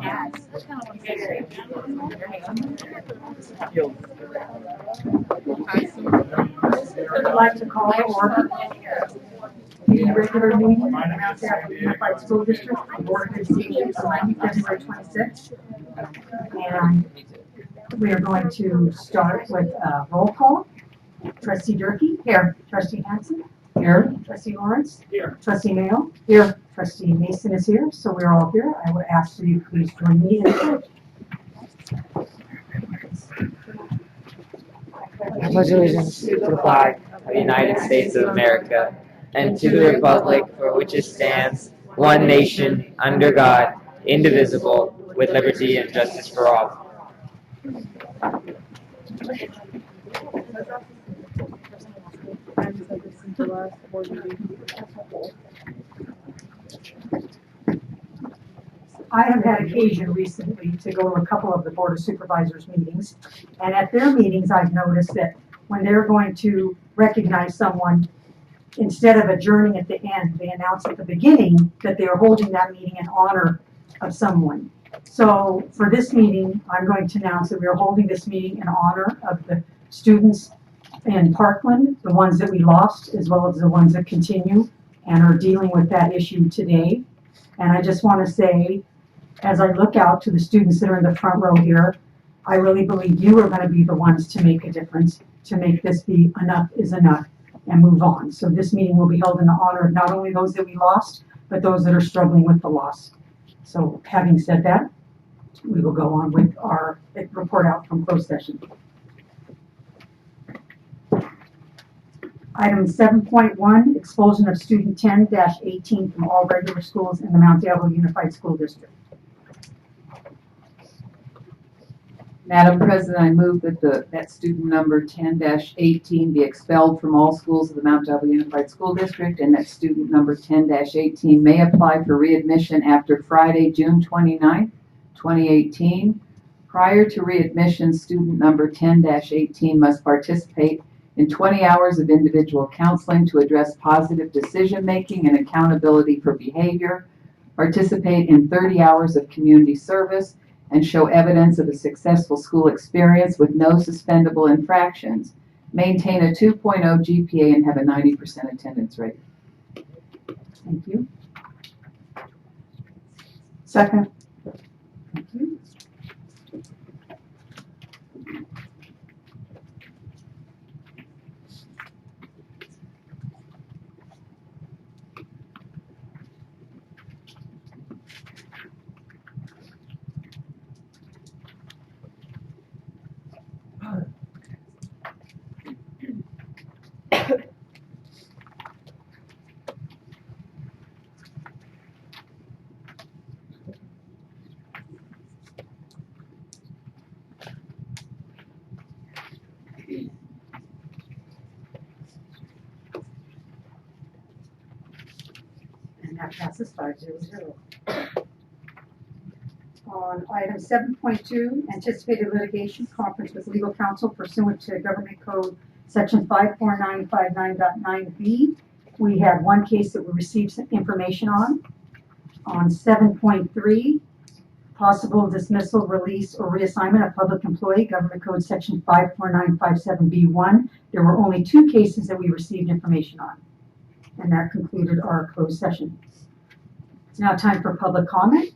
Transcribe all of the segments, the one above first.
I'd like to call to order the regular meeting of the Mount Airy Unified School District Board of Education for Monday, February 26th. And we are going to start with a roll call. Trustee Durkee? Here. Trustee Hansen? Here. Trustee Lawrence? Here. Trustee Mayo? Here. Trustee Mason is here, so we're all here. I would ask that you please join me in the pledge. I pledge allegiance to the flag of the United States of America and to the republic for which it stands, one nation, under God, indivisible, with liberty and justice for all. I have had occasion recently to go to a couple of the Board of Supervisors meetings, and at their meetings I've noticed that when they're going to recognize someone, instead of adjourning at the end, they announce at the beginning that they are holding that meeting in honor of someone. So for this meeting, I'm going to announce that we are holding this meeting in honor of the students in Parkland, the ones that we lost, as well as the ones that continue and are dealing with that issue today. And I just want to say, as I look out to the students that are in the front row here, I really believe you are going to be the ones to make a difference, to make this be enough is enough and move on. So this meeting will be held in the honor of not only those that we lost, but those that are struggling with the loss. So having said that, we will go on with our report out from closed session. Item 7.1, expulsion of student 10-18 from all regular schools in the Mount Diablo Unified School District. Madam President, I move that student number 10-18 be expelled from all schools of the Mount Diablo Unified School District, and that student number 10-18 may apply for readmission after Friday, June 29, 2018. Prior to readmission, student number 10-18 must participate in 20 hours of individual counseling to address positive decision-making and accountability for behavior, participate in 30 hours of community service, and show evidence of a successful school experience with no suspendable infractions, maintain a 2.0 GPA, and have a 90% attendance rate. Thank you. Second. Thank you. And that passes 5-0. On item 7.2, anticipated litigation conference with legal counsel pursuant to Government Code Section 54959.9b. We have one case that we received some information on. On 7.3, possible dismissal, release, or reassignment of public employee, Government Code Section 54957b1. There were only 2 cases that we received information on. And that concluded our closed session. It's now time for public comment.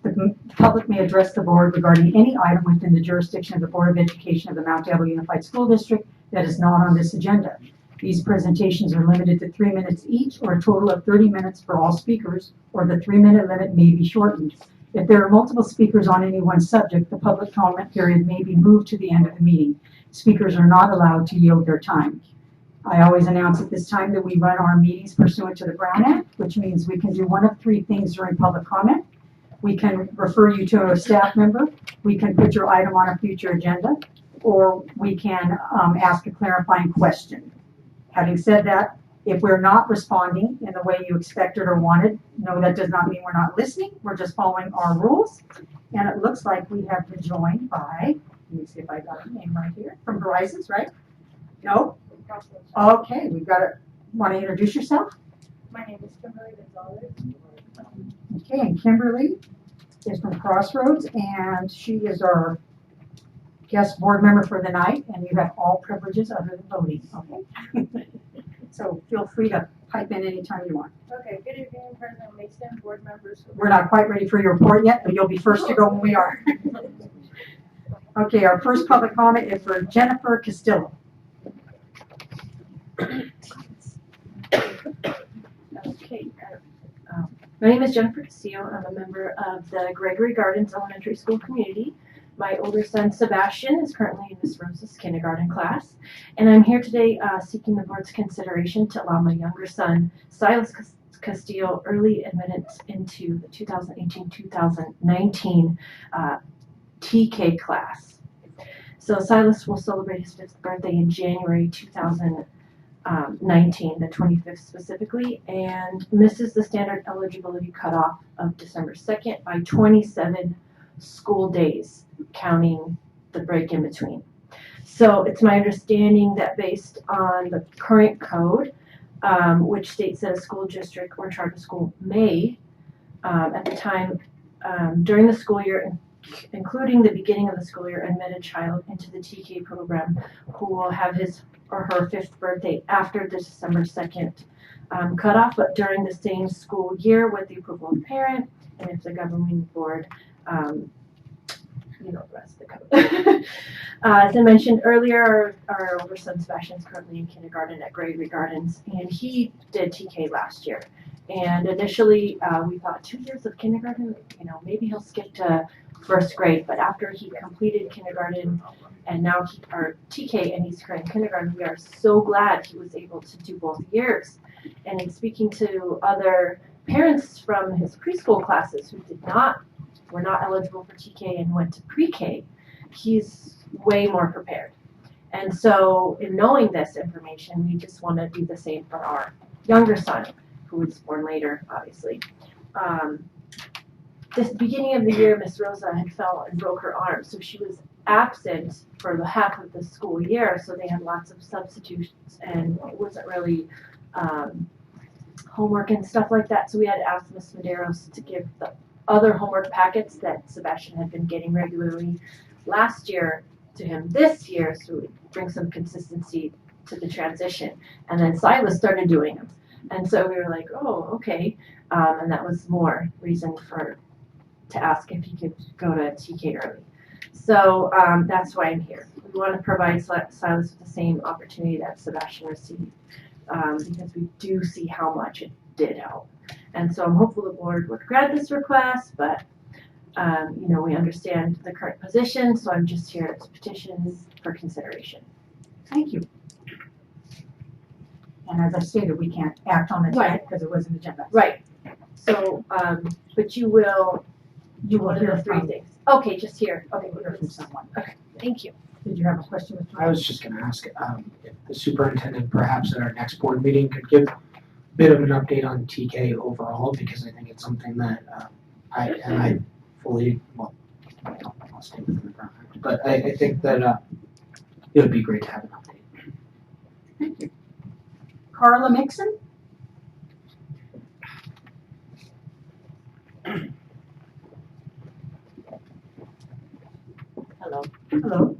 The public may address the board regarding any item within the jurisdiction of the Board of Education of the Mount Diablo Unified School District that is not on this agenda. These presentations are limited to 3 minutes each, or a total of 30 minutes for all speakers, or the 3-minute limit may be shortened. If there are multiple speakers on any one subject, the public comment period may be moved to the end of the meeting. Speakers are not allowed to yield their time. I always announce at this time that we run our meetings pursuant to the Brown Act, which means we can do one of 3 things during public comment. We can refer you to a staff member, we can put your item on a future agenda, or we can ask a clarifying question. Having said that, if we're not responding in the way you expected or wanted, no, that does not mean we're not listening. We're just following our rules. And it looks like we have been joined by, let me see if I got a name right here, from Horizons, right? No? Okay, we've got it. Want to introduce yourself? My name is Kimberly Gonzalez. Okay, and Kimberly, is from Crossroads, and she is our guest board member for the night, and you have all privileges other than voting, okay? So feel free to pipe in anytime you want. Okay, good evening, President Mason, board members. We're not quite ready for your report yet, but you'll be first to go when we are. Okay, our first public comment is for Jennifer Castillo. Okay, my name is Jennifer Castillo. I'm a member of the Gregory Gardens Elementary School community. My older son Sebastian is currently in Miss Rosa's kindergarten class, and I'm here today seeking the board's consideration to allow my younger son Silas Castillo early admittance into the 2018-2019 TK class. So Silas will celebrate his 5th birthday in January 2019, the 25th specifically, and misses the standard eligibility cutoff of December 2nd by 27 school days, counting the break in between. So it's my understanding that based on the current code, which states that a school district or charter school may, at the time during the school year, including the beginning of the school year, admit a child into the TK program who will have his or her 5th birthday after the December 2nd cutoff, but during the same school year with the approval of the parent, and if the governing board, you know the rest of the code. As I mentioned earlier, our older son Sebastian is currently in kindergarten at Gregory Gardens, and he did TK last year. And initially, we thought 2 years of kindergarten, you know, maybe he'll skip to 1st grade, but after he completed kindergarten and now our TK and he's currently in kindergarten, we are so glad he was able to do both years. And in speaking to other parents from his preschool classes who were not eligible for TK and went to pre-K, he's way more prepared. And so in knowing this information, we just want to do the same for our younger son, who was born later, obviously. This beginning of the year, Miss Rosa had fell and broke her arm, so she was absent for the half of the school year, so they had lots of substitutions, and it wasn't really homework and stuff like that, so we had to ask Miss Medeiros to give the other homework packets that Sebastian had been getting regularly last year to him this year, so it brings some consistency to the transition. And then Silas started doing them. And so we were like, oh, okay. And that was more reason to ask if he could go to TK early. So that's why I'm here. We want to provide Silas with the same opportunity that Sebastian received because we do see how much it did help. And so I'm hopeful the board would grant this request, but you know, we understand the current position, so I'm just here to petition for consideration. Thank you. And as I stated, we can't act on it tonight because it wasn't agenda. Right. So, but you will hear the 3 from, things. Okay, just here. Okay, you'll hear from someone. thank you. Did you have a question? Mr. I was just going to ask if the superintendent perhaps at our next board meeting could give a bit of an update on TK overall, because I think it's something that I fully, well, I'll stay within the project, but I think that it would be great to have an update. Thank you. Carla Mixon? Hello. Hello.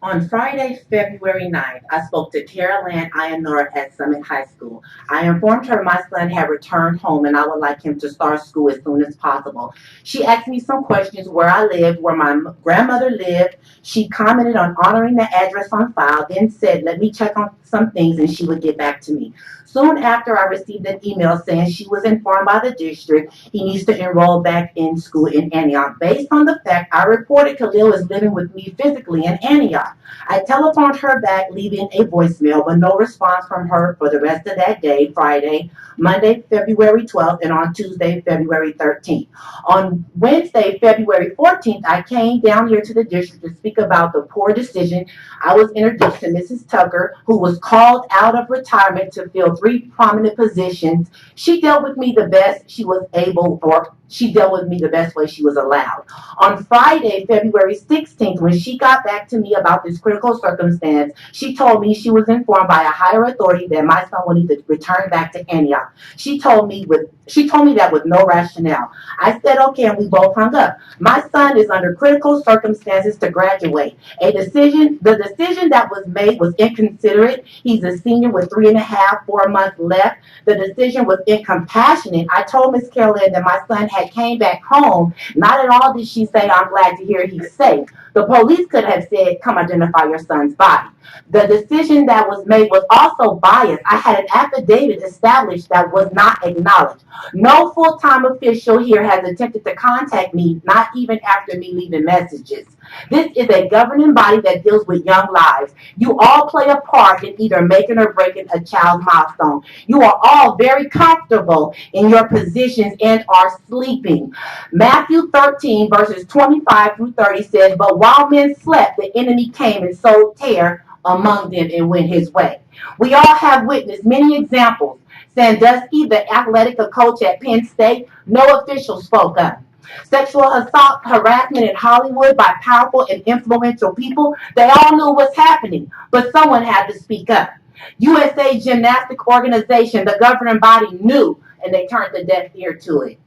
On Friday, February 9th, I spoke to Carol Ann Ianora at Summit High School. I informed her my son had returned home and I would like him to start school as soon as possible. She asked me some questions: where I lived, where my grandmother lived. She commented on honoring the address on file, then said, let me check on some things and she would get back to me. Soon after, I received an email saying she was informed by the district he needs to enroll back in school in Antioch. Based on the fact I reported Khalil is living with me physically in Antioch. I telephoned her back, leaving a voicemail, but no response from her for the rest of that day, Friday, Monday, February 12th, and on Tuesday, February 13th. On Wednesday, February 14th, I came down here to the district to speak about the poor decision. I was introduced to Mrs. Tucker, who was called out of retirement to fill 3 prominent positions. She dealt with me the best she was able, or she dealt with me the best way she was allowed. On Friday, February 16th, when she got back to me about this critical circumstance, she told me she was informed by a higher authority that my son would need to return back to Antioch. She told me that with no rationale. I said, okay, and we both hung up. My son is under critical circumstances to graduate. The decision that was made was inconsiderate. He's a senior with 4 months left. The decision was incompassionate. I told Miss Carolyn that my son had came back home. Not at all did she say, I'm glad to hear he's safe. The police could have said, come identify your son's body. The decision that was made was also biased. I had an affidavit established that was not acknowledged. No full-time official here has attempted to contact me, not even after me leaving messages. This is a governing body that deals with young lives. You all play a part in either making or breaking a child's milestone. You are all very comfortable in your positions and are sleeping. Matthew 13 verses 25 through 30 says, but while men slept, the enemy came and sowed terror among them and went his way. We all have witnessed many examples. Sandusky, the athletic coach at Penn State, no official spoke up. Sexual assault, harassment in Hollywood by powerful and influential people, they all knew what's happening, but someone had to speak up. USA Gymnastic Organization, the governing body, knew, and they turned a deaf ear to it.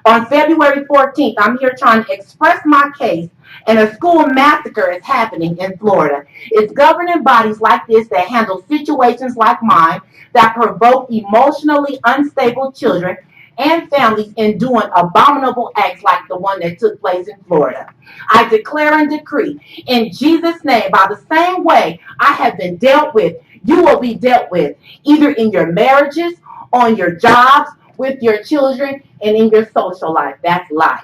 On February 14th, I'm here trying to express my case, and a school massacre is happening in Florida. It's governing bodies like this that handle situations like mine that provoke emotionally unstable children and families in doing abominable acts like the one that took place in Florida. I declare and decree in Jesus' name, by the same way I have been dealt with, you will be dealt with, either in your marriages, on your jobs, with your children, and in your social life. That's life.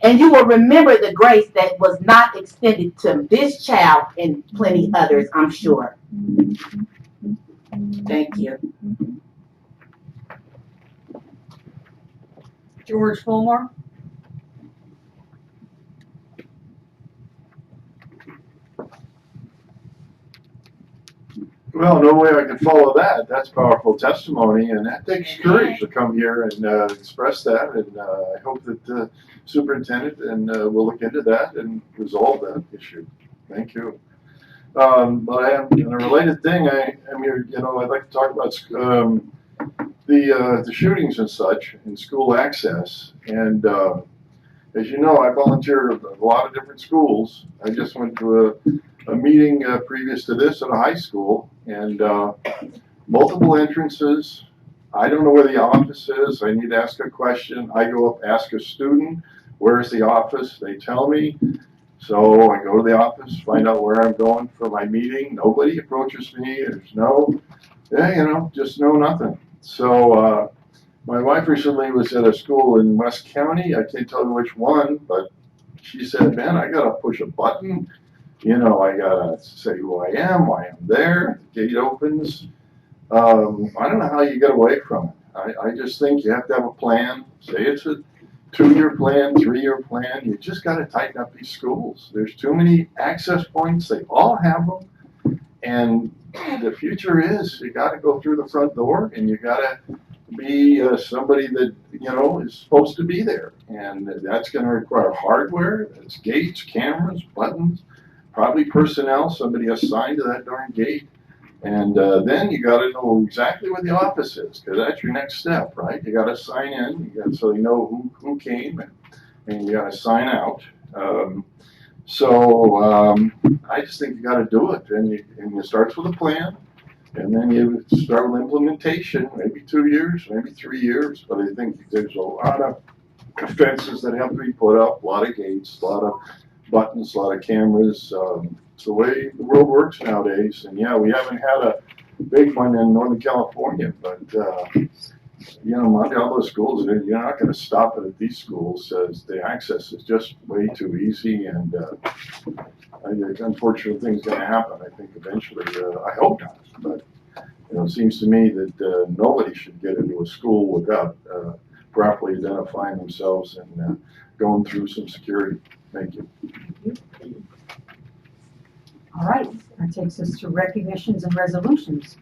And you will remember the grace that was not extended to this child and plenty others, I'm sure. Thank you. George Fulmore. Well, no way I can follow that. That's powerful testimony, and that takes courage to come here and express that. And I hope that the superintendent will look into that and resolve that issue. Thank you. But I am, in a related thing, I'm here, I'd like to talk about the shootings and such and school access. And as you know, I volunteer at a lot of different schools. I just went to a meeting previous to this at a high school, and multiple entrances. I don't know where the office is. I need to ask a question. I go up, ask a student, where's the office? They tell me. So I go to the office, find out where I'm going for my meeting. Nobody approaches me. There's just no nothing. So my wife recently was at a school in West County. I can't tell you which one, but she said, man, I got to push a button. I got to say who I am, why I'm there. The gate opens. I don't know how you get away from it. I just think you have to have a plan. Say it's a 2-year plan, 3-year plan. You just got to tighten up these schools. There's too many access points. They all have them. And the future is you got to go through the front door, and you got to be somebody that, is supposed to be there. And that's going to require hardware. That's gates, cameras, buttons, probably personnel, somebody assigned to that darn gate. And then you got to know exactly where the office is, because that's your next step, right? You got to sign in, so you know who came, and you got to sign out. I just think you got to do it, and it starts with a plan, and then you start with implementation. Maybe 2 years, maybe 3 years, but I think there's a lot of fences that have to be put up, a lot of gates, a lot of buttons, a lot of cameras. It's the way the world works nowadays. And yeah, we haven't had a big one in Northern California, but all those schools, you're not going to stop it at these schools. The access is just way too easy, and I think unfortunate things going to happen. I think eventually, I hope not, but it seems to me that nobody should get into a school without properly identifying themselves and going through some security. Thank you. All right, that takes us to recognitions and resolutions.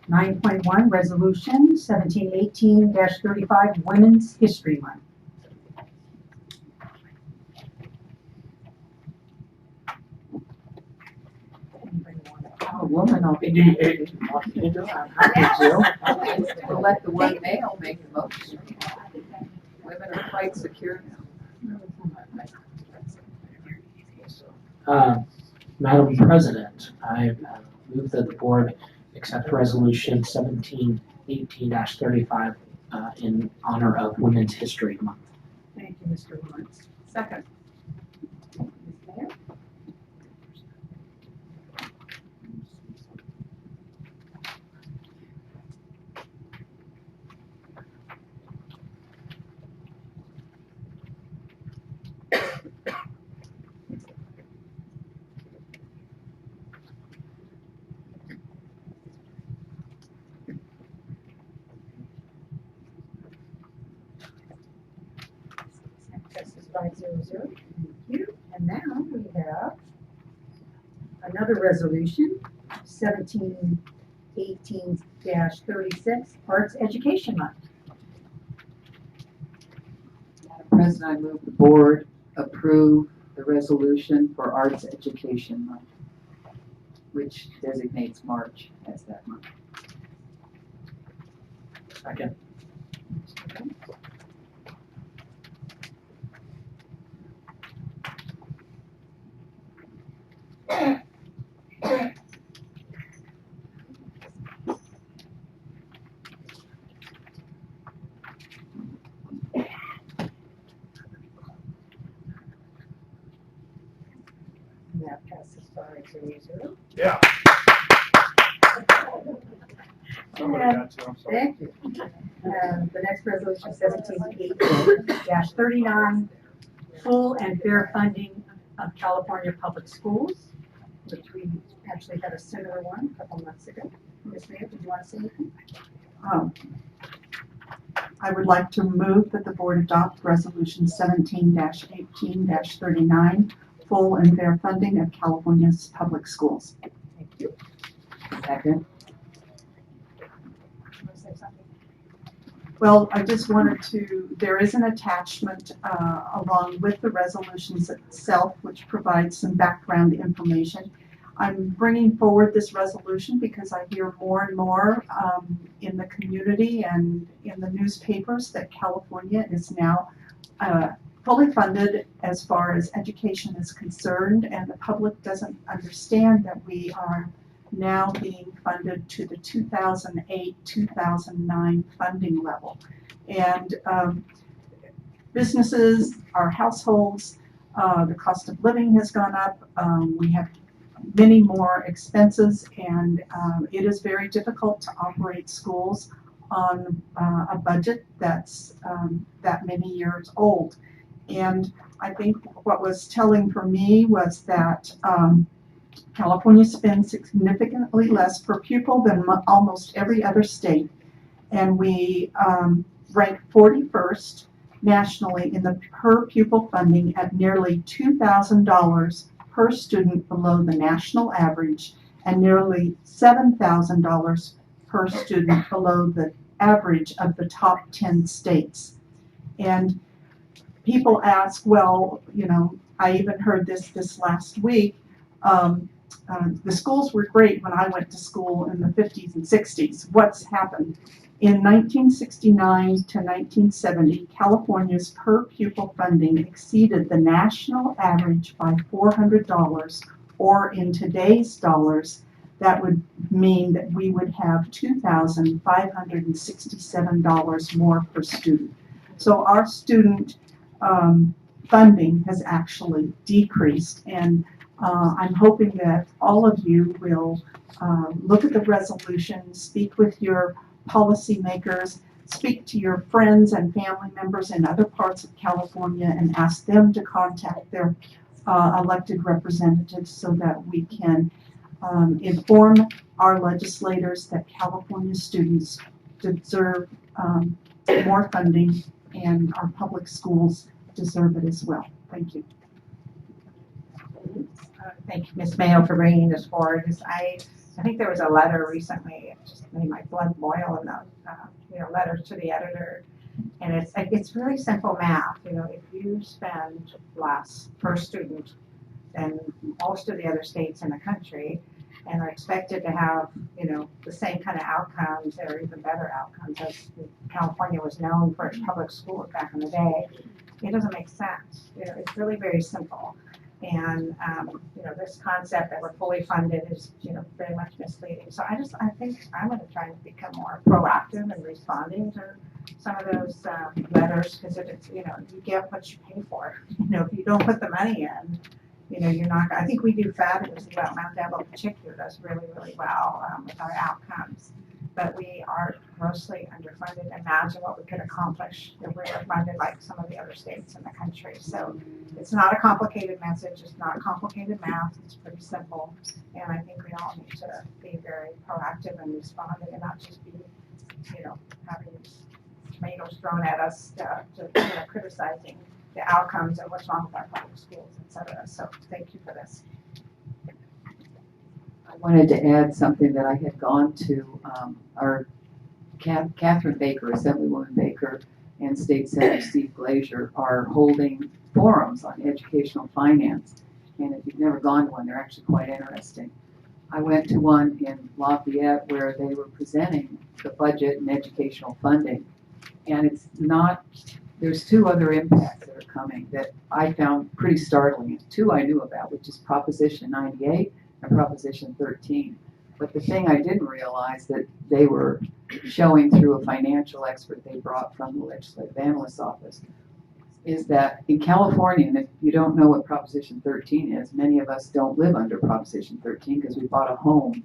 9.1, Resolution 1718-35, Women's History Month. I'm a woman, I'll Do be. you, if you want me to do it, I'm happy to. We'll let the one male make the motion. Women are quite secure now. Madam President, I move that the board accept resolution 1718-35 in honor of Women's History Month. Thank you, Mr. Lawrence. Second. Ms. Mayor? Passes 500. Thank you. And now we have another resolution, 1718-36, Arts Education Month. Madam President, I move the board approve the resolution for Arts Education Month, which designates March as that month. Second. And that passes 500. Yeah. Somebody got to, I'm sorry. Thank you. The next resolution, 1718-39, full and fair funding of California public schools, which we actually had a similar one a couple months ago. Ms. Mayor, did you want to say anything? I would like to move that the board adopt resolution 17-18-39, full and fair funding of California's public schools. Thank you. Second. You want to say something? Well, I just wanted to, there is an attachment along with the resolutions itself, which provides some background information. I'm bringing forward this resolution because I hear more and more in the community and in the newspapers that California is now fully funded as far as education is concerned, and the public doesn't understand that we are now being funded to the 2008-2009 funding level. And businesses, our households, the cost of living has gone up. We have many more expenses, and it is very difficult to operate schools on a budget that's that many years old. And I think what was telling for me was that California spends significantly less per pupil than almost every other state, and we rank 41st nationally in the per pupil funding at nearly $2,000 per student below the national average, and nearly $7,000 per student below the average of the top 10 states. And people ask, well, you know, I even heard this last week, the schools were great when I went to school in the 50s and 60s. What's happened? In 1969 to 1970, California's per pupil funding exceeded the national average by $400, or in today's dollars, that would mean that we would have $2,567 more per student. So our student funding has actually decreased, and I'm hoping that all of you will look at the resolution, speak with your policymakers, speak to your friends and family members in other parts of California, and ask them to contact their elected representatives so that we can inform our legislators that California students deserve more funding, and our public schools deserve it as well. Thank you. Thank you, Ms. Mayo, for bringing this forward. I think there was a letter recently, it just made my blood boil, in the letters to the editor. And it's really simple math. You know, if you spend less per student than most of the other states in the country, and are expected to have, the same kind of outcomes or even better outcomes as California was known for its public schools back in the day. It doesn't make sense. It's really very simple. And, this concept that we're fully funded is, very much misleading. So I think I'm going to try to become more proactive in responding to some of those letters, because it's, you get what you pay for. If you don't put the money in, you're not, I think we do fabulously well. Mount Diablo in particular does really, really well with our outcomes. But we are grossly underfunded. Imagine what we could accomplish if we were funded like some of the other states in the country. So it's not a complicated message. It's not complicated math. It's pretty simple. And I think we all need to be very proactive in responding and not just be, having tomatoes thrown at us, criticizing the outcomes and what's wrong with our public schools, et cetera. So thank you for this. I wanted to add something that I had gone to our Catherine Baker, Assemblywoman Baker, and State Senator Steve Glazier are holding forums on educational finance. And if you've never gone to one, they're actually quite interesting. I went to one in Lafayette where they were presenting the budget and educational funding. And it's not, there's two other impacts that are coming that I found pretty startling. Two I knew about, which is Proposition 98 and Proposition 13. But the thing I didn't realize that they were showing through a financial expert they brought from the Legislative Analyst's Office is that in California, and if you don't know what Proposition 13 is, many of us don't live under Proposition 13 because we bought a home,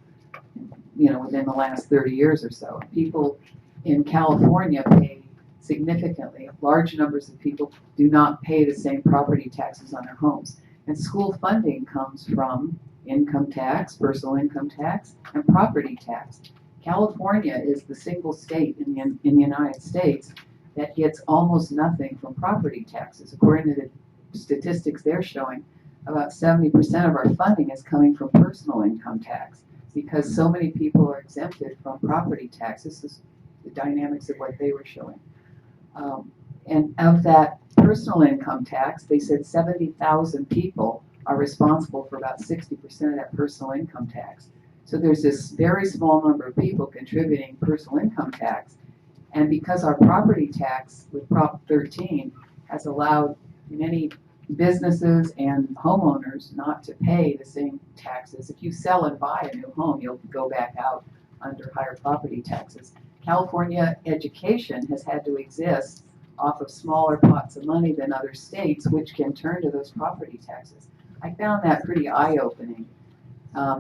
within the last 30 years or so. People in California pay significantly. Large numbers of people do not pay the same property taxes on their homes. And school funding comes from income tax, personal income tax, and property tax. California is the single state in the United States that gets almost nothing from property taxes. According to the statistics they're showing, about 70% of our funding is coming from personal income tax because so many people are exempted from property taxes. This is the dynamics of what they were showing. And of that personal income tax, they said 70,000 people are responsible for about 60% of that personal income tax. So there's this very small number of people contributing personal income tax. And because our property tax with Prop 13 has allowed many businesses and homeowners not to pay the same taxes. If you sell and buy a new home, you'll go back out under higher property taxes. California education has had to exist off of smaller pots of money than other states, which can turn to those property taxes. I found that pretty eye-opening.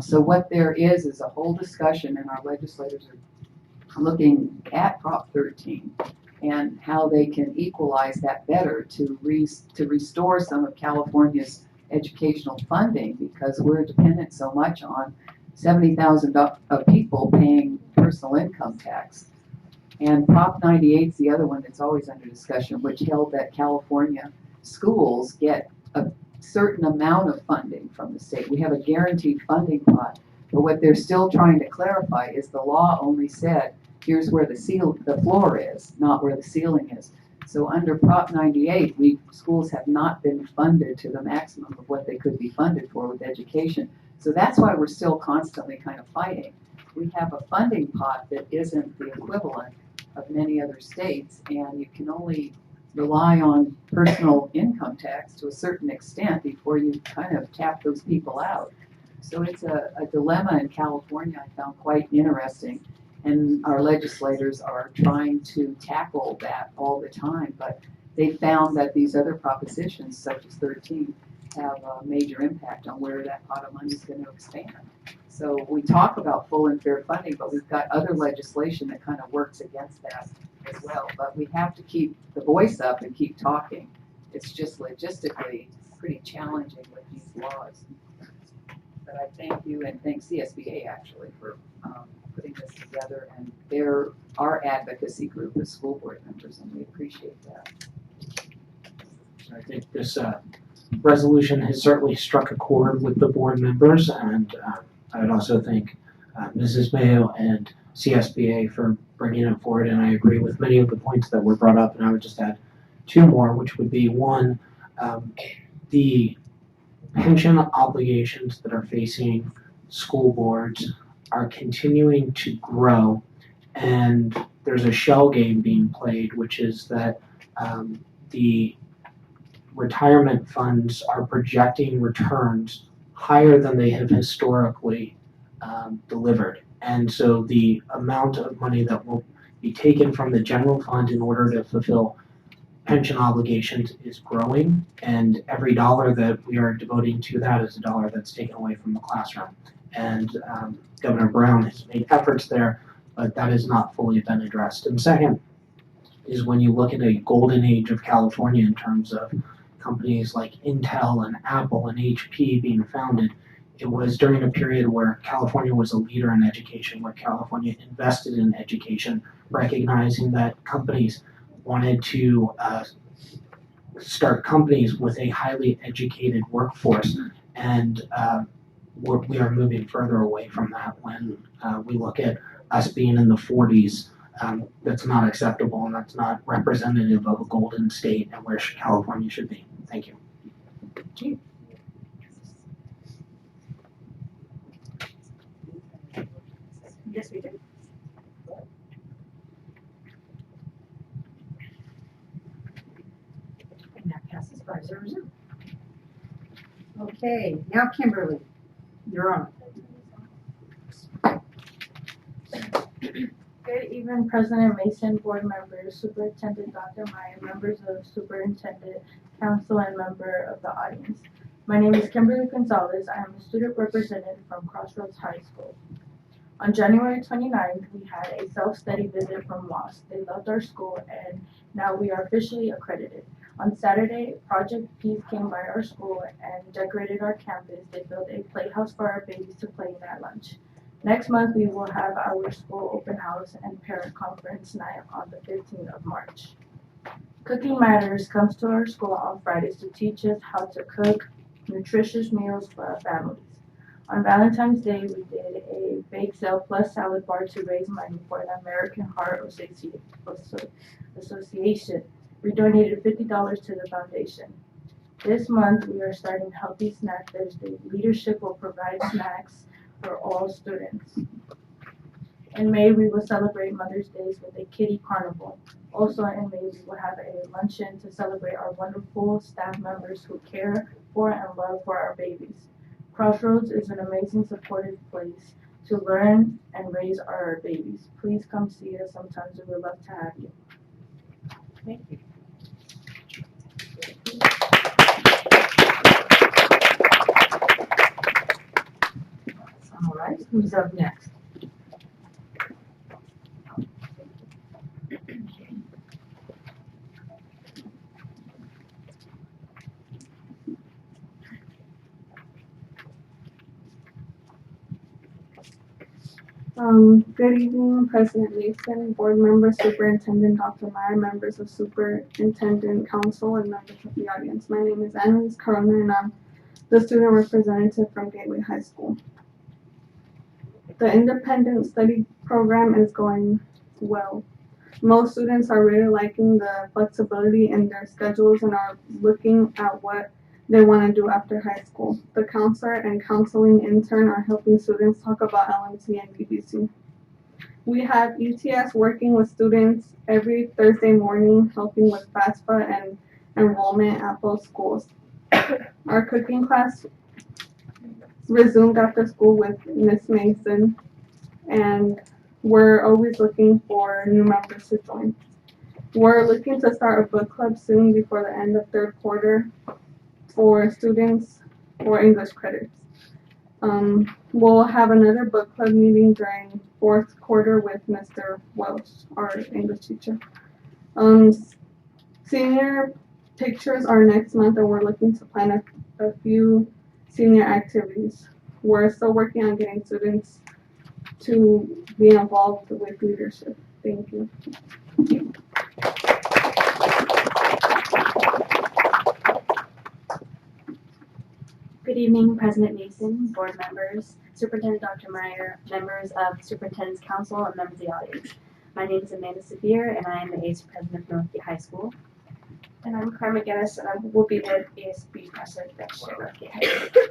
So what there is a whole discussion, and our legislators are looking at Prop 13 and how they can equalize that better to restore some of California's educational funding, because we're dependent so much on 70,000 people paying personal income tax. And Prop 98 is the other one that's always under discussion, which held that California schools get a certain amount of funding from the state. We have a guaranteed funding pot, but what they're still trying to clarify is the law only said, here's where the floor is, not where the ceiling is. So under Prop 98, schools have not been funded to the maximum of what they could be funded for with education. So that's why we're still constantly kind of fighting. We have a funding pot that isn't the equivalent of many other states, and you can only rely on personal income tax to a certain extent before you kind of tap those people out. So it's a dilemma in California I found quite interesting, and our legislators are trying to tackle that all the time, but they found that these other propositions, such as 13, have a major impact on where that pot of money is going to expand. So we talk about full and fair funding, but we've got other legislation that kind of works against that as well. But we have to keep the voice up and keep talking. It's just logistically pretty challenging with these laws. But I thank you and thank CSBA actually for putting this together, and they're our advocacy group as school board members, and we appreciate that. I think this resolution has certainly struck a chord with the board members, and I would also thank Mrs. Mayo and CSBA for bringing it forward, and I agree with many of the points that were brought up, and I would just add two more, which would be one, the pension obligations that are facing school boards are continuing to grow, and there's a shell game being played, which is that the retirement funds are projecting returns higher than they have historically delivered. And so the amount of money that will be taken from the general fund in order to fulfill pension obligations is growing, and every dollar that we are devoting to that is a dollar that's taken away from the classroom. And Governor Brown has made efforts there, but that has not fully been addressed. And second is when you look at a golden age of California in terms of companies like Intel and Apple and HP being founded, it was during a period where California was a leader in education, where California invested in education, recognizing that companies wanted to start companies with a highly educated workforce, and we are moving further away from that when we look at us being in the 40s. That's not acceptable, and that's not representative of a golden state and where California should be. Thank you. Yes, we do. And that passes 5-0. Okay, now Kimberly, you're on. Good evening, President Mason, board members, Superintendent Dr. Meyer, members of Superintendent Council, and member of the audience. My name is Kimberly Gonzalez. I am a student representative from Crossroads High School. On January 29th, we had a self-study visit from WASP. They loved our school, and now we are officially accredited. On Saturday, Project Peace came by our school and decorated our campus. They built a playhouse for our babies to play in at lunch. Next month, we will have our school open house and parent conference night on the 15th of March. Cooking Matters comes to our school on Fridays to teach us how to cook nutritious meals for our families. On Valentine's Day, we did a bake sale plus salad bar to raise money for the American Heart Association. We donated $50 to the foundation. This month, we are starting Healthy Snack Thursday. Leadership will provide snacks for all students. In May, we will celebrate Mother's Day with a kiddie carnival. Also in May, we will have a luncheon to celebrate our wonderful staff members who care for and love for our babies. Crossroads is an amazing supportive place to learn and raise our babies. Please come see us sometimes. We would love to have you. Thank you. All right, who's up next? Good evening, President Mason, board members, Superintendent Dr. Meyer, members of Superintendent Council, and members of the audience. My name is Annalise Corona, and I'm the student representative from Gateway High School. The independent study program is going well. Most students are really liking the flexibility in their schedules and are looking at what they want to do after high school. The counselor and counseling intern are helping students talk about LMT and BBC. We have ETS working with students every Thursday morning, helping with FAFSA and enrollment at both schools. Our cooking class resumed after school with Miss Mason, and we're always looking for new members to join. We're looking to start a book club soon before the end of third quarter for students for English credits. We'll have another book club meeting during fourth quarter with Mr. Welch, our English teacher. Senior pictures are next month, and we're looking to plan a few senior activities. We're still working on getting students to be involved with leadership. Thank you. Good evening, President Mason, board members, Superintendent Dr. Meyer, members of Superintendent's Council, and members of the audience. My name is Amanda Severe, and I am the ACE President of Northgate High School. And I'm Carmen McGinnis, and I will be the ASB President next year at Northgate High School.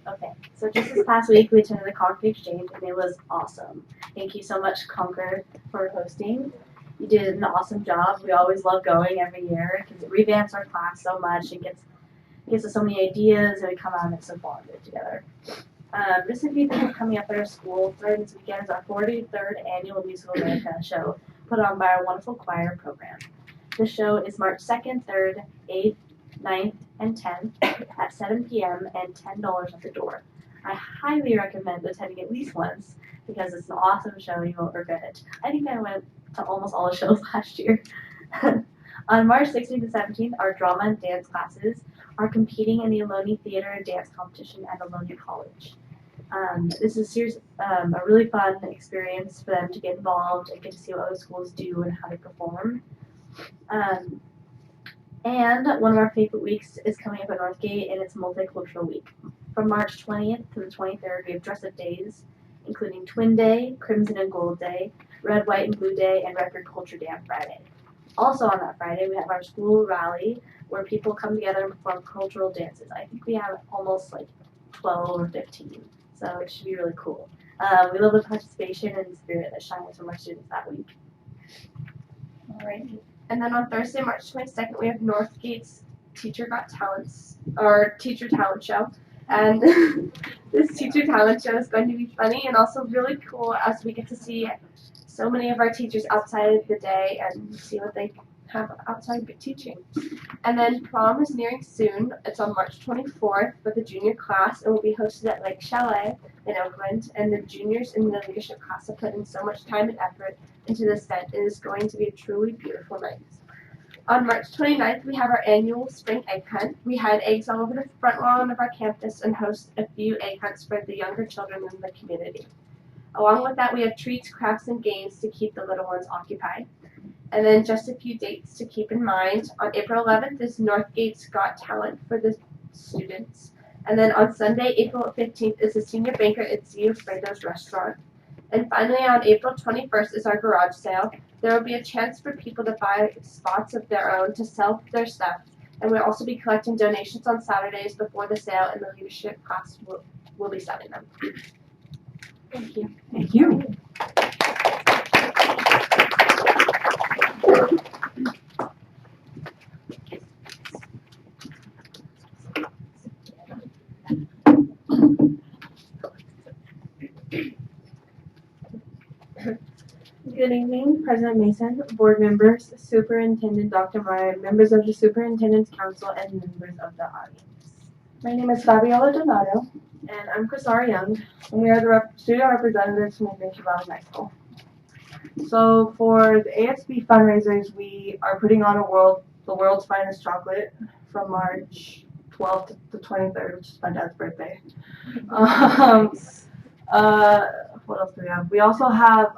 Okay, so just this past week we attended the Concord Exchange and it was awesome. Thank you so much, Concord, for hosting. You did an awesome job. We always love going every year because it revamps our class so much and gives us so many ideas, and we come out and it's so positive together. Just a few things coming up at our school. Starting this weekend is our 43rd annual Musical America show put on by our wonderful choir program. The show is March 2nd, 3rd, 8th, 9th, and 10th at 7 p.m. and $10 at the door. I highly recommend attending at least once because it's an awesome show. You won't regret it. I think I went to almost all the shows last year. On March 16th and 17th, our drama and dance classes are competing in the Ohlone Theater and Dance Competition at Ohlone College. This is a really fun experience for them to get involved and get to see what other schools do and how they perform. And one of our favorite weeks is coming up at Northgate, and it's Multicultural Week. From March 20th to the 23rd, we have dress-up days, including Twin Day, Crimson and Gold Day, Red, White, and Blue Day, and Record Culture Day on Friday. Also on that Friday, we have our school rally, where people come together and perform cultural dances. I think we have almost like 12 or 15, so it should be really cool. We love the participation and the spirit that shines from our students that week. Alright. And then on Thursday, March 22nd, we have Northgate's Teacher Got Talents, or Teacher Talent Show. And this Teacher Talent Show is going to be funny and also really cool as we get to see so many of our teachers outside of the day and see what they have outside teaching. And then prom is nearing soon. It's on March 24th for the junior class and will be hosted at Lake Chalet in Oakland. And the juniors in the leadership class have put in so much time and effort into this event. It is going to be a truly beautiful night. On March 29th, we have our annual spring egg hunt. We hide eggs all over the front lawn of our campus and host a few egg hunts for the younger children in the community. Along with that, we have treats, crafts, and games to keep the little ones occupied. And then just a few dates to keep in mind. On April 11th is Northgate's Got Talent for the students. And then on Sunday, April 15th is the senior banquet at Zio Fredo's restaurant. And finally, on April 21st is our garage sale. There will be a chance for people to buy spots of their own to sell their stuff. And we'll also be collecting donations on Saturdays before the sale, and the leadership class will be selling them. Thank you. Thank you. Good evening, President Mason, board members, Superintendent Dr. Meyer, members of the Superintendent's Council, and members of the audience. My name is Fabiola Donato, and I'm Chrisara Young, and we are the student representatives from Ignacio Valley High School. So for the ASB fundraisers, we are putting on the world's finest chocolate from March 12th to the 23rd, which is my dad's birthday. What else do we have? We also have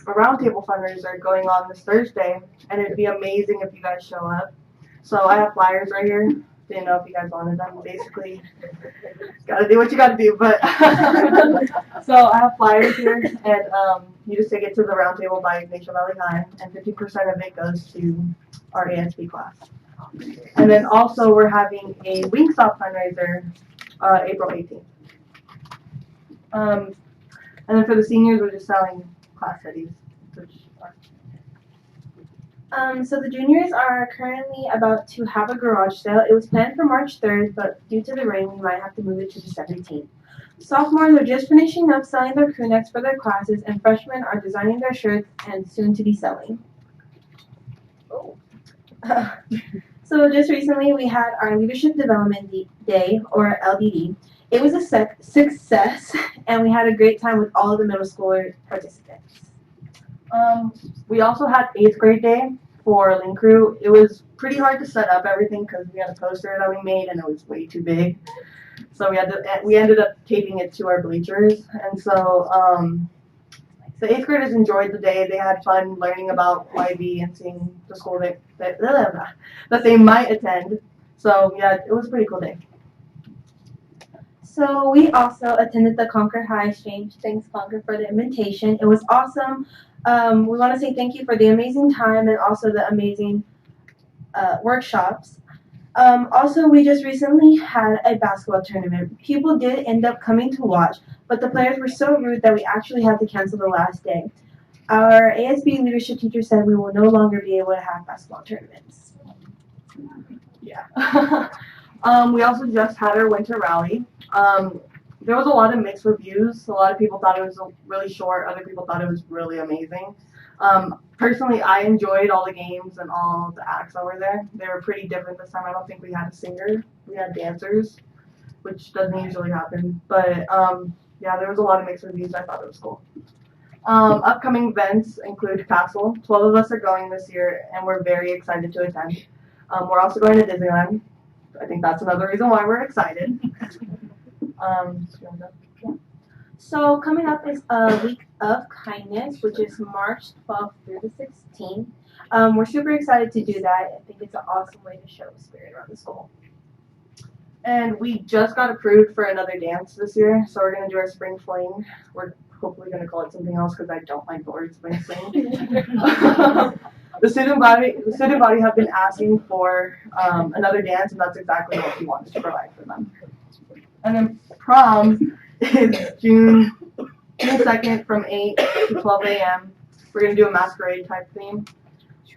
a roundtable fundraiser going on this Thursday, and it'd be amazing if you guys show up. So I have flyers right here. Didn't know if you guys wanted them. Basically, gotta do what you gotta do. But so I have flyers here, and you just take it to the roundtable by Ignacio Valley High, and 50% of it goes to our ASB class. And then also we're having a Wingstop fundraiser April 18th. And then for the seniors, we're just selling class studies. So the juniors are currently about to have a garage sale. It was planned for March 3rd, but due to the rain, we might have to move it to the 17th. Sophomores are just finishing up selling their crew necks for their classes, and freshmen are designing their shirts and soon to be selling. Oh. So just recently, we had our Leadership Development Day, or LDD. It was a success, and we had a great time with all of the middle schooler participants. We also had 8th grade day for Link Crew. It was pretty hard to set up everything because we had a poster that we made and it was way too big. So we ended up taping it to our bleachers. And so the 8th graders enjoyed the day. They had fun learning about YB and seeing the school that they might attend. So yeah, it was a pretty cool day. So we also attended the Concord High Exchange. Thanks, Concord, for the invitation. It was awesome. We want to say thank you for the amazing time and also the amazing workshops. Also, we just recently had a basketball tournament. People did end up coming to watch, but the players were so rude that we actually had to cancel the last day. Our ASB leadership teacher said we will no longer be able to have basketball tournaments. Yeah. We also just had our winter rally. There was a lot of mixed reviews. A lot of people thought it was really short. Other people thought it was really amazing. Personally, I enjoyed all the games and all the acts that were there. They were pretty different this time. I don't think we had a singer. We had dancers, which doesn't usually happen. But yeah, there was a lot of mixed reviews. I thought it was cool. Upcoming events include Castle. 12 of us are going this year, and we're very excited to attend. We're also going to Disneyland. I think that's another reason why we're excited. So coming up is a week of kindness, which is March 12th through the 16th. We're super excited to do that. I think it's an awesome way to show spirit around the school. And we just got approved for another dance this year, so we're going to do our spring fling. We're hopefully going to call it something else because I don't like the word spring fling. The student body have been asking for another dance, and that's exactly what we wanted to provide for them. And then prom is June 2nd from 8 to 12 a.m. We're going to do a masquerade type theme,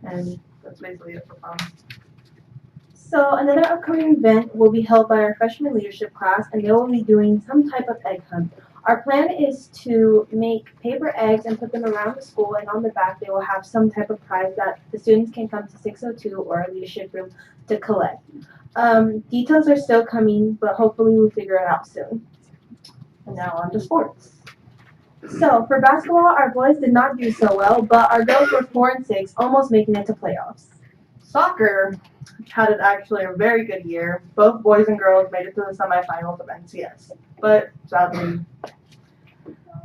and that's basically it for prom. So another upcoming event will be held by our freshman leadership class, and they will be doing some type of egg hunt. Our plan is to make paper eggs and put them around the school, and on the back they will have some type of prize that the students can come to 602 or our leadership room to collect. Details are still coming, but hopefully we'll figure it out soon. And now on to sports. So for basketball, our boys did not do so well, but our girls were 4 and 6, almost making it to playoffs. Soccer had actually a very good year. Both boys and girls made it to the semifinals of NCS, but sadly,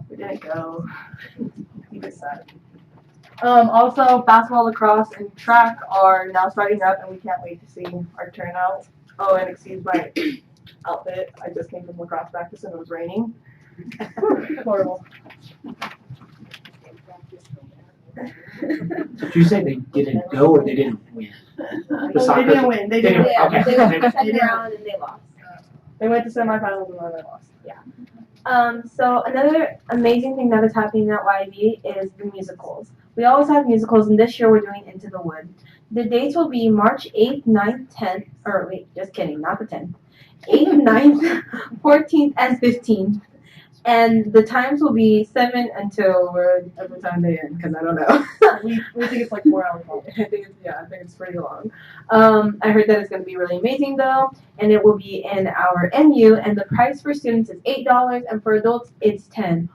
we didn't go. It was sad. Also, basketball, lacrosse, and track are now starting up, and we can't wait to see our turnout. Oh, and excuse my outfit. I just came from lacrosse practice and it was raining. Horrible. Did you say they didn't go or they didn't win? They didn't win. They didn't win. Okay. They went to the second round and they lost. They went to semifinals and then they lost. So another amazing thing that is happening at YV is the musicals. We always have musicals, and this year we're doing Into the Wood. The dates will be March 8th, 9th, 10th, or wait, just kidding, not the 10th. 8th, 9th, 14th, and 15th. And the times will be 7 until whatever time they end, because I don't know. we think it's like 4 hours long. I think it's pretty long. I heard that it's going to be really amazing though, and it will be in our MU, and the price for students is $8, and for adults it's $10.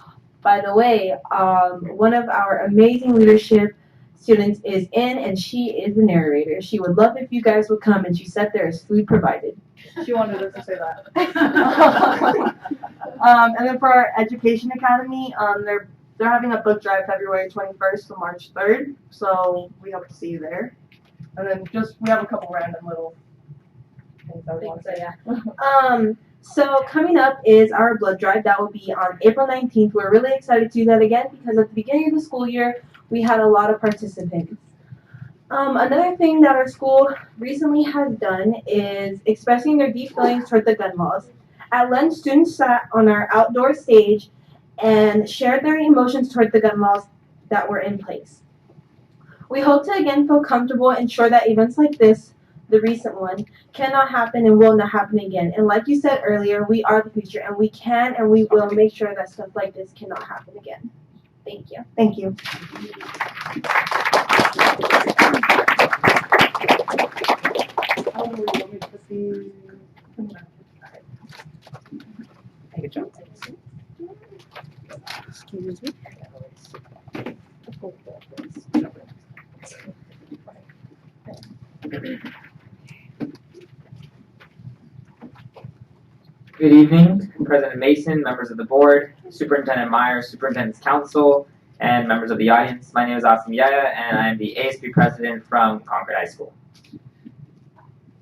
By the way, one of our amazing leadership students is in, and she is the narrator. She would love if you guys would come, and she said there is food provided. She wanted us to say that. And then for our Education Academy, they're having a book drive February 21st to March 3rd, so we hope to see you there. And then we have a couple random little things I want to say. Yeah. So coming up is our blood drive. That will be on April 19th. We're really excited to do that again because at the beginning of the school year, we had a lot of participants. Another thing that our school recently has done is expressing their deep feelings toward the gun laws. At lunch, students sat on our outdoor stage and shared their emotions toward the gun laws that were in place. We hope to again feel comfortable and ensure that events like this, the recent one, cannot happen and will not happen again. And like you said earlier, we are the future, and we can and we will make sure that stuff like this cannot happen again. Thank you. Thank you. Good job. Excuse me. Good evening, President Mason, members of the board, Superintendent Meyer, Superintendent's Council, and members of the audience. My name is Asim Yaya, and I am the ASB president from Concord High School.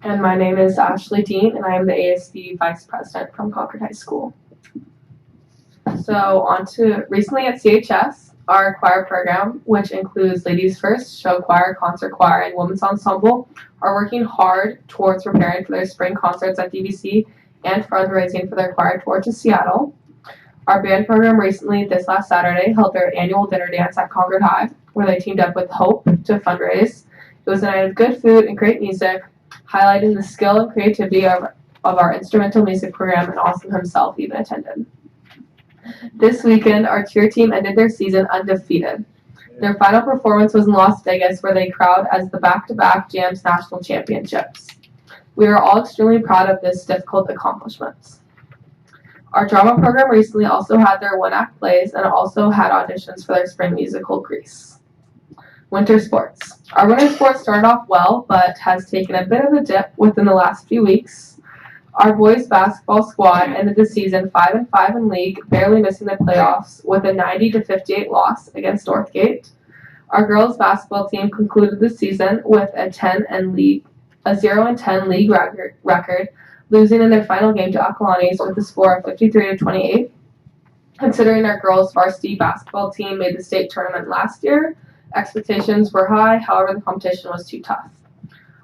And my name is Ashley Dean, and I am the ASB vice president from Concord High School. So on to recently at CHS, Our choir program, which includes Ladies First, Show Choir, Concert Choir, and Women's Ensemble, are working hard towards preparing for their spring concerts at DVC and fundraising for their choir tour to Seattle. Our band program recently, this last Saturday, held their annual dinner dance at Concord High, where they teamed up with Hope to fundraise. It was a night of good food and great music, highlighting the skill and creativity of our instrumental music program, and Austin himself even attended. This weekend, our cheer team ended their season undefeated. Their final performance was in Las Vegas, where they crowned as the back-to-back Jams National Championships. We are all extremely proud of this difficult accomplishment. Our drama program recently also had their one-act plays and also had auditions for their spring musical, Grease. Winter sports. Our winter sports started off well, but has taken a bit of a dip within the last few weeks. Our boys basketball squad ended the season 5-5 in league, barely missing the playoffs with a 90-58 loss against Northgate. Our girls basketball team concluded the season with a 0-10 league record, losing in their final game to Acalanes with a score of 53-28. Considering our girls varsity basketball team made the state tournament last year, expectations were high, however the competition was too tough.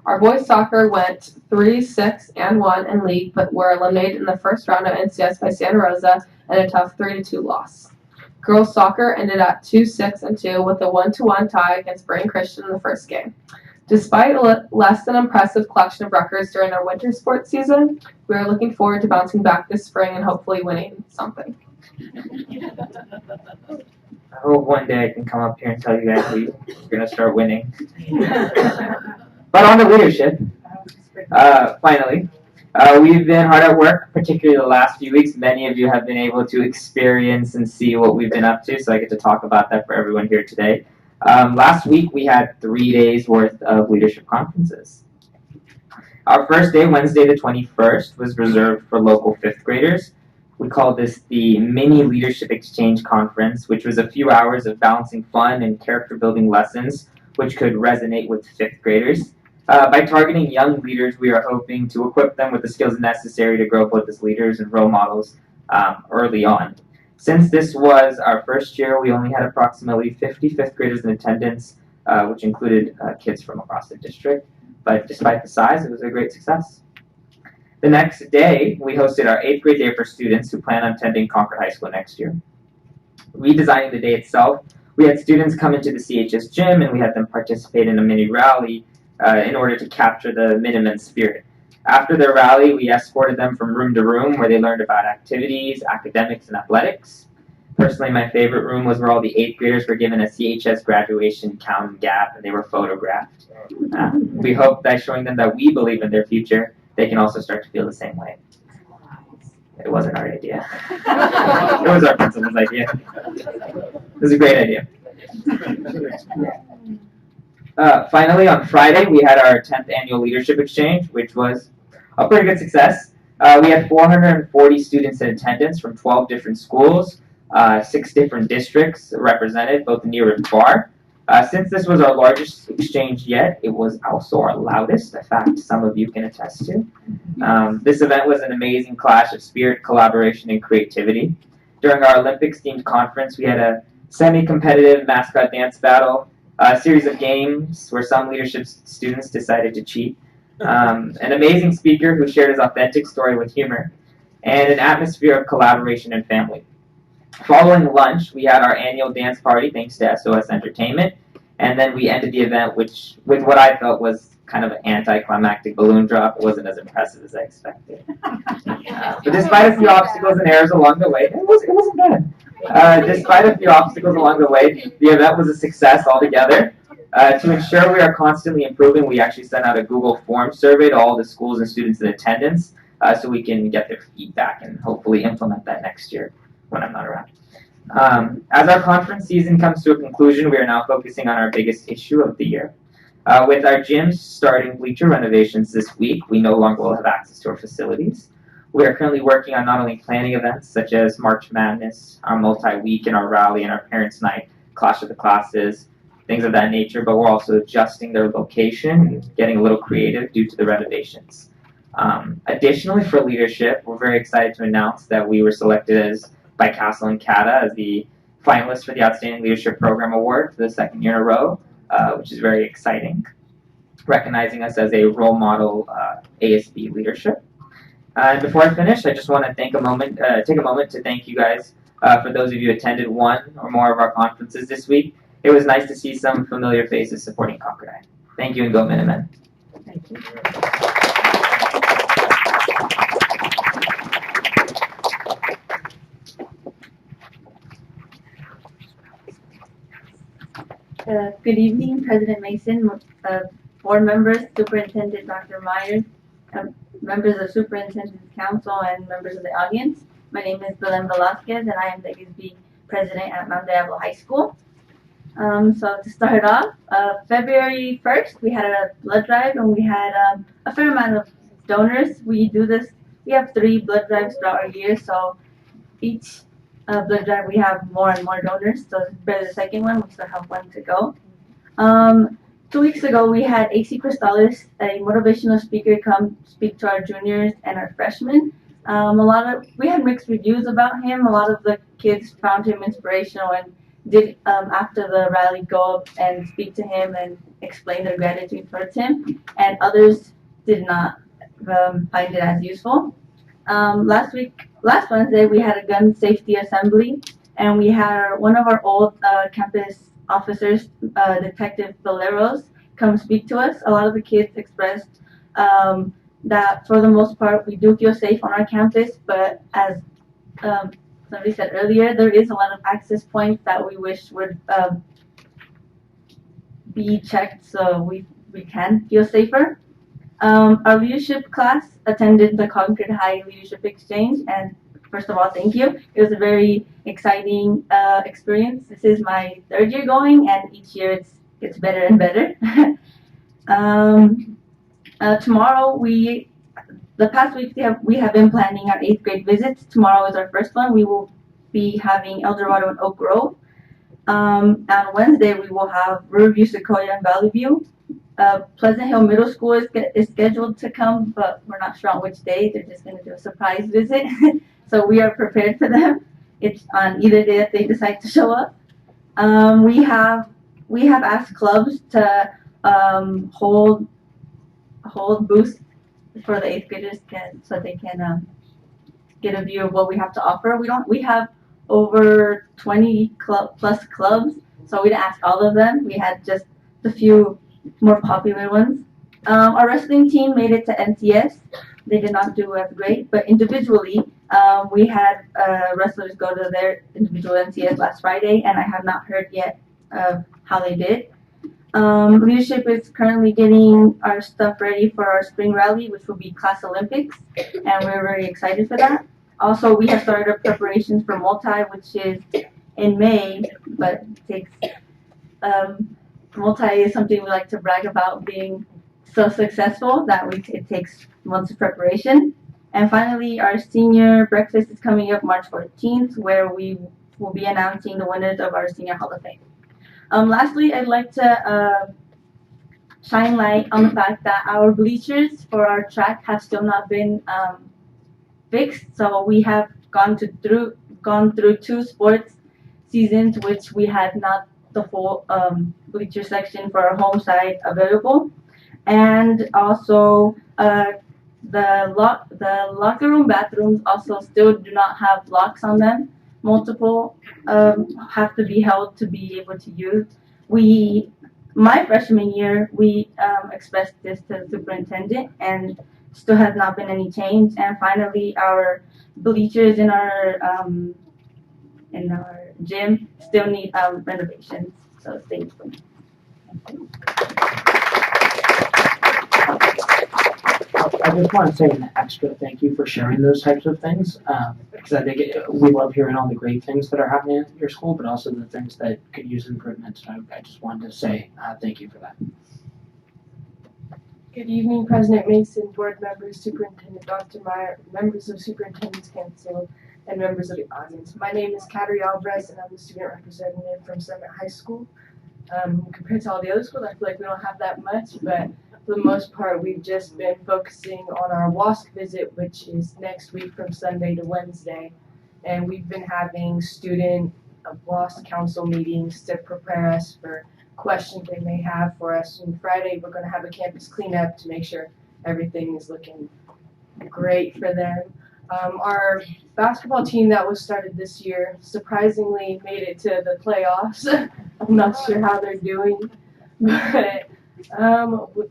Our boys soccer went 3-6-1 in league, but were eliminated in the first round of NCS by Santa Rosa in a tough 3-2 loss. Girls soccer ended at 2-6-2 with a 1-1 tie against Brain Christian in the first game. Despite a less than impressive collection of records during our winter sports season, we are looking forward to bouncing back this spring and hopefully winning something. I hope one day I can come up here and tell you guys we're going to start winning. But on to leadership, finally. We've been hard at work, particularly the last few weeks. Many of you have been able to experience and see what we've been up to, so I get to talk about that for everyone here today. Last week, we had 3 days worth of leadership conferences. Our first day, Wednesday the 21st, was reserved for local 5th graders. We called this the Mini Leadership Exchange Conference, which was a few hours of balancing fun and character-building lessons, which could resonate with 5th graders. By targeting young leaders, we are hoping to equip them with the skills necessary to grow both as leaders and role models early on. Since this was our first year, we only had approximately 50 5th graders in attendance, which included kids from across the district. But despite the size, it was a great success. The next day, we hosted our 8th grade day for students who plan on attending Concord High School next year. Redesigning the day itself, we had students come into the CHS gym and we had them participate in a mini rally in order to capture the Minutemen spirit. After their rally, we escorted them from room to room where they learned about activities, academics, and athletics. Personally, my favorite room was where all the 8th graders were given a CHS graduation count and gap, and they were photographed. We hope that showing them that we believe in their future, they can also start to feel the same way. It wasn't our idea. It was our principal's idea. It was a great idea. Finally, on Friday, we had our 10th annual leadership exchange, which was a pretty good success. We had 440 students in attendance from 12 different schools, 6 different districts represented, both near and far. Since this was our largest exchange yet, it was also our loudest, a fact some of you can attest to. This event was an amazing clash of spirit, collaboration, and creativity. During our Olympics-themed conference, we had a semi-competitive mascot dance battle, a series of games where some leadership students decided to cheat, an amazing speaker who shared his authentic story with humor, and an atmosphere of collaboration and family. Following lunch, we had our annual dance party thanks to SOS Entertainment, and then we ended the event with what I felt was kind of an anticlimactic balloon drop. It wasn't as impressive as I expected. But despite a few obstacles and errors along the way, it wasn't bad. Despite a few obstacles along the way, the event was a success altogether. To ensure we are constantly improving, we actually sent out a Google Form survey to all the schools and students in attendance so we can get their feedback and hopefully implement that next year when I'm not around. As our conference season comes to a conclusion, we are now focusing on our biggest issue of the year. With our gyms starting bleacher renovations this week, we no longer will have access to our facilities. We are currently working on not only planning events such as March Madness, our multi-week, and our rally, and our Parents' Night, Clash of the Classes, things of that nature, but we're also adjusting their location and getting a little creative due to the renovations. Additionally, for leadership, we're very excited to announce that we were selected by Castle and Cata as the finalists for the Outstanding Leadership Program Award for the second year in a row, which is very exciting, recognizing us as a role model ASB leadership. And before I finish, I just want to take a moment to thank you guys for those of you who attended one or more of our conferences this week. It was nice to see some familiar faces supporting Concord. Thank you, and go Minutemen. Thank you. Good evening, President Mason, board members, Superintendent Dr. Myers, members of Superintendent's Council, and members of the audience. My name is Belen Velasquez, and I am the ASB president at Mount Diablo High School. So to start off, February 1st, we had a blood drive, and we had a fair amount of donors. We have 3 blood drives throughout our year, so each blood drive we have more and more donors. So for the second one, we still have 1 to go. 2 weeks ago, we had AC Cristales, a motivational speaker, come speak to our juniors and our freshmen. We had mixed reviews about him. A lot of the kids found him inspirational and did, after the rally, go up and speak to him and explain their gratitude towards him. And others did not find it as useful. Last Wednesday, we had a gun safety assembly, and we had one of our old campus officers, Detective Valeros, come speak to us. A lot of the kids expressed that for the most part we do feel safe on our campus, but as somebody said earlier, there is a lot of access points that we wish would be checked so we can feel safer. Our leadership class attended the Concord High Leadership Exchange, and first of all, thank you. It was a very exciting experience. This is my 3rd year going, and each year it gets better and better. Tomorrow, the past week we have been planning our 8th grade visits. Tomorrow is our first one. We will be having El Dorado and Oak Grove. On Wednesday, we will have Riverview, Sequoia, and Valley View. Pleasant Hill Middle School is scheduled to come, but we're not sure on which day. They're just going to do a surprise visit. So we are prepared for them. It's on either day that they decide to show up. We have asked clubs to hold booths for the 8th graders so they can get a view of what we have to offer. We have over 20 plus clubs, so we didn't ask all of them. We had just a few more popular ones. Our wrestling team made it to NCS. They did not do as great, but individually, we had wrestlers go to their individual NCS last Friday, and I have not heard yet of how they did. Leadership is currently getting our stuff ready for our spring rally, which will be Class Olympics, and we're very excited for that. Also, we have started our preparations for multi, which is in May, but it takes multi is something we like to brag about being so successful that it takes months of preparation. And finally, our senior breakfast is coming up March 14th, where we will be announcing the winners of our Senior Hall of Fame. Lastly, I'd like to shine light on the fact that our bleachers for our track have still not been fixed. So we have gone through 2 sports seasons, which we had not the full bleacher section for our home side available, and also the locker room bathrooms also still do not have locks on them. Multiple have to be held to be able to use. My freshman year, we expressed this to the superintendent, and still has not been any change. And finally, our bleachers in our gym still need renovations. So thank you. I just want to say an extra thank you for sharing those types of things, because I think we love hearing all the great things that are happening at your school, but also the things that could use improvement. So I just wanted to say thank you for that. Good evening, President Mason, board members, Superintendent Dr. Meyer, members of Superintendent's Council, and members of the audience. My name is Kateri Alvarez, and I'm the student representative from Summit High School. Compared to all the other schools, I feel like we don't have that much, but for the most part, we've just been focusing on our WASC visit, which is next week from Sunday to Wednesday. And we've been having student of WASP council meetings to prepare us for questions they may have for us. And Friday, we're going to have a campus cleanup to make sure everything is looking great for them. Our basketball team that was started this year surprisingly made it to the playoffs. I'm not sure how they're doing, but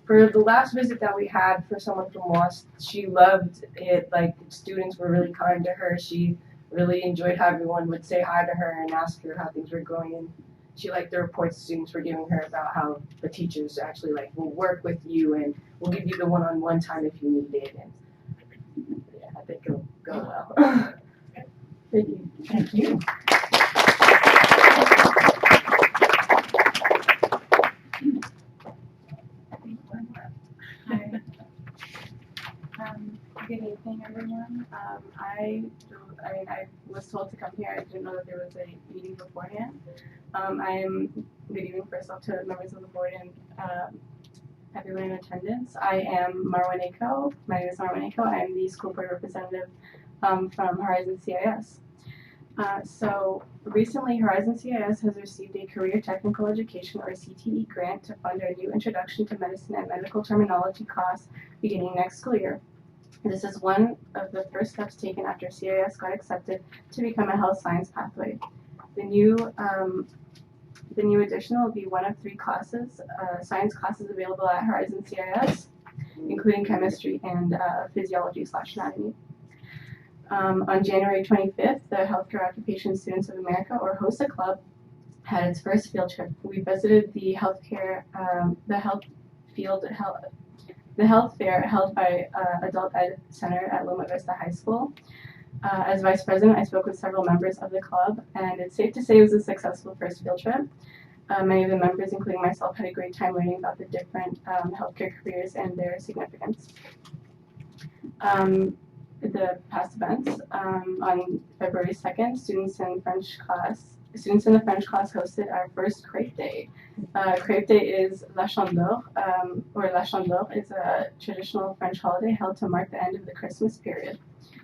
for the last visit that we had for someone from WASP, she loved it. Like, students were really kind to her. She really enjoyed how everyone would say hi to her and ask her how things were going. And she liked the reports students were giving her about how the teachers actually will work with you and will give you the one-on-one time if you need it. And yeah, I think it'll go well. Thank you. Thank you. Hi. Good evening, everyone. I was told to come here. I didn't know that there was a meeting beforehand. I am good evening first off to members of the board and everyone in attendance. I am Marwan Eko. My name is Marwan Eko. I am the school board representative from Horizon CIS. So recently, Horizon CIS has received a Career Technical Education or CTE grant to fund our new Introduction to Medicine and Medical Terminology class beginning next school year. This is one of the first steps taken after CIS got accepted to become a health science pathway. The new addition will be one of 3 classes, science classes available at Horizon CIS, including chemistry and physiology/anatomy. On January 25th, the Healthcare Occupation Students of America, or HOSA Club, had its first field trip. We visited the health fair held by Adult Ed Center at Loma Vista High School. As vice president, I spoke with several members of the club, and it's safe to say it was a successful first field trip. Many of the members, including myself, had a great time learning about the different healthcare careers and their significance. The past events, on February 2nd, students in the French class hosted our first Crepe Day. Crepe Day is La Chandeleur, or La Chandeleur is a traditional French holiday held to mark the end of the Christmas period.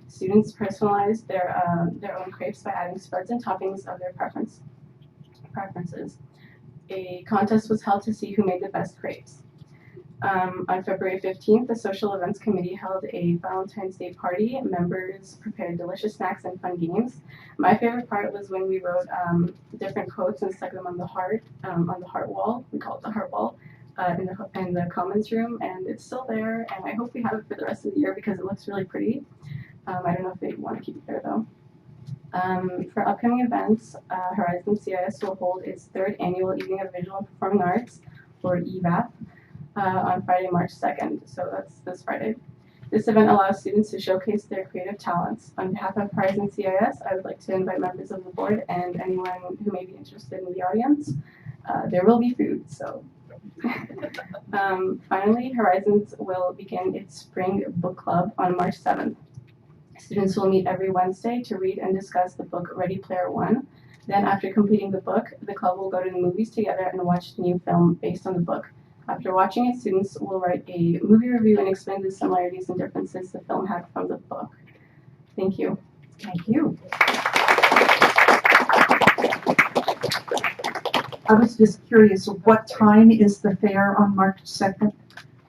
Students personalized their own crepes by adding spreads and toppings of their preferences. A contest was held to see who made the best crepes. On February 15th, the Social Events Committee held a Valentine's Day party. Members prepared delicious snacks and fun games. My favorite part was when we wrote different quotes and stuck them on the heart wall. We call it the heart wall in the Commons room, and it's still there. And I hope we have it for the rest of the year because it looks really pretty. I don't know if they want to keep it there though. For upcoming events, Horizon CIS will hold its 3rd annual Evening of Visual and Performing Arts, or EVAP. On Friday, March 2nd, so that's this Friday. This event allows students to showcase their creative talents. On behalf of Horizon CIS, I would like to invite members of the board and anyone who may be interested in the audience. There will be food, so. Finally, Horizons will begin its spring book club on March 7th. Students will meet every Wednesday to read and discuss the book Ready Player One. Then after completing the book, the club will go to the movies together and watch the new film based on the book. After watching it, students will write a movie review and explain the similarities and differences the film had from the book. Thank you. Thank you. I was just curious, what time is the fair on March 2nd,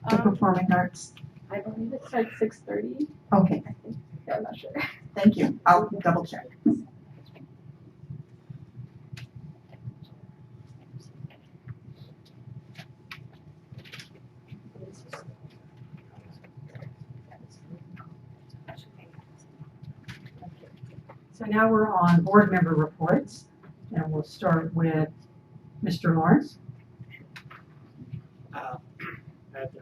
the Performing Arts? I believe it's like 6:30. Okay, Yeah, I'm not sure. thank you. I'll double check. So now we're on board member reports, and we'll start with Mr. Lawrence. I had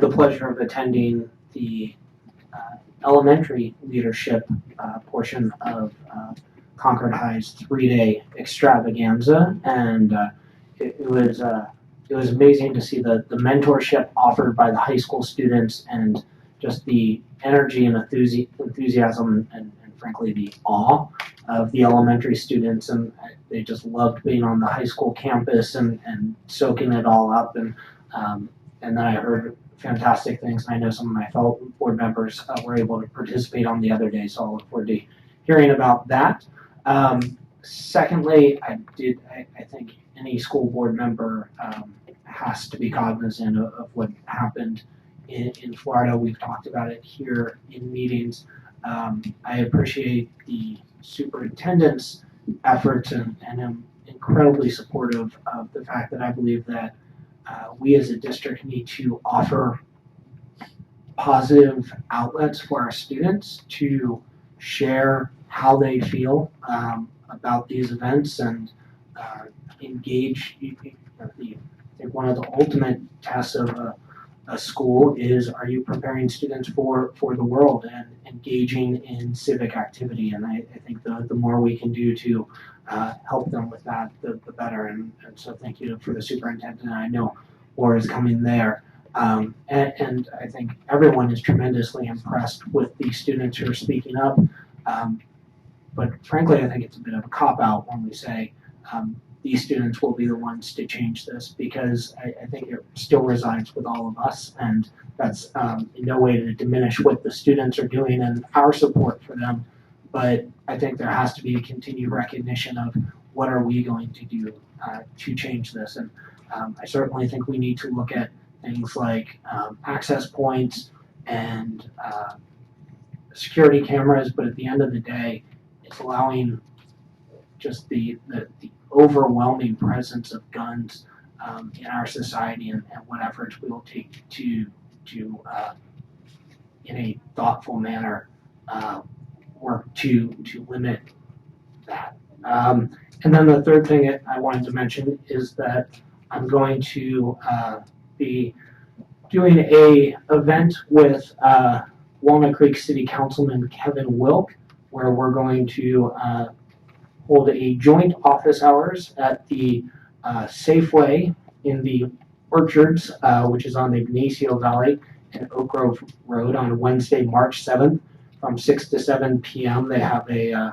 the pleasure of attending the elementary leadership portion of Concord High's 3-day extravaganza, and it was amazing to see the mentorship offered by the high school students and just the energy and enthusiasm and frankly the awe of the elementary students, and they just loved being on the high school campus and soaking it all up, and then I heard fantastic things. I know some of my fellow board members were able to participate on the other day, so I'll look forward to hearing about that. Secondly, I think any school board member has to be cognizant of what happened in Florida. We've talked about it here in meetings. I appreciate the superintendent's efforts and am incredibly supportive of the fact that I believe that we as a district need to offer positive outlets for our students to share how they feel about these events and engage. I think one of the ultimate tests of a school is, are you preparing students for the world and engaging in civic activity? And I think the more we can do to help them with that, the better. And so thank you for the superintendent. I know more is coming there. And I think everyone is tremendously impressed with the students who are speaking up. But frankly, I think it's a bit of a cop-out when we say these students will be the ones to change this, because I think it still resides with all of us, and that's in no way to diminish what the students are doing and our support for them. But I think there has to be a continued recognition of what are we going to do to change this. And I certainly think we need to look at things like access points and security cameras, but at the end of the day, it's allowing just the overwhelming presence of guns in our society, and what efforts we will take to in a thoughtful manner work to limit that. And then the third thing that I wanted to mention is that I'm going to be doing a event with Walnut Creek City Councilman Kevin Wilk, where we're going to hold a joint office hours at the Safeway in the Orchards, which is on the Ignacio Valley and Oak Grove Road on Wednesday, March 7th from 6 to 7 p.m. They have a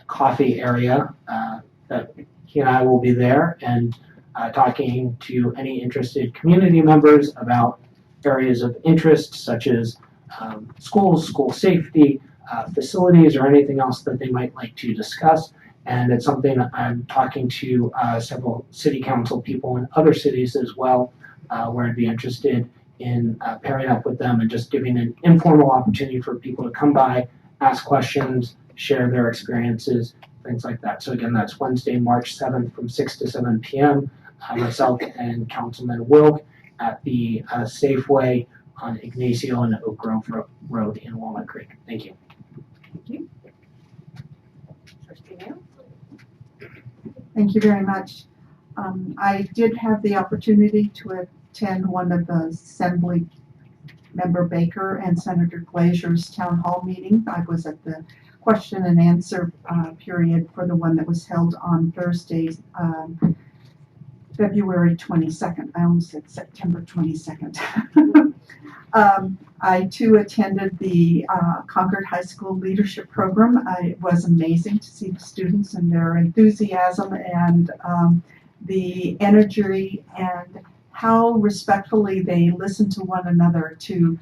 coffee area that he and I will be there and talking to any interested community members about areas of interest such as schools, school safety, facilities, or anything else that they might like to discuss. And it's something that I'm talking to several city council people in other cities as well, where I'd be interested in pairing up with them and just giving an informal opportunity for people to come by, ask questions, share their experiences, things like that. So again, that's Wednesday, March 7th from 6 to 7 p.m. Myself and Councilman Wilk at the Safeway on Ignacio and Oak Grove Road in Walnut Creek. Thank you. Thank you. Thank you very much. I did have the opportunity to attend one of the Assembly Member Baker and Senator Glazer's town hall meeting. I was at the question and answer period for the one that was held on Thursday, February 22nd. I almost said September 22nd. I too attended the Concord High School Leadership Program. It was amazing to see the students and their enthusiasm and the energy and how respectfully they listen to one another to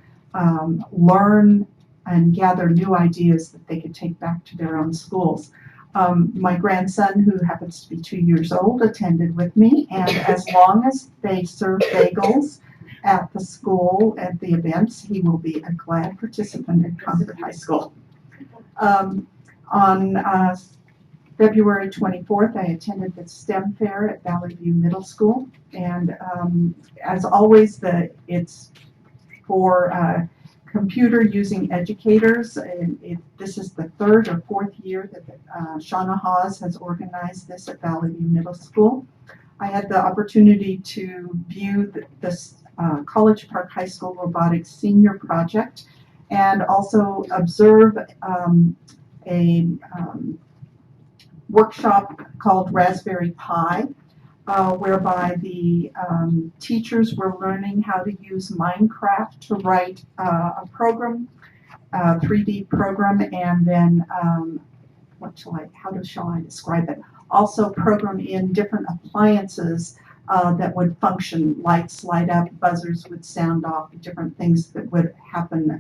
learn and gather new ideas that they could take back to their own schools. My grandson, who happens to be 2 years old, attended with me, and as long as they serve bagels at the school, at the events, he will be a glad participant at Concord High School. On February 24th, I attended the STEM fair at Valley View Middle School, and as always, it's for computer using educators. And this is the third or fourth year that Shauna Hawes has organized this at Valley View Middle School. I had the opportunity to view this College Park High School Robotics Senior Project and also observe a workshop called Raspberry Pi, whereby the teachers were learning how to use Minecraft to write a program, a 3D program, and then how shall I describe it? Also program in different appliances that would function. Lights light up, buzzers would sound off, different things that would happen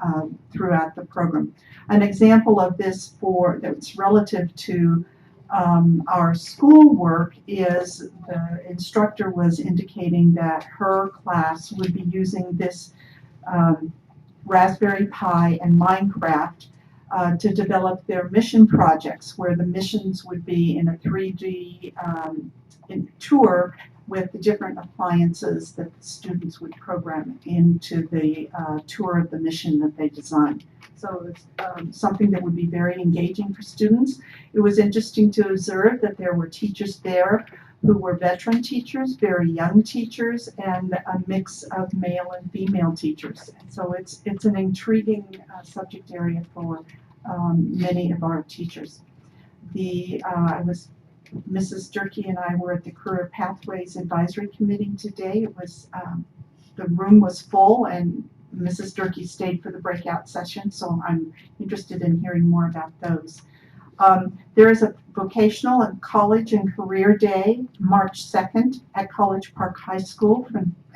throughout the program. An example of this that's relative to our schoolwork is the instructor was indicating that her class would be using this Raspberry Pi and Minecraft to develop their mission projects, where the missions would be in a 3D tour with the different appliances that the students would program into the tour of the mission that they designed. So it's something that would be very engaging for students. It was interesting to observe that there were teachers there who were veteran teachers, very young teachers, and a mix of male and female teachers. So it's an intriguing subject area for many of our teachers. Mrs. Durkee and I were at the Career Pathways Advisory Committee today. It was the room was full, and Mrs. Durkee stayed for the breakout session, so I'm interested in hearing more about those. There is a vocational and college and career day, March 2nd, at College Park High School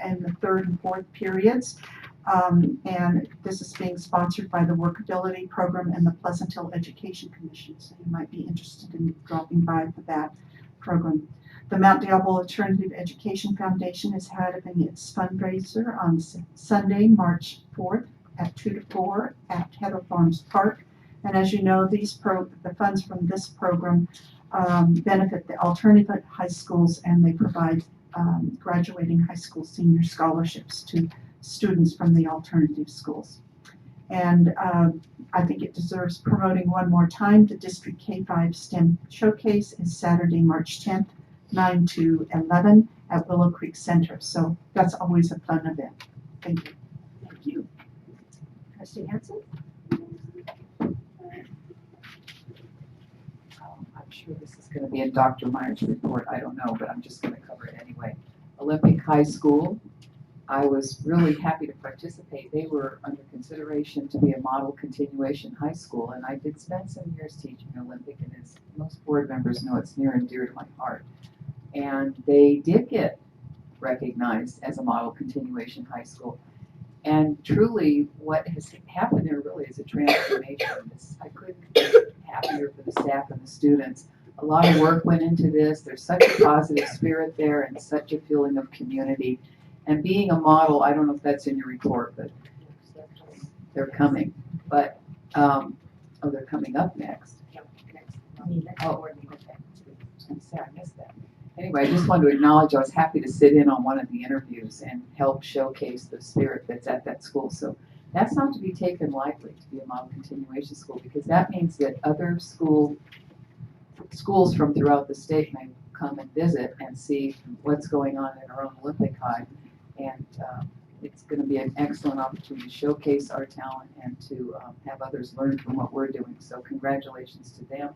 in the 3rd and 4th periods. And this is being sponsored by the Workability Program and the Pleasant Hill Education Commission, so you might be interested in dropping by for that program. The Mount Diablo Alternative Education Foundation is having its fundraiser on Sunday, March 4th at 2 to 4 at Heather Farms Park. And as you know, the funds from this program benefit the alternative high schools, and they provide graduating high school senior scholarships to students from the alternative schools. And I think it deserves promoting one more time. The District K-5 STEM Showcase is Saturday, March 10th, 9 to 11 at Willow Creek Center. So that's always a fun event. Thank you. Thank you. Trustee Hanson? I'm sure this is going to be in Dr. Meyer's report. I don't know, but I'm just going to cover it anyway. Olympic High School. I was really happy to participate. They were under consideration to be a model continuation high school, and I did spend some years teaching Olympic, and as most board members know, it's near and dear to my heart. And they did get recognized as a model continuation high school. And truly, what has happened there really is a transformation. I couldn't be happier for the staff and the students. A lot of work went into this. There's such a positive spirit there and such a feeling of community. And being a model, I don't know if that's in your report, but they're coming. But, they're coming up next. Oh, I missed that. Anyway, I just wanted to acknowledge I was happy to sit in on one of the interviews and help showcase the spirit that's at that school. So that's not to be taken lightly, to be a model continuation school, because that means that other schools from throughout the state may come and visit and see what's going on in our own Olympic High. And it's going to be an excellent opportunity to showcase our talent and to have others learn from what we're doing. So congratulations to them.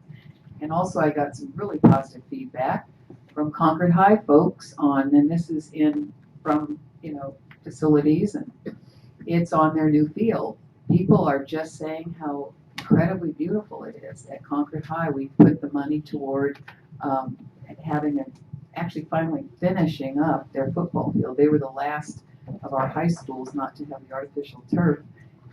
And also I got some really positive feedback from Concord High folks on, and this is from facilities, and it's on their new field. People are just saying how incredibly beautiful it is at Concord High. We put the money toward actually finally finishing up their football field. They were the last of our high schools not to have the artificial turf,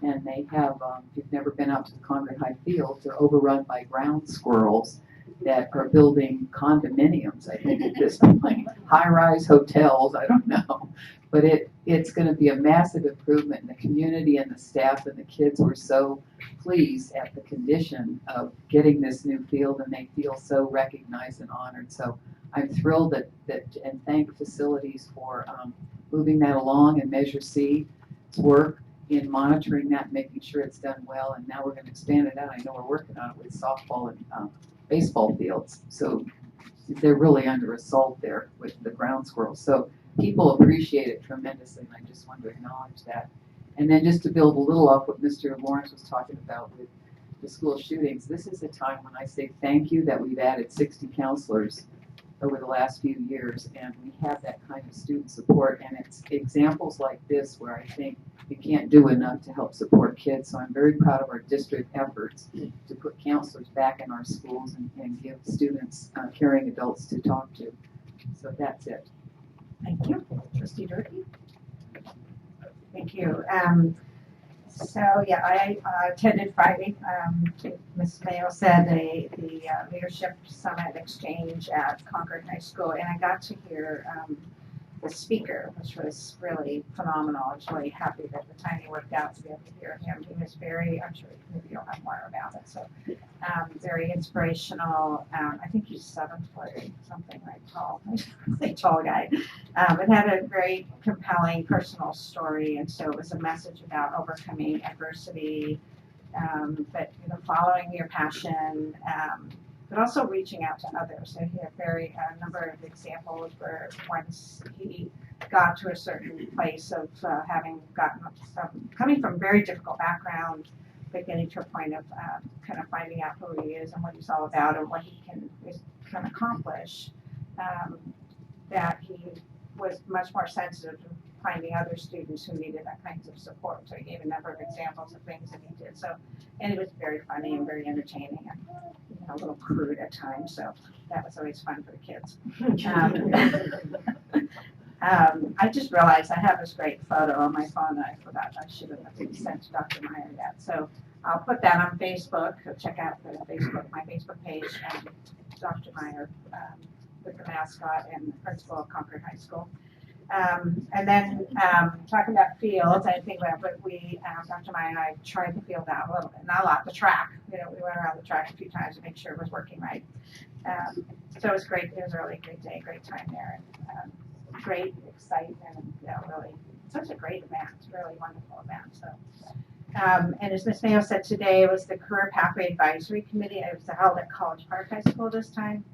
and they have, if you've never been out to the Concord High field, they're overrun by ground squirrels that are building condominiums, I think, at this point, high-rise hotels, I don't know. But it's going to be a massive improvement in the community, and the staff and the kids were so pleased at the condition of getting this new field, and they feel so recognized and honored. So I'm thrilled and thank facilities for moving that along, and Measure C's work in monitoring that, making sure it's done well. And now we're going to expand it out. I know we're working on it with softball and baseball fields. So they're really under assault there with the ground squirrels. So people appreciate it tremendously, and I just wanted to acknowledge that. And then just to build a little off what Mr. Lawrence was talking about with the school shootings, this is a time when I say thank you that we've added 60 counselors over the last few years, and we have that kind of student support, and it's examples like this where I think you can't do enough to help support kids. So I'm very proud of our district efforts to put counselors back in our schools and give students caring adults to talk to. So that's it. Thank you. Trustee Durkee? Thank you. So, yeah, I attended Friday. Ms. Mayo said the Leadership Summit Exchange at Concord High School, and I got to hear the speaker, which was really phenomenal. I was really happy that the timing worked out to be able to hear him. He was very, I'm sure maybe you'll have more about it, so very inspirational. I think he's 7 foot, something like tall, a tall guy. It had a very compelling personal story, and so it was a message about overcoming adversity, but following your passion, but also reaching out to others. So he had a number of examples where once he got to a certain place of having coming from a very difficult background, but getting to a point of kind of finding out who he is and what he's all about and what he can accomplish, that he was much more sensitive to finding other students who needed that kinds of support. So he gave a number of examples of things that he did. So, and it was very funny and very entertaining and a little crude at times. So that was always fun for the kids. I just realized I have this great photo on my phone that I forgot I should have sent to Dr. Meyer yet. So I'll put that on Facebook. Check out my Facebook page, and Dr. Meyer with the mascot and the principal of Concord High School. And then talking about fields, I think about, but Dr. Meyer and I tried the field out a little bit, not a lot, the track. We went around the track a few times to make sure it was working right. So it was great. It was a really great day, great time there. And, great excitement, really such a great event, really wonderful event. So, and as Ms. Mayo said today, it was the Career Pathway Advisory Committee. It was held at College Park High School this time.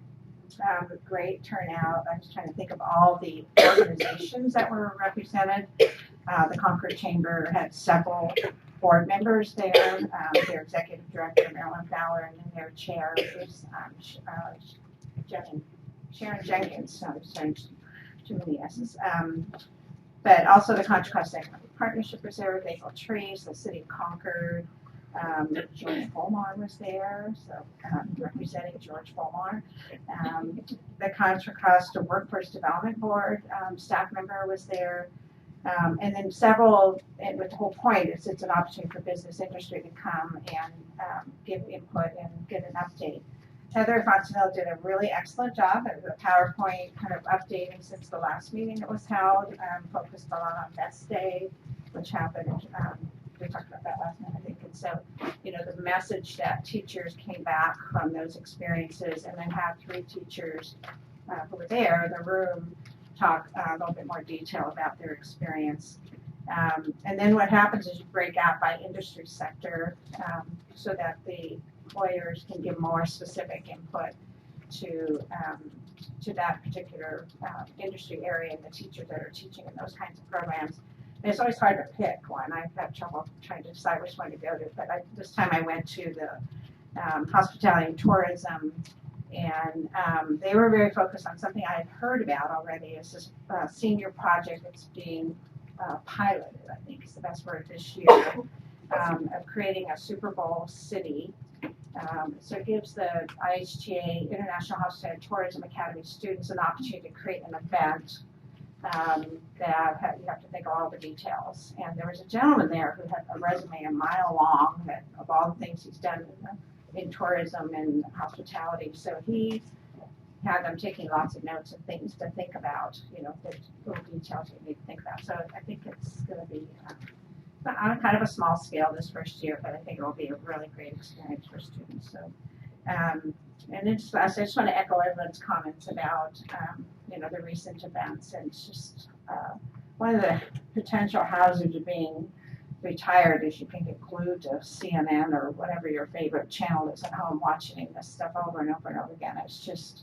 Great turnout. I was trying to think of all the organizations that were represented. The Concord Chamber had several board members there. Their executive director, Marilyn Fowler, and then their chair was Sharon Jenkins. Too many S's. But also the Contra Costa Economic Partnership was there with Maple Trees, the City of Concord. George Fulmar was there, so representing George Fulmar. The Contra Costa Workforce Development Board staff member was there. And then several, and with the whole point is it's an opportunity for business industry to come and give input and get an update. Heather Fontanilla did a really excellent job at the PowerPoint kind of updating since the last meeting that was held, focused a lot on Best Day, which happened, we talked about that last night, I think. And so, the message that teachers came back from those experiences, and then had 3 teachers who were there in the room talk a little bit more detail about their experience. And then what happens is you break out by industry sector so that the employers can give more specific input to that particular industry area and the teachers that are teaching in those kinds of programs. And it's always hard to pick one. I've had trouble trying to decide which one to go to, but this time I went to the hospitality and tourism, and they were very focused on something I had heard about already. It's this senior project that's being piloted, I think is the best word, this year, of creating a Super Bowl city. So it gives the IHTA, International Hospitality and Tourism Academy students an opportunity to create an event that you have to think of all the details. And there was a gentleman there who had a resume a mile long of all the things he's done in tourism and hospitality. So he had them taking lots of notes and things to think about, the little details you need to think about. So I think it's going to be on kind of a small scale this first year, but I think it will be a really great experience for students. So, and then I just want to echo everyone's comments about, the recent events, and it's just one of the potential hazards of being retired is you can get glued to CNN or whatever your favorite channel is at home, watching this stuff over and over and over again. It's just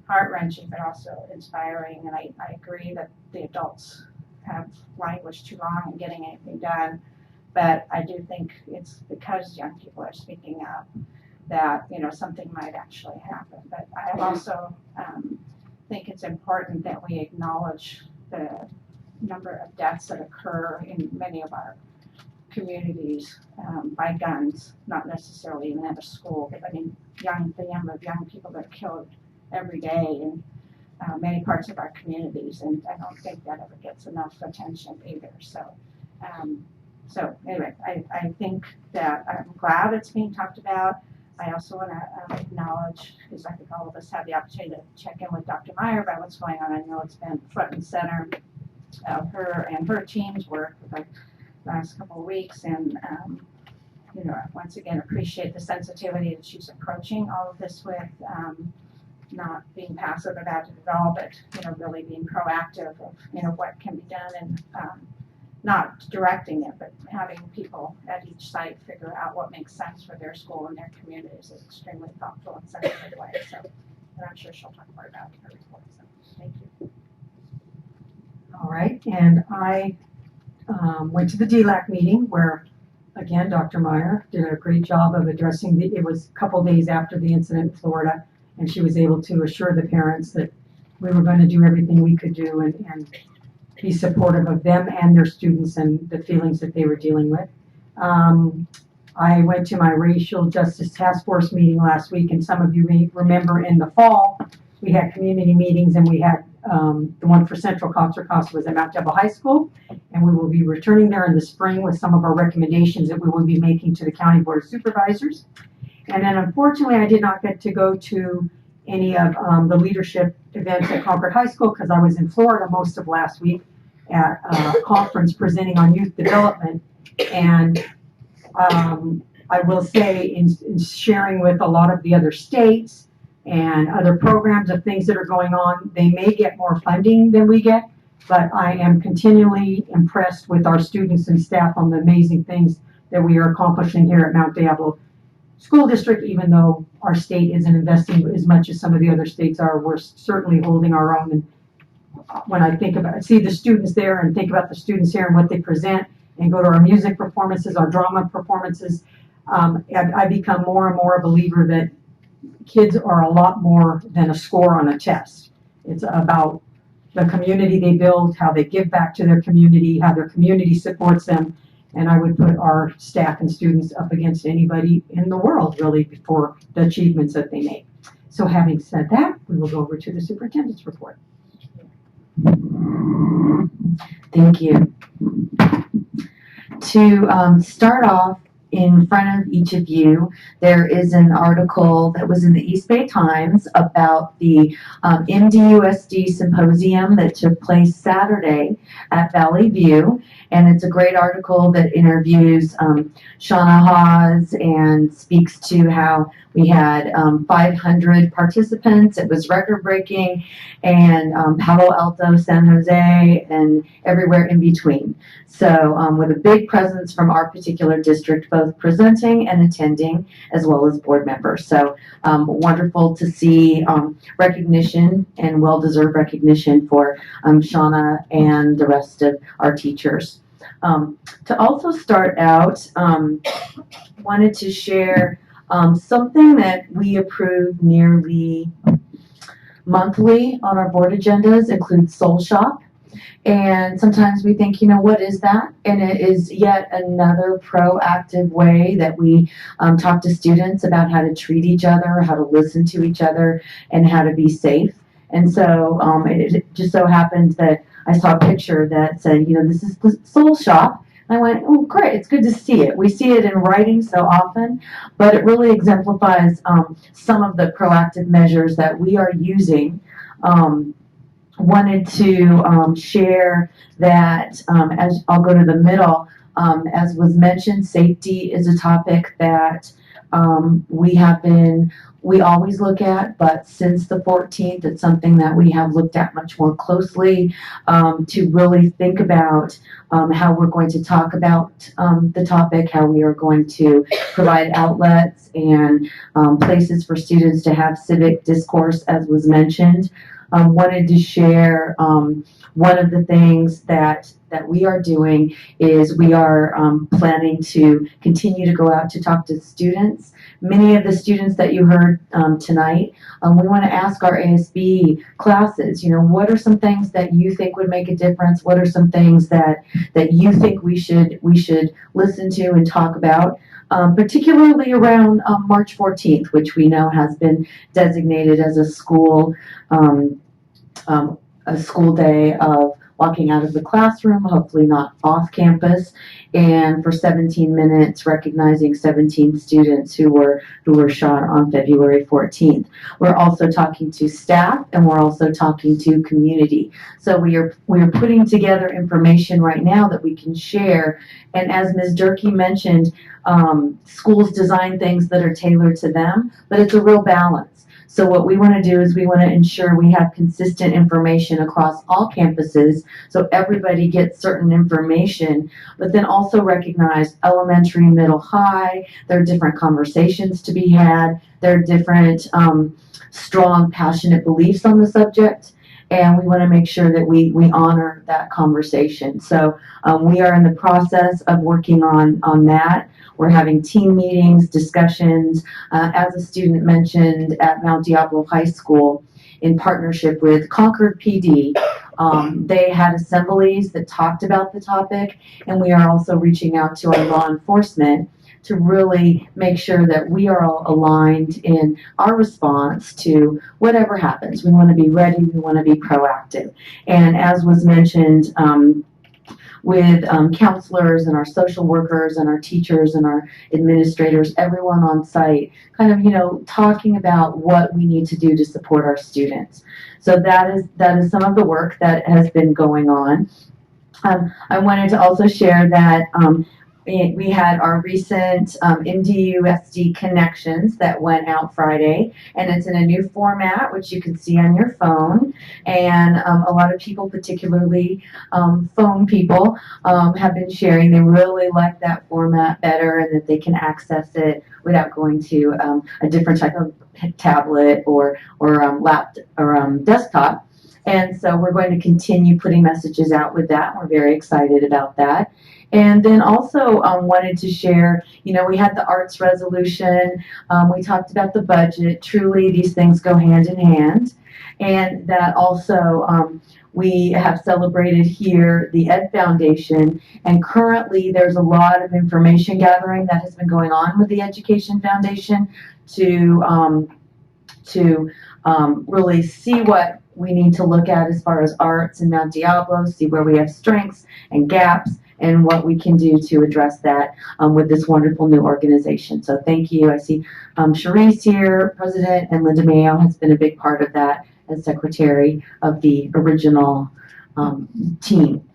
heart-wrenching, but also inspiring, and I agree that the adults have languished too long in getting anything done, but I do think it's because young people are speaking up that something might actually happen. But I also think it's important that we acknowledge the number of deaths that occur in many of our communities by guns, not necessarily even at a school, but the number of young people that are killed every day. And many parts of our communities, and I don't think that ever gets enough attention either. So anyway, I think that I'm glad it's being talked about. I also want to acknowledge, because I think all of us have the opportunity to check in with Dr. Meyer about what's going on. I know it's been front and center of her and her team's work for the last couple of weeks, and once again appreciate the sensitivity that she's approaching all of this with, not being passive about it at all, but really being proactive of what can be done, and not directing it, but having people at each site figure out what makes sense for their school and their communities is extremely thoughtful and sensitive way. So, and I'm sure she'll talk more about it in her report. So, thank you. All right, and I went to the DLAC meeting where, again, Dr. Meyer did a great job of addressing it was a couple days after the incident in Florida, and she was able to assure the parents that we were going to do everything we could do and be supportive of them and their students and the feelings that they were dealing with. I went to my racial justice task force meeting last week, and some of you may remember in the fall we had community meetings, and we had the one for Central Contra Costa was at Mount Diablo High School, and we will be returning there in the spring with some of our recommendations that we will be making to the County Board of Supervisors. And then unfortunately I did not get to go to any of the leadership events at Concord High School because I was in Florida most of last week at a conference presenting on youth development. And I will say in sharing with a lot of the other states and other programs of things that are going on, they may get more funding than we get, but I am continually impressed with our students and staff on the amazing things that we are accomplishing here at Mount Diablo School District. Even though our state isn't investing as much as some of the other states are, we're certainly holding our own. And when I see the students there and think about the students here and what they present, and go to our music performances, our drama performances, I become more and more a believer that kids are a lot more than a score on a test. It's about the community they build, how they give back to their community, how their community supports them. And I would put our staff and students up against anybody in the world, really, for the achievements that they make. So having said that, we will go over to the superintendent's report. Thank you. To start off, in front of each of you, there is an article that was in the East Bay Times about the MDUSD symposium that took place Saturday at Valley View. And it's a great article that interviews Shauna Hawes and speaks to how we had 500 participants. It was record-breaking, and Palo Alto, San Jose, and everywhere in between. So with a big presence from our particular district, both presenting and attending, as well as board members. So wonderful to see recognition, and well-deserved recognition for Shauna and the rest of our teachers. To also start out, wanted to share something that we approve nearly monthly on our board agendas includes Soul Shop. And sometimes we think, what is that? And it is yet another proactive way that we talk to students about how to treat each other, how to listen to each other, and how to be safe. And so it just so happened that I saw a picture that said, this is the Soul Shop. I went, oh, great, it's good to see it. We see it in writing so often, but it really exemplifies some of the proactive measures that we are using. Wanted to share that, as I'll go to the middle, as was mentioned, safety is a topic that we always look at, but since the 14th, it's something that we have looked at much more closely to really think about how we're going to talk about the topic, how we are going to provide outlets and places for students to have civic discourse, as was mentioned. Wanted to share one of the things that we are doing is we are planning to continue to go out to talk to students. Many of the students that you heard tonight, we want to ask our ASB classes, what are some things that you think would make a difference? What are some things that you think we should listen to and talk about? Particularly around March 14th, which we know has been designated as a school a school day of walking out of the classroom, hopefully not off campus, and for 17 minutes recognizing 17 students who were shot on February 14th. We're also talking to staff, and we're also talking to community. So we are putting together information right now that we can share. And as Ms. Durkee mentioned, schools design things that are tailored to them, but it's a real balance. So what we want to do is we want to ensure we have consistent information across all campuses so everybody gets certain information, but then also recognize elementary, middle, high, there are different conversations to be had, there are different strong, passionate beliefs on the subject, and we want to make sure that we honor that conversation. So we are in the process of working on that. We're having team meetings, discussions. As a student mentioned at Mount Diablo High School, in partnership with Concord PD, they had assemblies that talked about the topic, and we are also reaching out to our law enforcement to really make sure that we are all aligned in our response to whatever happens. We want to be ready, we want to be proactive. And as was mentioned, with counselors and our social workers and our teachers and our administrators, everyone on site, kind of, talking about what we need to do to support our students. So that is some of the work that has been going on. I wanted to also share that we had our recent MDUSD connections that went out Friday, and it's in a new format, which you can see on your phone. And a lot of people, particularly phone people, have been sharing. They really like that format better, and that they can access it without going to a different type of tablet or laptop or desktop. And so we're going to continue putting messages out with that. We're very excited about that. And then also wanted to share, we had the arts resolution. We talked about the budget. Truly, these things go hand in hand. And that also we have celebrated here the Ed Foundation. And currently, there's a lot of information gathering that has been going on with the Education Foundation to really see what we need to look at as far as arts in Mount Diablo, see where we have strengths and gaps, and what we can do to address that with this wonderful new organization. So thank you. I see Sharice here, President, and Linda Mayo has been a big part of that as Secretary of the original team.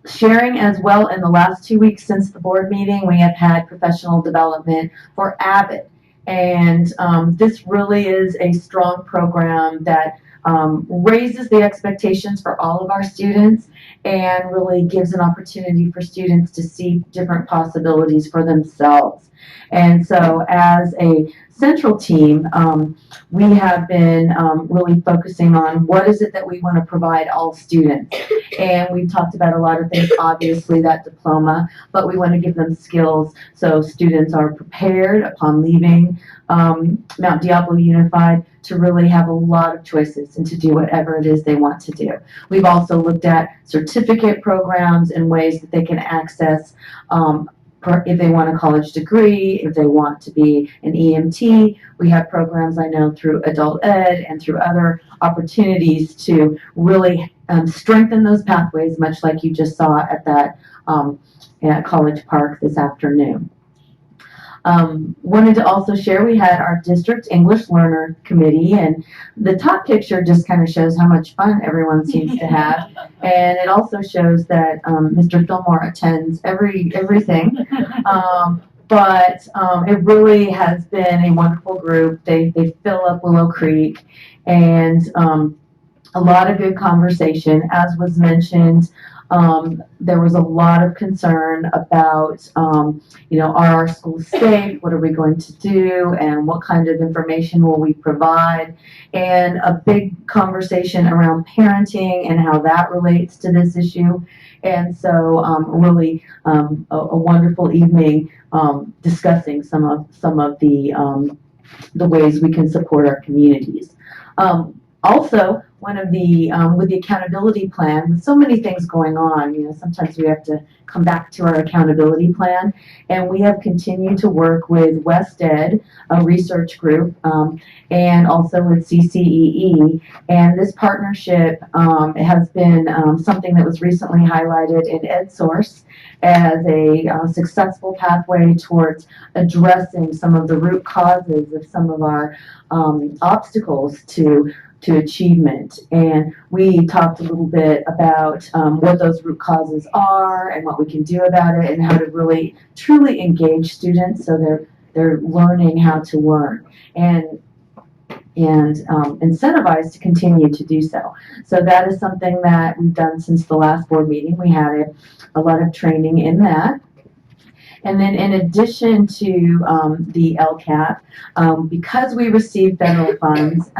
Sharing as well, in the last 2 weeks since the board meeting, we have had professional development for Abbott. And this really is a strong program that raises the expectations for all of our students and really gives an opportunity for students to see different possibilities for themselves. And so as a central team, we have been really focusing on what is it that we want to provide all students. And we've talked about a lot of things, obviously that diploma, but we want to give them skills so students are prepared upon leaving Mount Diablo Unified to really have a lot of choices and to do whatever it is they want to do. We've also looked at certificate programs and ways that they can access if they want a college degree, if they want to be an EMT. We have programs, I know, through Adult Ed and through other opportunities to really strengthen those pathways, much like you just saw at that at College Park this afternoon. Wanted to also share, we had our district English Learner Committee, and the top picture just kind of shows how much fun everyone seems to have, and it also shows that Mr. Fillmore attends everything, but it really has been a wonderful group. They fill up Willow Creek, and a lot of good conversation. As was mentioned, there was a lot of concern about, are our schools safe? What are we going to do? And what kind of information will we provide? And a big conversation around parenting and how that relates to this issue. And so really a wonderful evening discussing some of the ways we can support our communities. Also, one of the with the accountability plan, with so many things going on, sometimes we have to come back to our accountability plan, and we have continued to work with WestEd, a research group, and also with CCEE, and this partnership has been something that was recently highlighted in EdSource as a successful pathway towards addressing some of the root causes of some of our obstacles to achievement. And we talked a little bit about what those root causes are and what we can do about it, and how to really truly engage students so they're learning how to learn and incentivized to continue to do so. So that is something that we've done since the last board meeting. We had a lot of training in that. And then in addition to the LCAP, because we receive federal funds,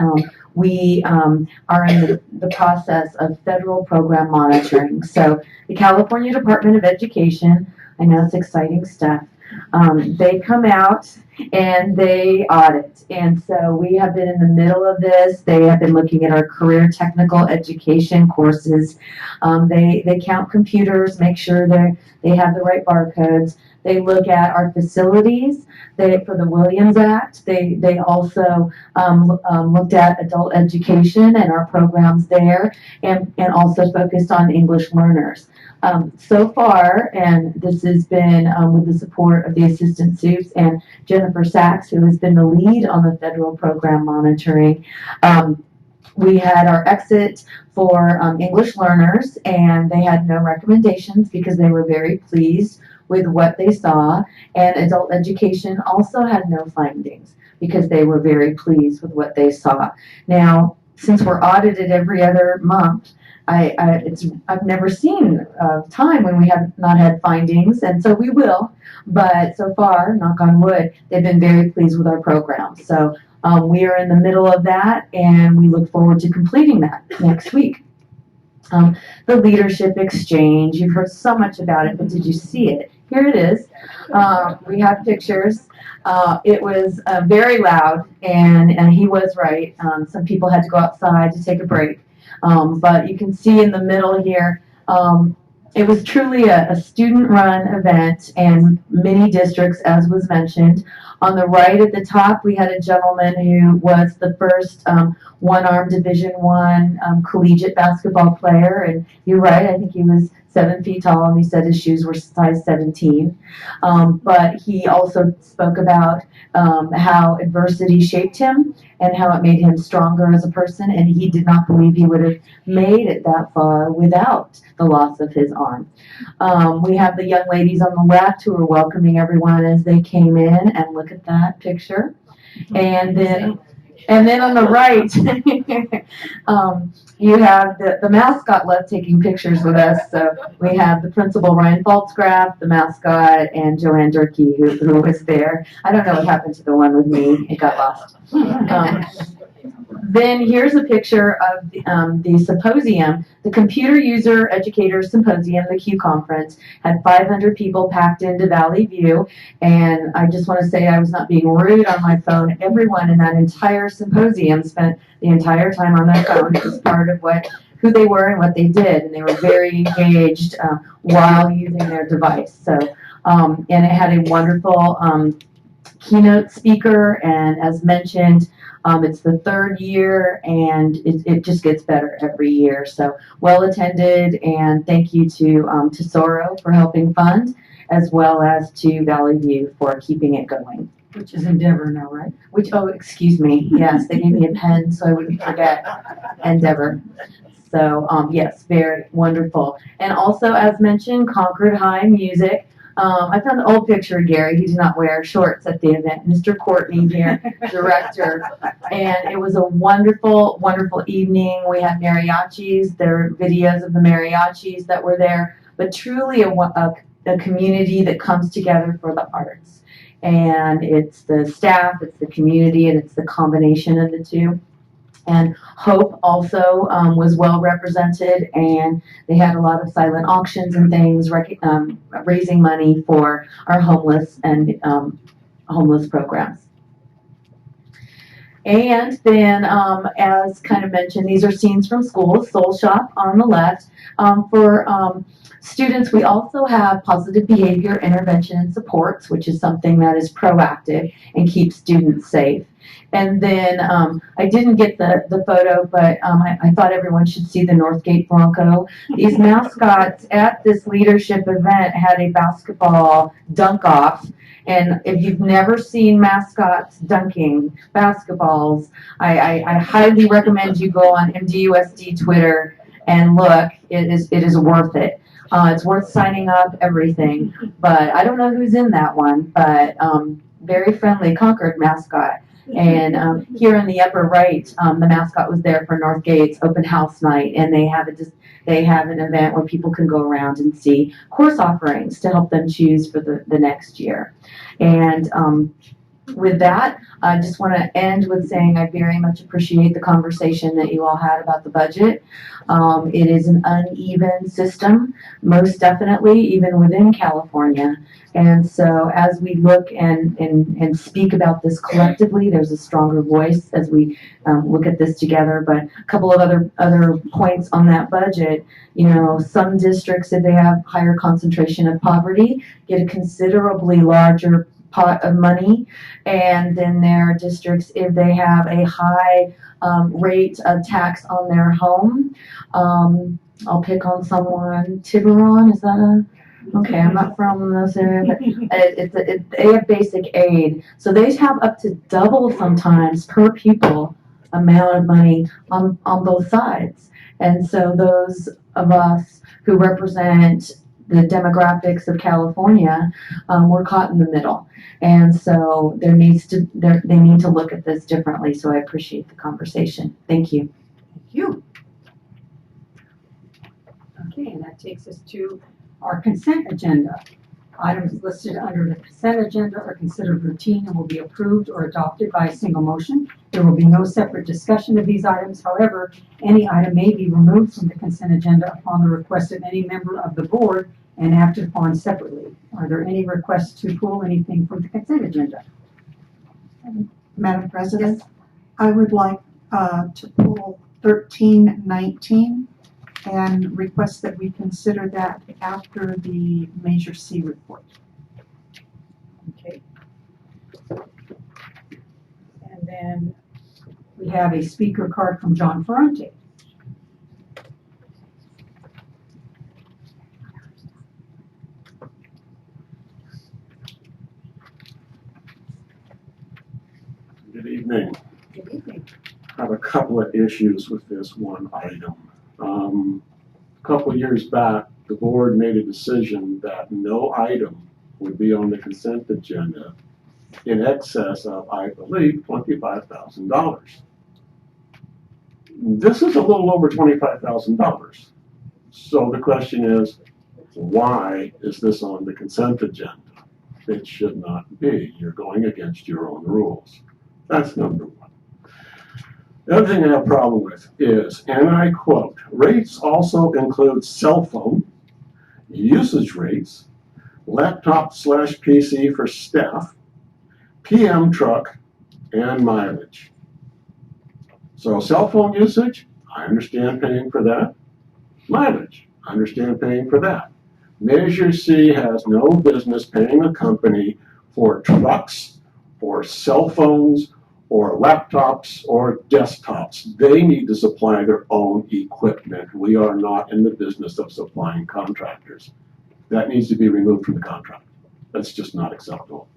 we are in the process of federal program monitoring. So the California Department of Education, I know it's exciting stuff, they come out and they audit. And so we have been in the middle of this. They have been looking at our career technical education courses. They count computers, make sure they have the right barcodes. They look at our facilities. For the Williams Act, they also looked at adult education and our programs there, and also focused on English learners. So far, and this has been with the support of the Assistant Supes and Jennifer Sachs, who has been the lead on the federal program monitoring, we had our exit for English learners, and they had no recommendations because they were very pleased with what they saw, and adult education also had no findings because they were very pleased with what they saw. Now, since we're audited every other month, I've never seen a time when we have not had findings, and so we will, but so far, knock on wood, they've been very pleased with our program. So we are in the middle of that, and we look forward to completing that next week. The leadership exchange, you've heard so much about it, but did you see it? Here it is. We have pictures. It was very loud, and he was right. Some people had to go outside to take a break. But you can see in the middle here, it was truly a student-run event, and many districts, as was mentioned. On the right at the top, we had a gentleman who was the first one-arm Division I collegiate basketball player, and you're right, I think he was 7 feet tall, and he said his shoes were size 17. But he also spoke about how adversity shaped him and how it made him stronger as a person, and he did not believe he would have made it that far without the loss of his arm. We have the young ladies on the left who are welcoming everyone as they came in, and look at that picture. And then on the right, you have the mascot left taking pictures with us. So we have the principal, Ryan Faltzgraf, the mascot, and Joanne Durkee, who was there. I don't know what happened to the one with me. It got lost. Then here's a picture of the symposium. The Computer User Educators Symposium, the Q Conference, had 500 people packed into Valley View, and I just want to say I was not being rude on my phone. Everyone in that entire symposium spent the entire time on their phone. It was part of who they were and what they did, and they were very engaged while using their device. So, and it had a wonderful keynote speaker, and as mentioned, it's the third year, and it just gets better every year. So well attended, and thank you to Tesoro for helping fund, as well as to Valley View for keeping it going. Which is Endeavor now, right? Excuse me. Yes, they gave me a pen so I wouldn't forget Endeavor. So yes, very wonderful. And also, as mentioned, Concord High Music. I found an old picture of Gary. He did not wear shorts at the event. Mr. Courtney here, director. And it was a wonderful, wonderful evening. We had mariachis. There were videos of the mariachis that were there. But truly a community that comes together for the arts. And it's the staff, it's the community, and it's the combination of the two. And Hope also was well represented, and they had a lot of silent auctions and things, raising money for our homeless and homeless programs. And then, as kind of mentioned, these are scenes from school, Soul Shop on the left. For students, we also have positive behavior intervention and supports, which is something that is proactive and keeps students safe. And then I didn't get the photo, but I thought everyone should see the Northgate Bronco. These mascots at this leadership event had a basketball dunk-off. And if you've never seen mascots dunking basketballs, I highly recommend you go on MDUSD Twitter and look. It is worth it. It's worth signing up, everything. But I don't know who's in that one, but very friendly Concord mascot. And here in the upper right, the mascot was there for Northgate's open house night, and they have an event where people can go around and see course offerings to help them choose for the next year. And with that, I just want to end with saying I very much appreciate the conversation that you all had about the budget. It is an uneven system, most definitely, even within California. And so as we look and speak about this collectively, there's a stronger voice as we look at this together. But a couple of other points on that budget, you know, some districts, if they have higher concentration of poverty, get a considerably larger pot of money. And then there are districts, if they have a high rate of tax on their home, I'll pick on someone, Tiburon, is that a... Okay, I'm not from this area, but they have basic aid. So they have up to double sometimes per pupil amount of money on both sides. And so those of us who represent the demographics of California, we're caught in the middle. And so they need to look at this differently. So I appreciate the conversation. Thank you. Thank you. Okay, and that takes us to our consent agenda. Items listed under the consent agenda are considered routine and will be approved or adopted by a single motion. There will be no separate discussion of these items. However, any item may be removed from the consent agenda upon the request of any member of the board and acted upon separately. Are there any requests to pull anything from the consent agenda? Madam President, I would like to pull 1319 and request that we consider that after the Measure C report. Okay. And then we have a speaker card from John Ferrante. Good evening. Good evening. I have a couple of issues with this one item. A couple of years back, the board made a decision that no item would be on the consent agenda in excess of, I believe, $25,000. This is a little over $25,000. So the question is, why is this on the consent agenda? It should not be. You're going against your own rules. That's number one. The other thing I have a problem with is, and I quote, rates also include cell phone, usage rates, laptop/PC for staff, PM truck, and mileage. So cell phone usage, I understand paying for that. Mileage, I understand paying for that. Measure C has no business paying a company for trucks, or cell phones, or laptops, or desktops. They need to supply their own equipment. We are not in the business of supplying contractors. That needs to be removed from the contract. That's just not acceptable.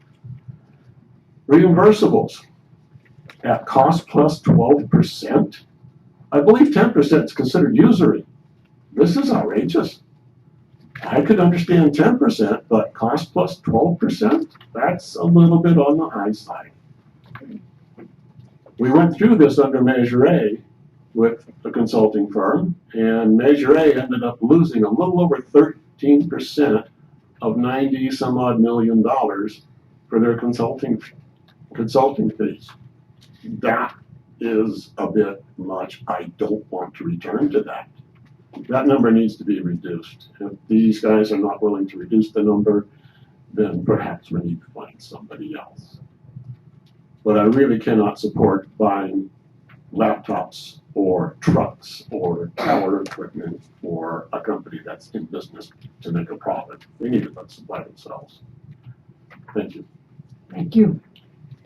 Reimbursables at cost plus 12%. I believe 10% is considered usury. This is outrageous. I could understand 10%, but cost plus 12%? That's a little bit on the high side. We went through this under Measure A with a consulting firm, and Measure A ended up losing a little over 13% of 90 some odd million dollars for their consulting fees. That is a bit much. I don't want to return to that. That number needs to be reduced. If these guys are not willing to reduce the number, then perhaps we need to find somebody else. but I really cannot support buying laptops or trucks or tower equipment for a company that's in business to make a profit. They need to supply themselves. Thank you. Thank you.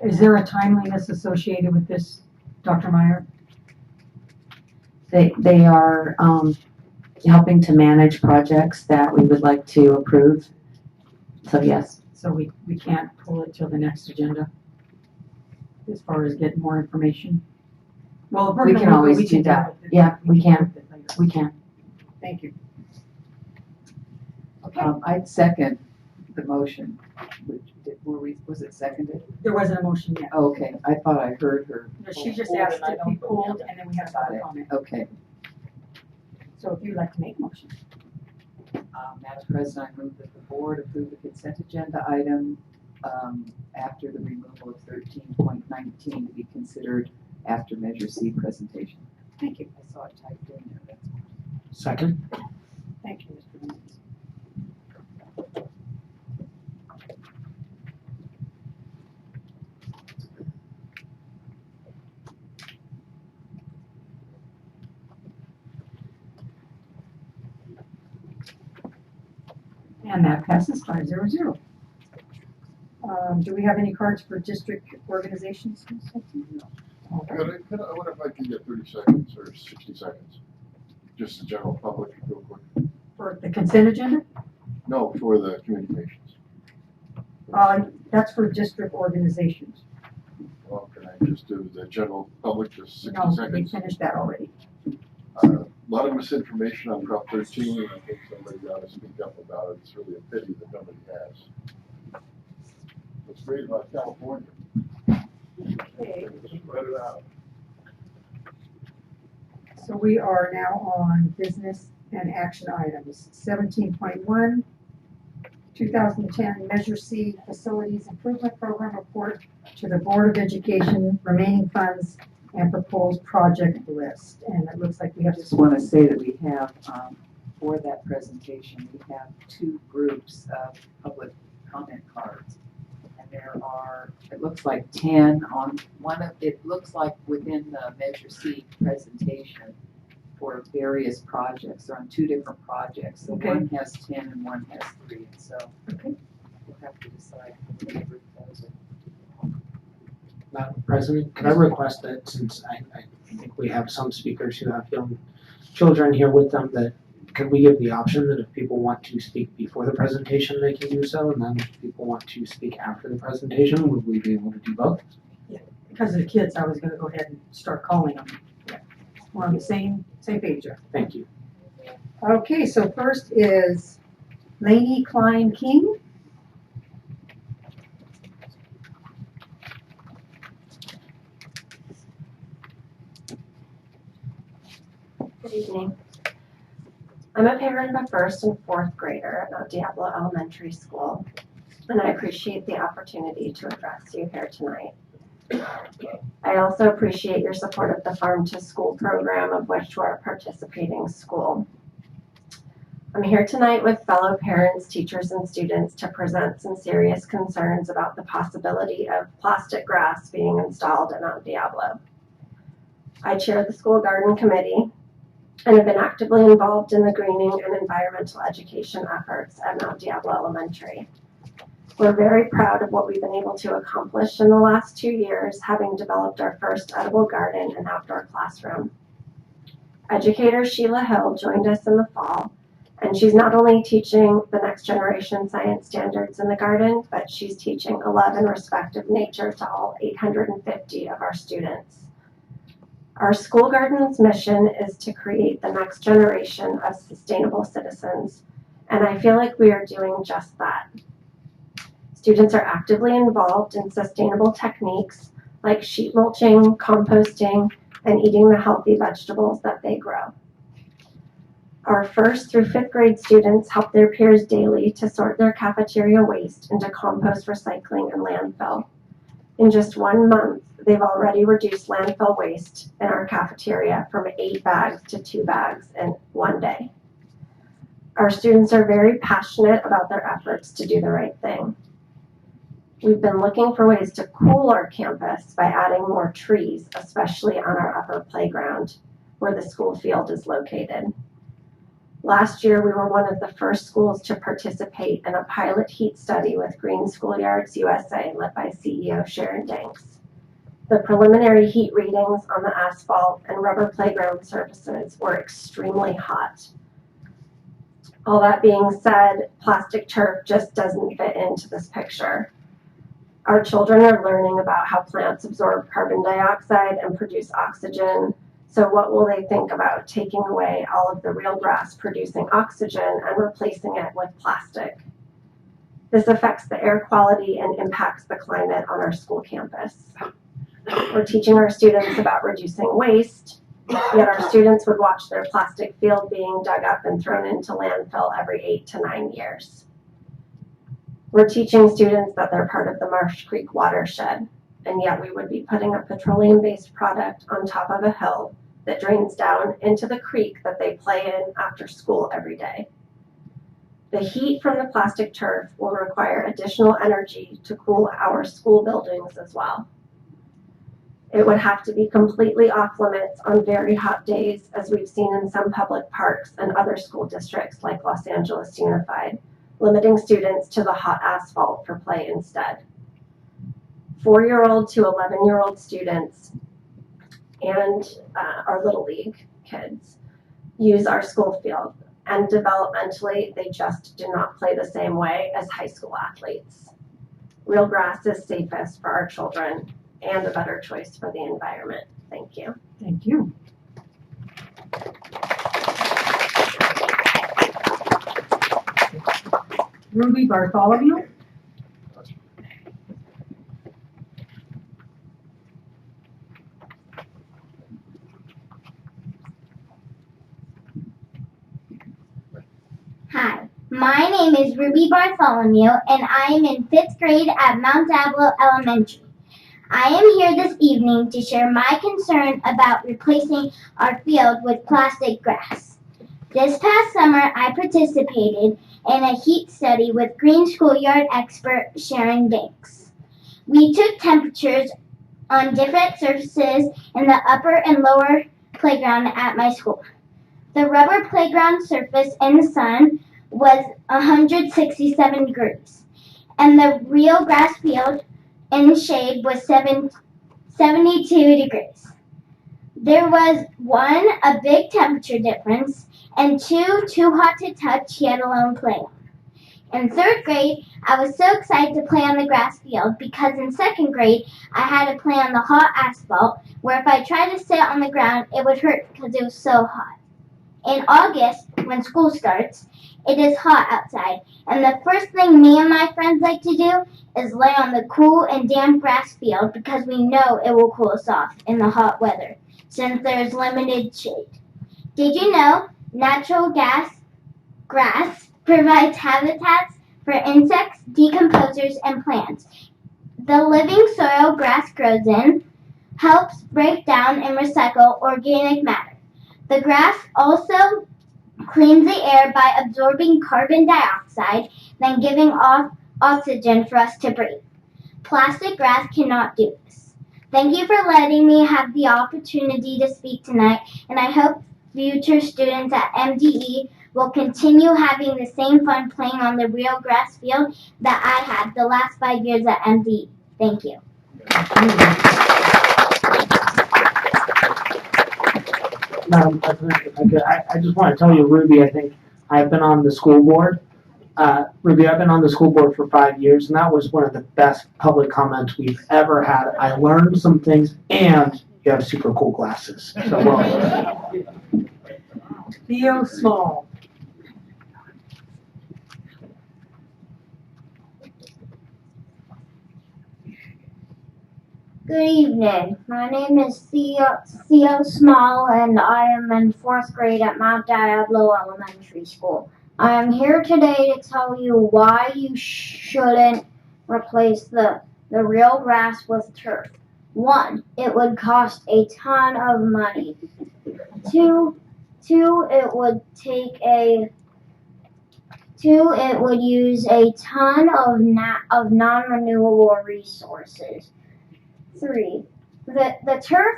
Is there a timeliness associated with this, Dr. Meyer? They are helping to manage projects that we would like to approve. So yes. So we can't pull it till the next agenda as far as getting more information? Well, if we're We gonna can move it, always we do can that. it. Yeah, we can. move it later. We can. Thank you. I'd second the motion. Was it seconded? There wasn't a motion yet. Oh, okay, I thought I heard her. No, she just asked to be pulled, and then we had a public comment. Okay. So if you'd like to make a motion. Madam President, I move that the board approve the consent agenda item after the removal of 13.19 to be considered after Measure C presentation. Thank you. I saw it typed in there. Second? Thank you, Mr. Mendes. And that passes 5-0. Do we have any cards for district organizations? No. I wonder if I can get 30 seconds or 60 seconds? Just the general public, real quick. For the consent agenda? No, for the communications. That's for district organizations. Well, can I just do the general public, just 60 No, we seconds? finished that already. A lot of misinformation on Prop 13, and I think somebody ought to speak up about it. It's really a pity that nobody has. What's great about California? Okay. Spread it out. So we are now on business and action items. 17.1, 2010 Measure C Facilities Improvement Program Report to the Board of Education, remaining funds, and proposed project list. And it looks like we have I just want to say that we have, for that presentation, we have two groups of public comment cards. And there are, it looks like 10 on one of, it looks like within the Measure C presentation for various projects. They're on two different projects. So Okay. one has 10 and one has 3. And so Okay. we'll have to decide which group those are. Madam President, could I request that since I think we have some speakers who have young children here with them, that could we give the option that if people want to speak before the presentation, they can do so, and then if people want to speak after the presentation, would we be able to do both? Yeah, because of the kids, I was gonna go ahead and start calling them. Yeah. We're on the same page here. Thank you. Okay, so first is Lainey Klein King. Good evening. I'm a parent of a first and fourth grader at Mount Diablo Elementary School, and I appreciate the opportunity to address you here tonight. I also appreciate your support of the Farm to School program, of which we're a participating school. I'm here tonight with fellow parents, teachers, and students to present some serious concerns about the possibility of plastic grass being installed at Mount Diablo. I chair the school garden committee and have been actively involved in the greening and environmental education efforts at Mount Diablo Elementary. We're very proud of what we've been able to accomplish in the last 2 years, having developed our first edible garden and outdoor classroom. Educator Sheila Hill joined us in the fall, and she's not only teaching the next generation science standards in the garden, but she's teaching 11 respective nature to all 850 of our students. Our school garden's mission is to create the next generation of sustainable citizens, and I feel like we are doing just that. Students are actively involved in sustainable techniques like sheet mulching, composting, and eating the healthy vegetables that they grow. Our 1st through 5th grade students help their peers daily to sort their cafeteria waste into compost, recycling, and landfill. In just 1 month, they've already reduced landfill waste in our cafeteria from 8 bags to 2 bags in 1 day. Our students are very passionate about their efforts to do the right thing. We've been looking for ways to cool our campus by adding more trees, especially on our upper playground where the school field is located. Last year, we were one of the first schools to participate in a pilot heat study with Green Schoolyards USA led by CEO Sharon Danks. The preliminary heat readings on the asphalt and rubber playground surfaces were extremely hot. All that being said, plastic turf just doesn't fit into this picture. Our children are learning about how plants absorb carbon dioxide and produce oxygen. So what will they think about taking away all of the real grass producing oxygen and replacing it with plastic? This affects the air quality and impacts the climate on our school campus. We're teaching our students about reducing waste, yet our students would watch their plastic field being dug up and thrown into landfill every 8 to 9 years. We're teaching students that they're part of the Marsh Creek watershed, and yet we would be putting a petroleum-based product on top of a hill that drains down into the creek that they play in after school every day. The heat from the plastic turf will require additional energy to cool our school buildings as well. It would have to be completely off limits on very hot days, as we've seen in some public parks and other school districts like Los Angeles Unified, limiting students to the hot asphalt for play instead. 4-year-old to 11-year-old students and our Little League kids use our school field, and developmentally they just do not play the same way as high school athletes. Real grass is safest for our children and a better choice for the environment. Thank you. Thank you. Ruby Bartholomew. Hi, my name is Ruby Bartholomew, and I am in 5th grade at Mount Diablo Elementary. I am here this evening to share my concern about replacing our field with plastic grass. This past summer, I participated in a heat study with Green Schoolyard expert Sharon Danks. We took temperatures on different surfaces in the upper and lower playground at my school. The rubber playground surface in the sun was 167 degrees, and the real grass field in the shade was 72 degrees. There was 1, a big temperature difference, and 2, too hot to touch yet alone play on. In 3rd grade, I was so excited to play on the grass field because in 2nd grade, I had to play on the hot asphalt where if I tried to sit on the ground, it would hurt because it was so hot. In August, when school starts, it is hot outside, and the first thing me and my friends like to do is lay on the cool and damp grass field because we know it will cool us off in the hot weather, since there is limited shade. Did you know natural grass provides habitats for insects, decomposers, and plants? The living soil grass grows in helps break down and recycle organic matter. The grass also cleans the air by absorbing carbon dioxide, then giving off oxygen for us to breathe. Plastic grass cannot do this. Thank you for letting me have the opportunity to speak tonight, and I hope future students at MDE will continue having the same fun playing on the real grass field that I had the last 5 years at MDE. Thank you. Madam President, if I could, I just want to tell you, Ruby, I think I've been on the school board. Ruby, I've been on the school board for 5 years, and that was one of the best public comments we've ever had. I learned some things, and you have super cool glasses. So well. Theo Small. Good evening. My name is Theo Small, and I am in 4th grade at Mount Diablo Elementary School. I am here today to tell you why you shouldn't replace the real grass with turf. 1, it would cost a ton of money. 2, it would take Two, it would use a ton of non-renewable resources. Three, the turf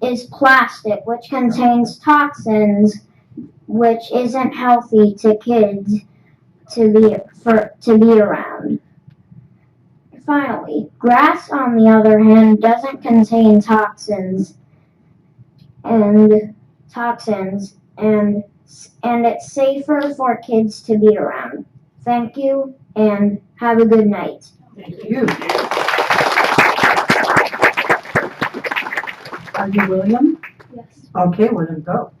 is plastic, which contains toxins, which isn't healthy to kids to be around. Finally, grass, on the other hand, doesn't contain toxins, and it's safer for kids to be around. Thank you, and have a good night. Thank you. Are you William? Yes. Okay, William, go.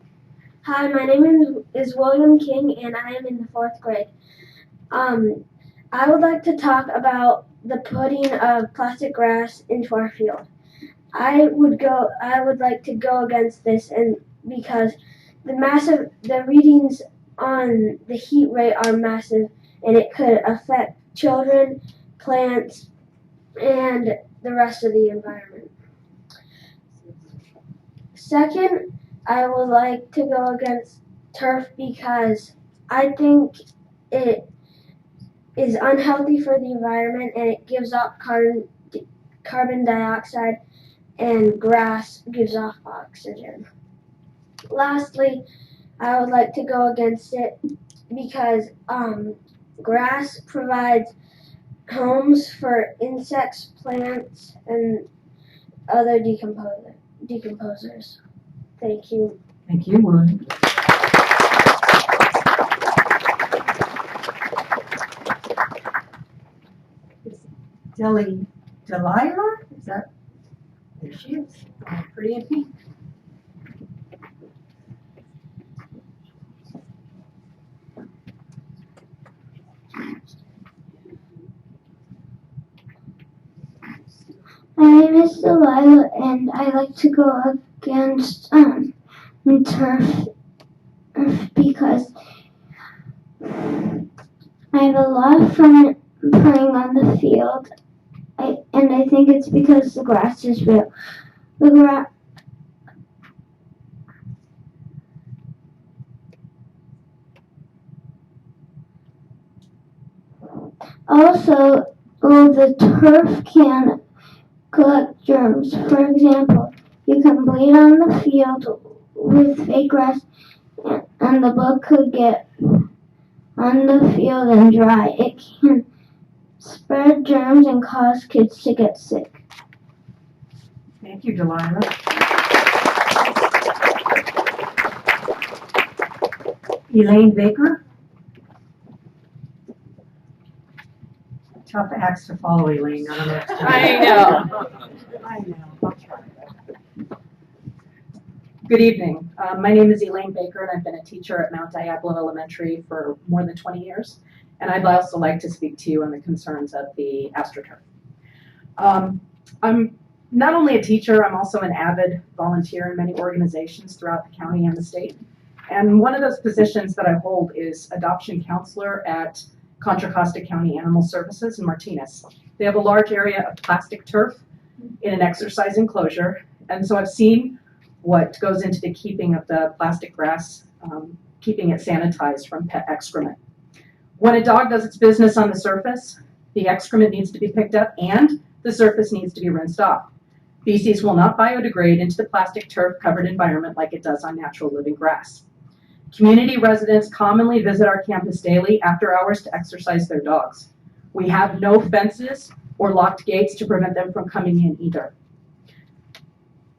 Hi, my name is William King, and I am in the 4th grade. I would like to talk about the putting of plastic grass into our field. I would like to go against this, and because the readings on the heat rate are massive, and it could affect children, plants, and the rest of the environment. Second, I would like to go against turf because I think it is unhealthy for the environment, and it gives off carbon dioxide, and grass gives off oxygen. Lastly, I would like to go against it because grass provides homes for insects, plants, and other decomposers. Thank you. Thank you, William. Delilah? Is that? There she is. Pretty in pink. My name is Delilah, and I like to go against turf because I have a lot of fun playing on the field. And I think it's because the grass is real. Also, the turf can collect germs. For example, you can bleed on the field with fake grass, and the blood could get on the field and dry. It can spread germs and cause kids to get sick. Thank you, Delilah. Elaine Baker. Tough acts to follow, Elaine. I don't know what to tell you. I know. I know. I'll try. Good evening. My name is Elaine Baker, and I've been a teacher at Mount Diablo Elementary for more than 20 years. And I'd also like to speak to you on the concerns of the AstroTurf. I'm not only a teacher, I'm also an avid volunteer in many organizations throughout the county and the state. And one of those positions that I hold is adoption counselor at Contra Costa County Animal Services in Martinez. They have a large area of plastic turf in an exercise enclosure. And so I've seen what goes into the keeping of the plastic grass, keeping it sanitized from pet excrement. When a dog does its business on the surface, the excrement needs to be picked up and the surface needs to be rinsed off. Feces will not biodegrade into the plastic turf covered environment like it does on natural living grass. Community residents commonly visit our campus daily after hours to exercise their dogs. We have no fences or locked gates to prevent them from coming in either.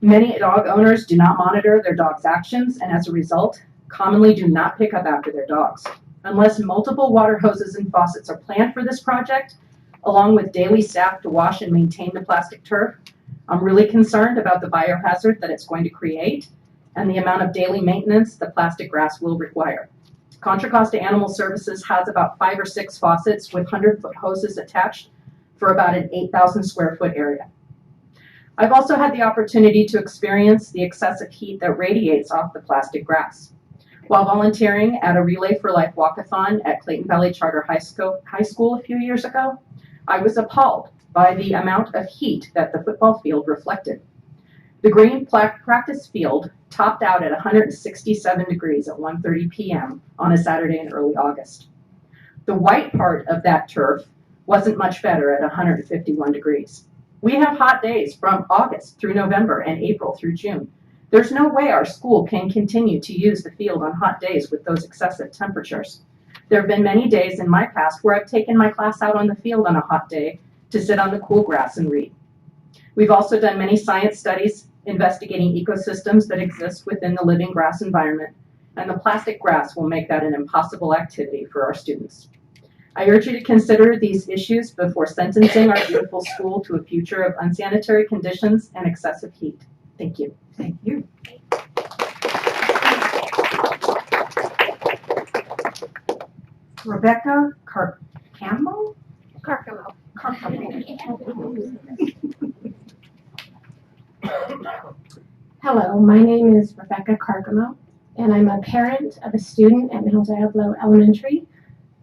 Many dog owners do not monitor their dog's actions and as a result, commonly do not pick up after their dogs. Unless multiple water hoses and faucets are planned for this project, along with daily staff to wash and maintain the plastic turf, I'm really concerned about the biohazard that it's going to create and the amount of daily maintenance the plastic grass will require. Contra Costa Animal Services has about 5 or 6 faucets with 100-foot hoses attached for about an 8,000 square foot area. I've also had the opportunity to experience the excessive heat that radiates off the plastic grass. While volunteering at a Relay for Life walkathon at Clayton Valley Charter High School a few years ago, I was appalled by the amount of heat that the football field reflected. The green practice field topped out at 167 degrees at 1:30 p.m. on a Saturday in early August. The white part of that turf wasn't much better at 151 degrees. We have hot days from August through November and April through June. There's no way our school can continue to use the field on hot days with those excessive temperatures. There have been many days in my past where I've taken my class out on the field on a hot day to sit on the cool grass and read. We've also done many science studies investigating ecosystems that exist within the living grass environment, and the plastic grass will make that an impossible activity for our students. I urge you to consider these issues before sentencing our beautiful school to a future of unsanitary conditions and excessive heat. Thank you. Thank you. Rebecca Carcamo? Carcamo. Hello, my name is Rebecca Carcamo, and I'm a parent of a student at Mount Diablo Elementary.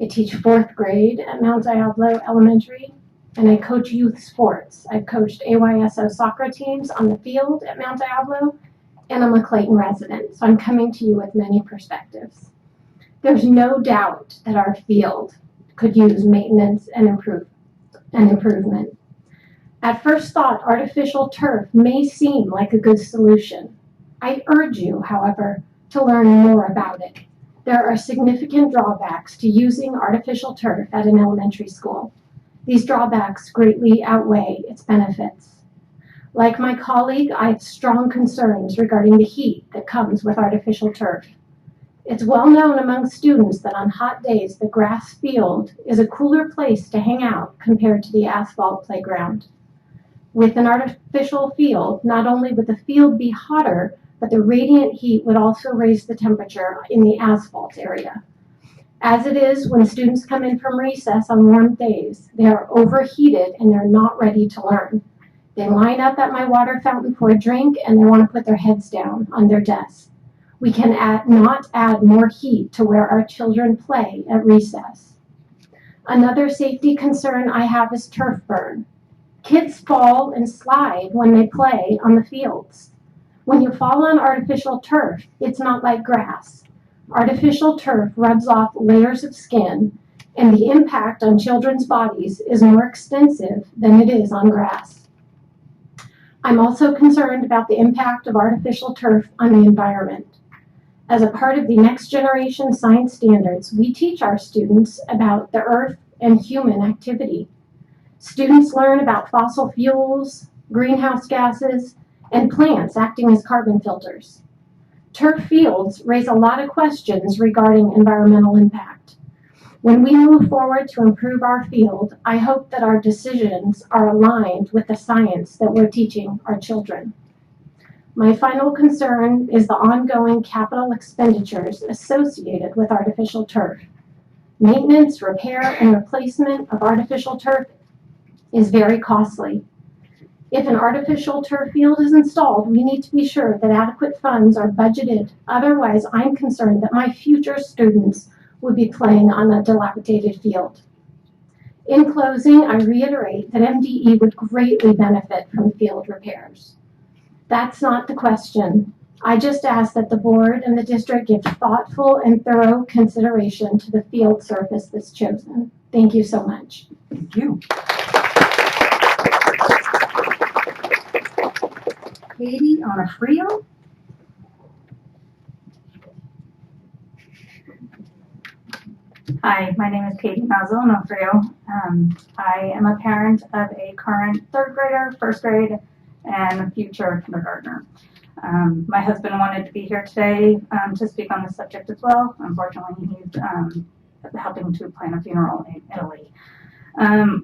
I teach 4th grade at Mount Diablo Elementary, and I coach youth sports. I've coached AYSO soccer teams on the field at Mount Diablo, and I'm a Clayton resident, so I'm coming to you with many perspectives. There's no doubt that our field could use maintenance and improvement. At first thought, artificial turf may seem like a good solution. I urge you, however, to learn more about it. There are significant drawbacks to using artificial turf at an elementary school. These drawbacks greatly outweigh its benefits. Like my colleague, I have strong concerns regarding the heat that comes with artificial turf. It's well known among students that on hot days, the grass field is a cooler place to hang out compared to the asphalt playground. With an artificial field, not only would the field be hotter, but the radiant heat would also raise the temperature in the asphalt area. As it is, when students come in from recess on warm days, they are overheated and they're not ready to learn. They line up at my water fountain for a drink and they want to put their heads down on their desks. We can not add more heat to where our children play at recess. Another safety concern I have is turf burn. Kids fall and slide when they play on the fields. When you fall on artificial turf, it's not like grass. Artificial turf rubs off layers of skin, and the impact on children's bodies is more extensive than it is on grass. I'm also concerned about the impact of artificial turf on the environment. As a part of the Next Generation Science Standards, we teach our students about the earth and human activity. Students learn about fossil fuels, greenhouse gases, and plants acting as carbon filters. Turf fields raise a lot of questions regarding environmental impact. When we move forward to improve our field, I hope that our decisions are aligned with the science that we're teaching our children. My final concern is the ongoing capital expenditures associated with artificial turf. Maintenance, repair, and replacement of artificial turf is very costly. If an artificial turf field is installed, we need to be sure that adequate funds are budgeted. Otherwise, I'm concerned that my future students would be playing on a dilapidated field. In closing, I reiterate that MDE would greatly benefit from field repairs. That's not the question. I just ask that the board and the district give thoughtful and thorough consideration to the field surface that's chosen. Thank you so much. Thank you. Katie Onofrio. Hi, my name is Katie Mazel Onofrio. I am a parent of a current 3rd grader, 1st grade, and a future kindergartner. My husband wanted to be here today to speak on the subject as well. Unfortunately, he's helping to plan a funeral in Italy.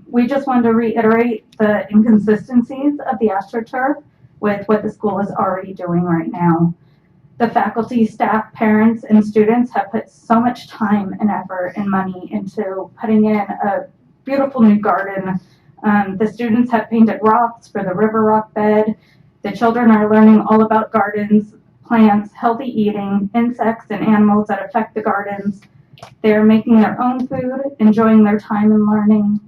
We just wanted to reiterate the inconsistencies of the AstroTurf with what the school is already doing right now. The faculty, staff, parents, and students have put so much time and effort and money into putting in a beautiful new garden. The students have painted rocks for the river rock bed. The children are learning all about gardens, plants, healthy eating, insects, and animals that affect the gardens. They are making their own food, enjoying their time and learning.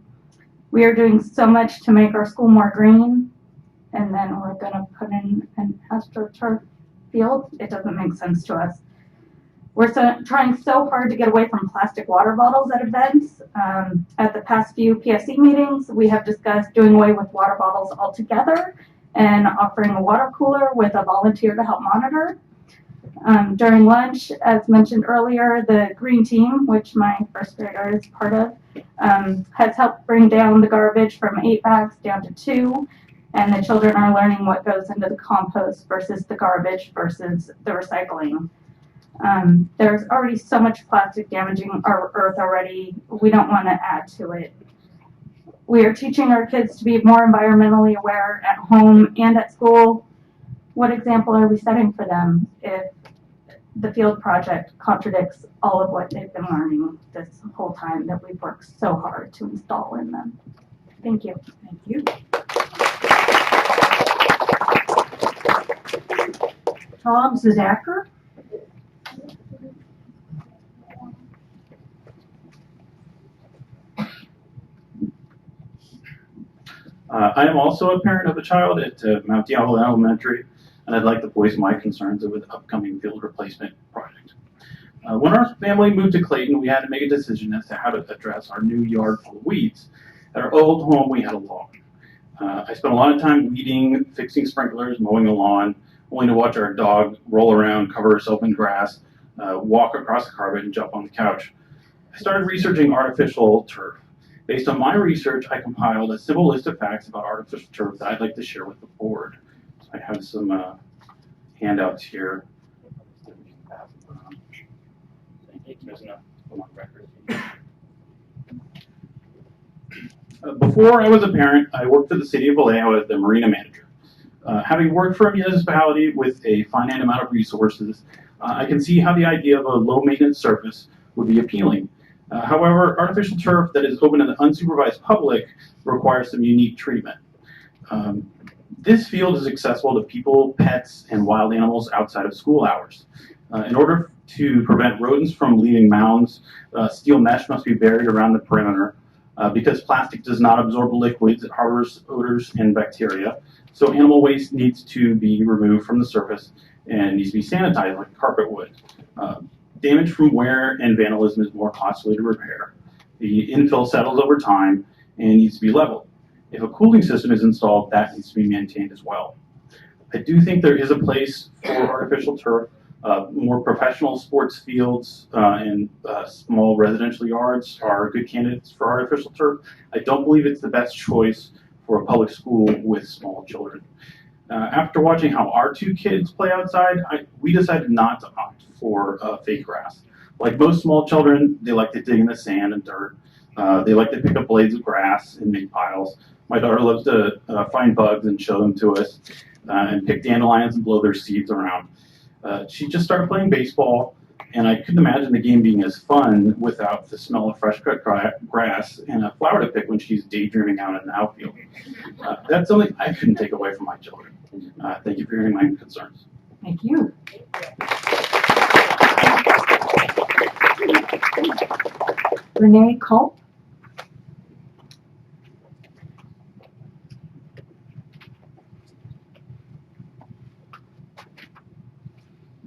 We are doing so much to make our school more green, and then we're going to put in an AstroTurf field. It doesn't make sense to us. We're trying so hard to get away from plastic water bottles at events. At the past few PSC meetings, we have discussed doing away with water bottles altogether and offering a water cooler with a volunteer to help monitor. During lunch, as mentioned earlier, the green team, which my first grader is part of, has helped bring down the garbage from 8 bags down to 2, and the children are learning what goes into the compost versus the garbage versus the recycling. There's already so much plastic damaging our earth already. We don't want to add to it. We are teaching our kids to be more environmentally aware at home and at school. What example are we setting for them if the field project contradicts all of what they've been learning this whole time that we've worked so hard to install in them? Thank you. Thank you. Tom Zadacker. I am also a parent of a child at Mount Diablo Elementary, and I'd like to voice my concerns over the upcoming field replacement project. When our family moved to Clayton, we had to make a decision as to how to address our new yard full of weeds. At our old home, we had a lawn. I spent a lot of time weeding, fixing sprinklers, mowing the lawn, only to watch our dog roll around, cover herself in grass, walk across the carpet, and jump on the couch. I started researching artificial turf. Based on my research, I compiled a simple list of facts about artificial turf that I'd like to share with the board. So I have some handouts here. Before I was a parent, I worked for the city of Vallejo as the marina manager. Having worked for a municipality with a finite amount of resources, I can see how the idea of a low-maintenance surface would be appealing. However, artificial turf that is open to the unsupervised public requires some unique treatment. This field is accessible to people, pets, and wild animals outside of school hours. In order to prevent rodents from leaving mounds, steel mesh must be buried around the perimeter. Because plastic does not absorb liquids, it harbors odors and bacteria. So animal waste needs to be removed from the surface and needs to be sanitized like carpet would. Damage from wear and vandalism is more costly to repair. The infill settles over time and needs to be leveled. If a cooling system is installed, that needs to be maintained as well. I do think there is a place for artificial turf. More professional sports fields and small residential yards are good candidates for artificial turf. I don't believe it's the best choice for a public school with small children. After watching how our 2 kids play outside, we decided not to opt for fake grass. Like most small children, they like to dig in the sand and dirt. They like to pick up blades of grass and make piles. My daughter loves to find bugs and show them to us and pick dandelions and blow their seeds around. She just started playing baseball, and I couldn't imagine the game being as fun without the smell of fresh cut grass and a flower to pick when she's daydreaming out in the outfield. That's something I couldn't take away from my children. Thank you for hearing my concerns. Thank you. Renee Culp.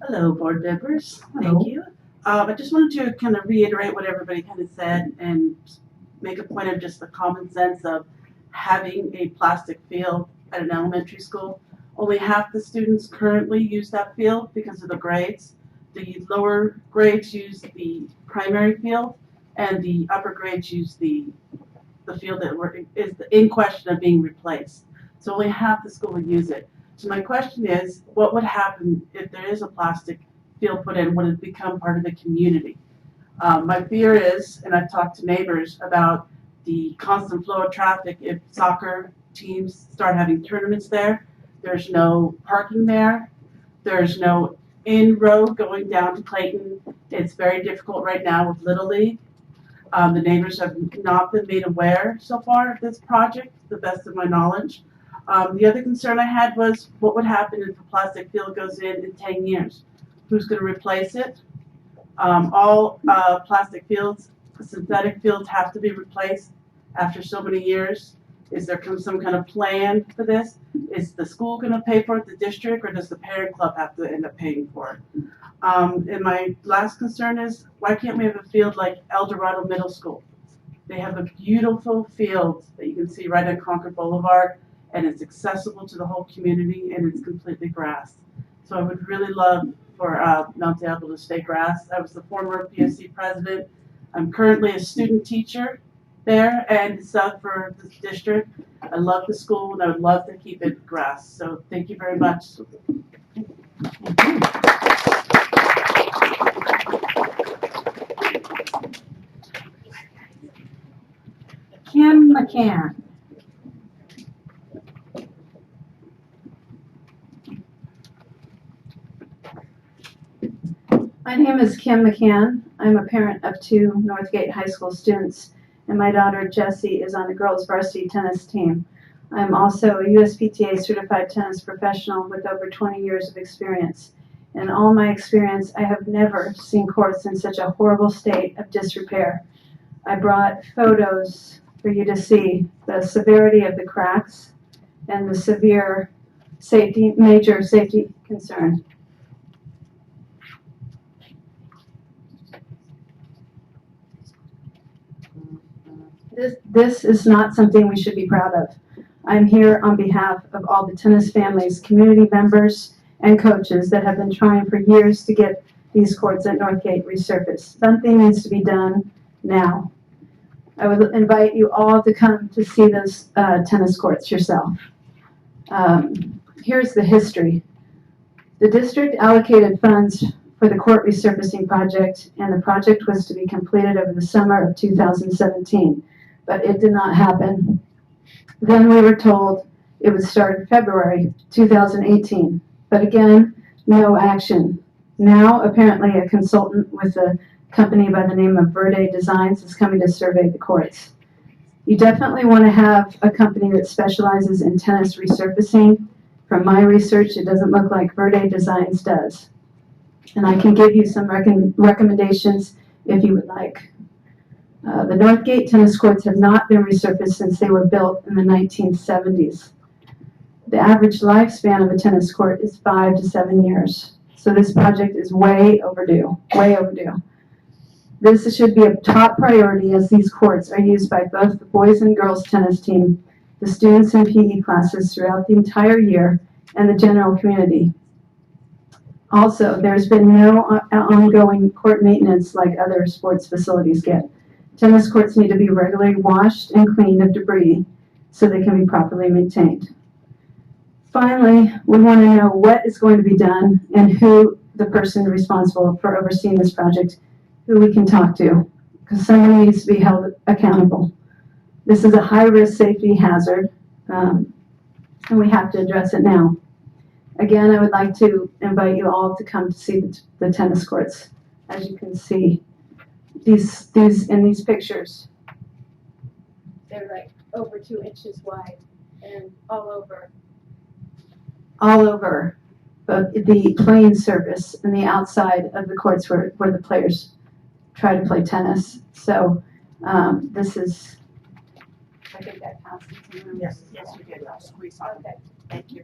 Hello, board members. Hello. Thank you. I just wanted to kind of reiterate what everybody kind of said and make a point of just the common sense of having a plastic field at an elementary school. Only half the students currently use that field because of the grades. The lower grades use the primary field, and the upper grades use the field that is in question of being replaced. So only half the school would use it. So my question is, what would happen if there is a plastic field put in? Would it become part of the community? My fear is, and I've talked to neighbors about the constant flow of traffic. If soccer teams start having tournaments there, there's no parking there. There's no in-road going down to Clayton. It's very difficult right now with Little League. The neighbors have not been made aware so far of this project, to the best of my knowledge. The other concern I had was what would happen if a plastic field goes in 10 years? Who's going to replace it? All plastic fields, synthetic fields have to be replaced after so many years. Is there some kind of plan for this? Is the school gonna pay for it, the district, or does the parent club have to end up paying for it? And my last concern is, why can't we have a field like El Dorado Middle School? They have a beautiful field that you can see right on Concord Boulevard, and it's accessible to the whole community, and it's completely grassed. So I would really love for Mount Diablo to stay grassed. I was the former PSC president. I'm currently a student teacher there and sub for the district. I love the school, and I would love to keep it grassed. So thank you very much. Kim McCann. My name is Kim McCann. I'm a parent of 2 Northgate High School students, and my daughter Jessie is on the girls varsity tennis team. I'm also a USPTA certified tennis professional with over 20 years of experience. In all my experience, I have never seen courts in such a horrible state of disrepair. I brought photos for you to see the severity of the cracks and the severe major safety concern. This is not something we should be proud of. I'm here on behalf of all the tennis families, community members, and coaches that have been trying for years to get these courts at Northgate resurfaced. Something needs to be done now. I would invite you all to come to see those tennis courts yourself. Here's the history. The district allocated funds for the court resurfacing project, and the project was to be completed over the summer of 2017, but it did not happen. Then we were told it would start in February 2018, but again, no action. Now, apparently, a consultant with a company by the name of Verde Designs is coming to survey the courts. You definitely want to have a company that specializes in tennis resurfacing. From my research, it doesn't look like Verde Designs does. And I can give you some recommendations if you would like. The Northgate tennis courts have not been resurfaced since they were built in the 1970s. The average lifespan of a tennis court is 5 to 7 years. So this project is way overdue, way overdue. This should be a top priority as these courts are used by both the boys and girls tennis team, the students in PE classes throughout the entire year, and the general community. Also, there's been no ongoing court maintenance like other sports facilities get. Tennis courts need to be regularly washed and cleaned of debris so they can be properly maintained. Finally, we want to know what is going to be done and who the person responsible for overseeing this project, who we can talk to, because someone needs to be held accountable. This is a high-risk safety hazard, and we have to address it now. Again, I would like to invite you all to come to see the tennis courts. As you can see, these in these pictures. They're like over 2 inches wide and all over. All over the playing surface and the outside of the courts where the players try to play tennis. So this is. I think that passes. Yes, we did. I'll squeeze on. Okay. Thank you.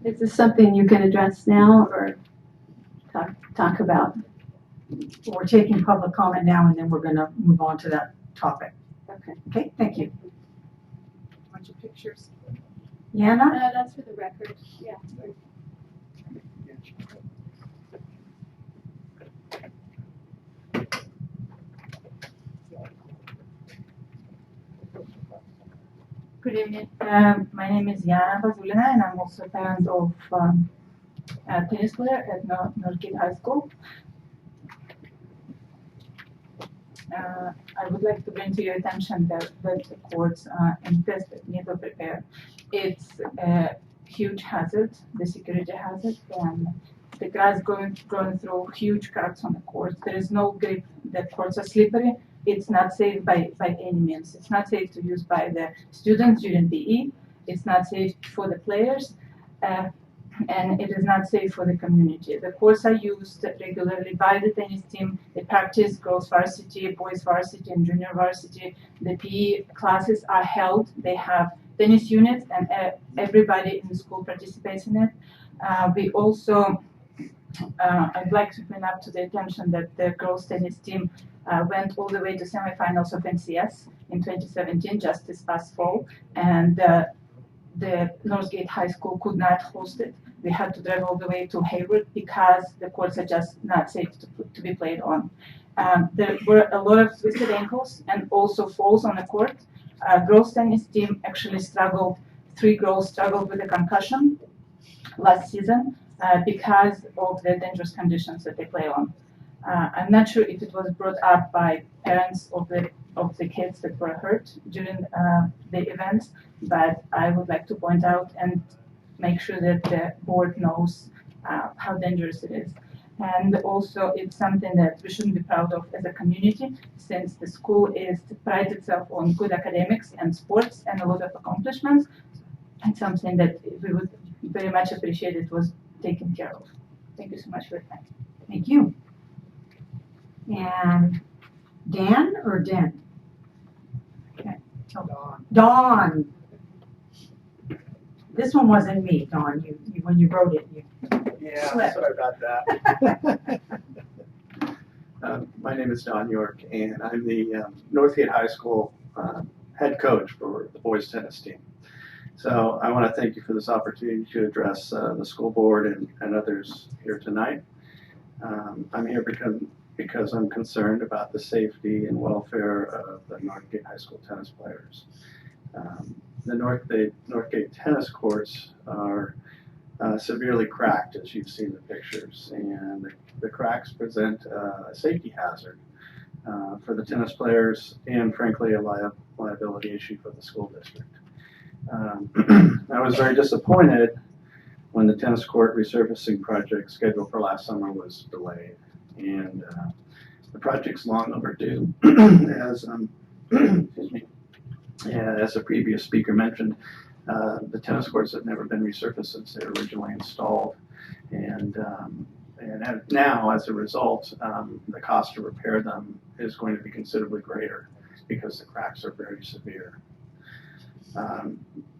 Is this something you can address now or talk about? We're taking public comment now, and then we're going to move on to that topic. Okay. Okay, thank you. Bunch of pictures. Yana? That's for the record. Yeah. Good evening. My name is Yana Bazulina, and I'm also a parent of a tennis player at Northgate High School. I would like to bring to your attention that the courts in Pittsburgh need to prepare. It's a huge hazard, the security hazard, and the grass going through huge cracks on the courts. There is no grip. The courts are slippery. It's not safe by any means. It's not safe to use by the students during PE. It's not safe for the players. and it is not safe for the community. The courts are used regularly by the tennis team. They practice girls varsity, boys varsity, and junior varsity. The PE classes are held. They have tennis units, and everybody in the school participates in it. We also, I'd like to bring up to the attention that the girls tennis team went all the way to semifinals of NCS in 2017, just this past fall, and the Northgate High School could not host it. We had to drive all the way to Hayward because the courts are just not safe to be played on. There were a lot of twisted ankles and also falls on the court. Girls tennis team actually struggled, 3 girls struggled with a concussion last season because of the dangerous conditions that they play on. I'm not sure if it was brought up by parents of the kids that were hurt during the events, but I would like to point out and make sure that the board knows how dangerous it is. And also, it's something that we shouldn't be proud of as a community, since the school prides itself on good academics and sports and a lot of accomplishments. It's something that we would very much appreciate it was taken care of. Thank you so much for your time. Thank you. And Dan or Den? Okay. Dawn. This one wasn't me, Dawn. You when you wrote it, you Yeah, sorry about that. My name is Don York, and I'm the Northgate High School head coach for the boys tennis team. So I want to thank you for this opportunity to address the school board and others here tonight. I'm here because I'm concerned about the safety and welfare of the Northgate High School tennis players. The Northgate tennis courts are severely cracked, as you've seen the pictures, and the cracks present a safety hazard for the tennis players and, frankly, a liability issue for the school district. I was very disappointed when the tennis court resurfacing project scheduled for last summer was delayed, and the project's long overdue. As excuse me, as a previous speaker mentioned, the tennis courts have never been resurfaced since they were originally installed, and now, as a result, the cost to repair them is going to be considerably greater because the cracks are very severe.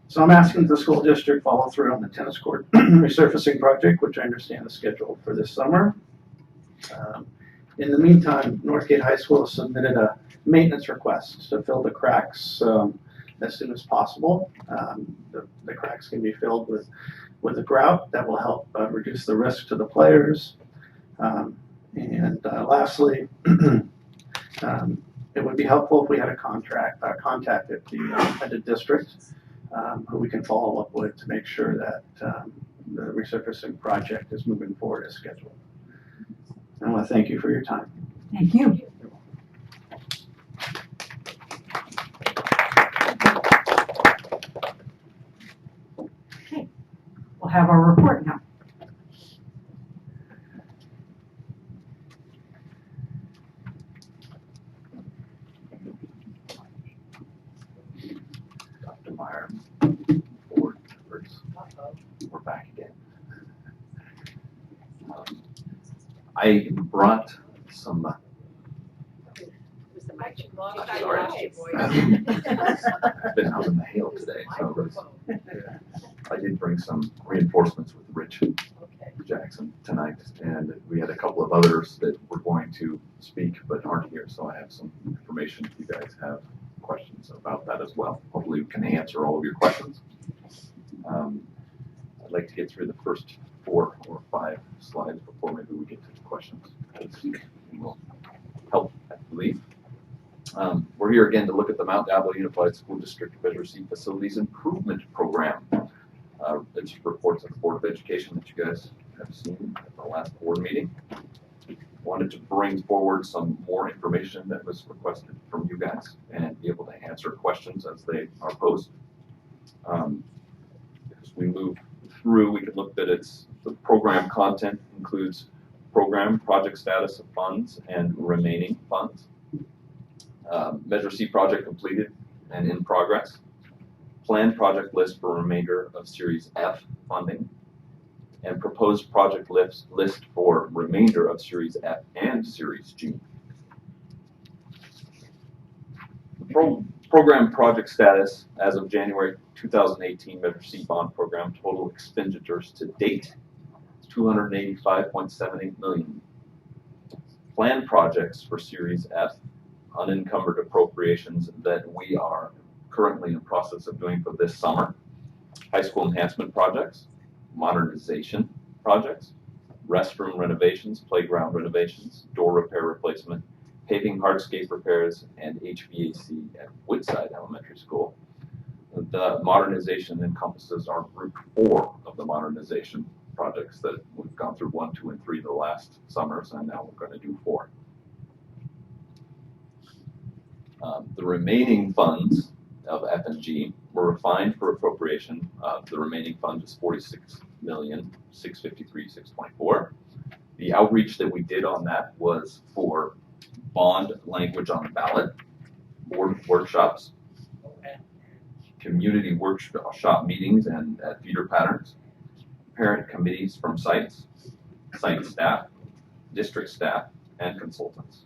So I'm asking the school district follow through on the tennis court resurfacing project, which I understand is scheduled for this summer. In the meantime, Northgate High School has submitted a maintenance request to fill the cracks as soon as possible. The cracks can be filled with a grout that will help reduce the risk to the players. Lastly, it would be helpful if we had a contact at the district who we can follow up with to make sure that the resurfacing project is moving forward as scheduled. I want to thank you for your time. Thank you. Okay, we'll have our report now. Dr. Meyer, board members, we're back again. I brought some. Sorry. I've been out in the hail today, so I did bring some reinforcements with Rich Jackson tonight, and we had a couple of others that were going to speak but aren't here, so I have some information if you guys have questions about that as well. Hopefully we can answer all of your questions. I'd like to get through the first 4 or 5 slides before maybe we get to the questions. It will help, I believe. We're here again to look at the Mount Diablo Unified School District Measure C Facilities Improvement Program. It's reports of the Board of Education that you guys have seen at the last board meeting. Wanted to bring forward some more information that was requested from you guys and be able to answer questions as they are posed. As we move through, we could look that the program content includes program, project status of funds, and remaining funds. Measure C project completed and in progress. Planned project list for remainder of Series F funding. and proposed project list for remainder of Series F and Series G. Program project status as of January 2018 Measure C bond program total expenditures to date $285.78 million. Planned projects for Series F, unencumbered appropriations that we are currently in process of doing for this summer: high school enhancement projects, modernization projects, restroom renovations, playground renovations, door repair replacement, paving hardscape repairs, and HVAC at Woodside Elementary School. The modernization encompasses our group 4 of the modernization projects that we've gone through 1, 2, and 3 the last summers, and now we're going to do 4. The remaining funds of F and G were refined for appropriation. The remaining fund is $46,653,624. The outreach that we did on that was for bond language on the ballot, board workshops, community workshop meetings and at feeder patterns, parent committees from sites, site staff, district staff, and consultants.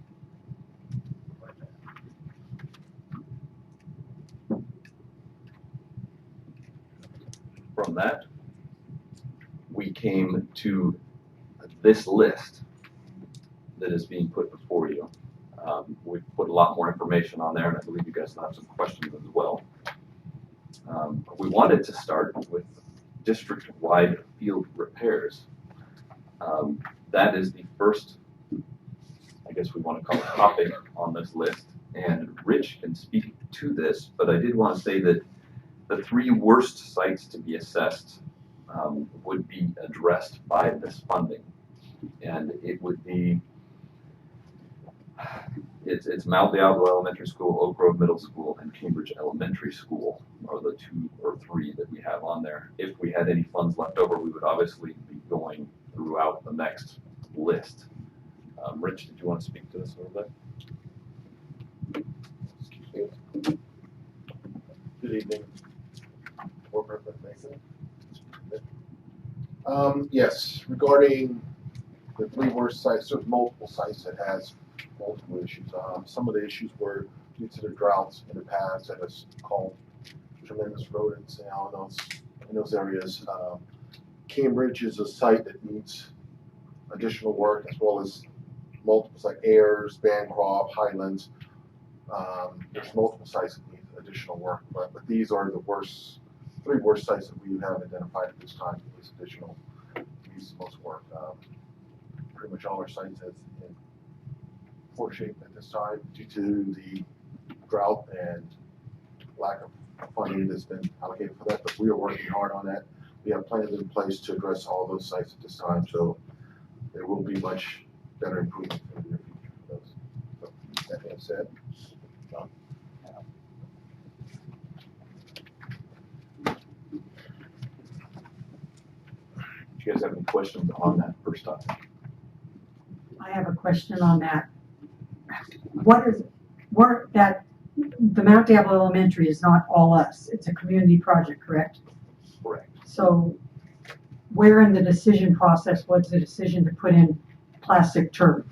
From that, we came to this list that is being put before you. We've put a lot more information on there, and I believe you guys will have some questions as well. We wanted to start with district-wide field repairs. That is the first, I guess we want to call it, topic on this list, and Rich can speak to this, but I did want to say that the 3 worst sites to be assessed would be addressed by this funding, and it would be it's Mount Diablo Elementary School, Oak Grove Middle School, and Cambridge Elementary School are the 2 or 3 that we have on there. If we had any funds left over, we would obviously be going throughout the next list. Rich, did you want to speak to this a little bit? Good evening. Board Member Mason. Yes, regarding the 3 worst sites, there's multiple sites that has multiple issues. Some of the issues were due to the droughts in the past that has caused tremendous rodents in those areas. Cambridge is a site that needs additional work, as well as multiple like Ayers, Bancroft, Highlands. There's multiple sites that need additional work, but these are the 3 worst sites that we have identified at this time. Needs the most work. Pretty much all our sites is in poor shape at this time due to the drought and lack of funding that's been allocated for that, but we are working hard on that. We have plans in place to address all those sites at this time, so there will be much better improvement in the near future for those. So, that being said, John. Do you guys have any questions on that first topic? I have a question on that. The Mount Diablo Elementary is not all us. It's a community project, correct? Correct. So where in the decision process was the decision to put in plastic turf?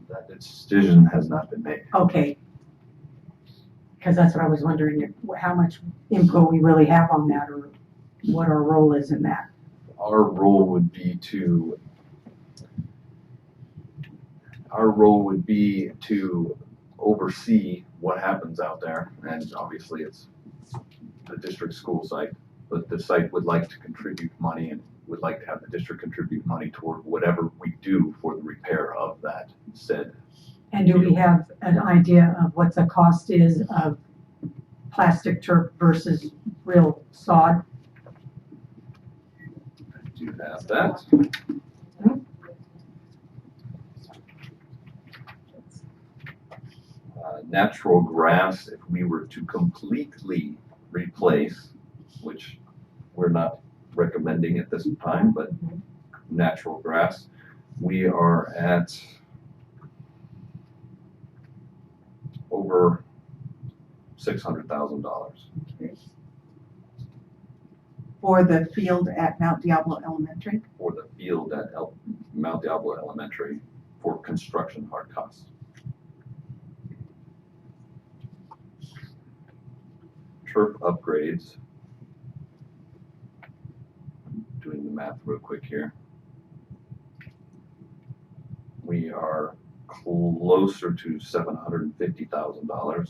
That decision has not been made. Okay. Because that's what I was wondering, how much input we really have on that, or what our role is in that. Our role would be to oversee what happens out there, and obviously it's the district school site, but the site would like to contribute money and would like to have the district contribute money toward whatever we do for the repair of that said. And do we have an idea of what the cost is of plastic turf versus real sod? I do have that. Natural grass, if we were to completely replace, which we're not recommending at this time, but natural grass, we are at over $600,000. For the field at Mount Diablo Elementary. For the field at Mount Diablo Elementary for construction hard costs. Turf upgrades. Doing the math real quick here. We are closer to $750,000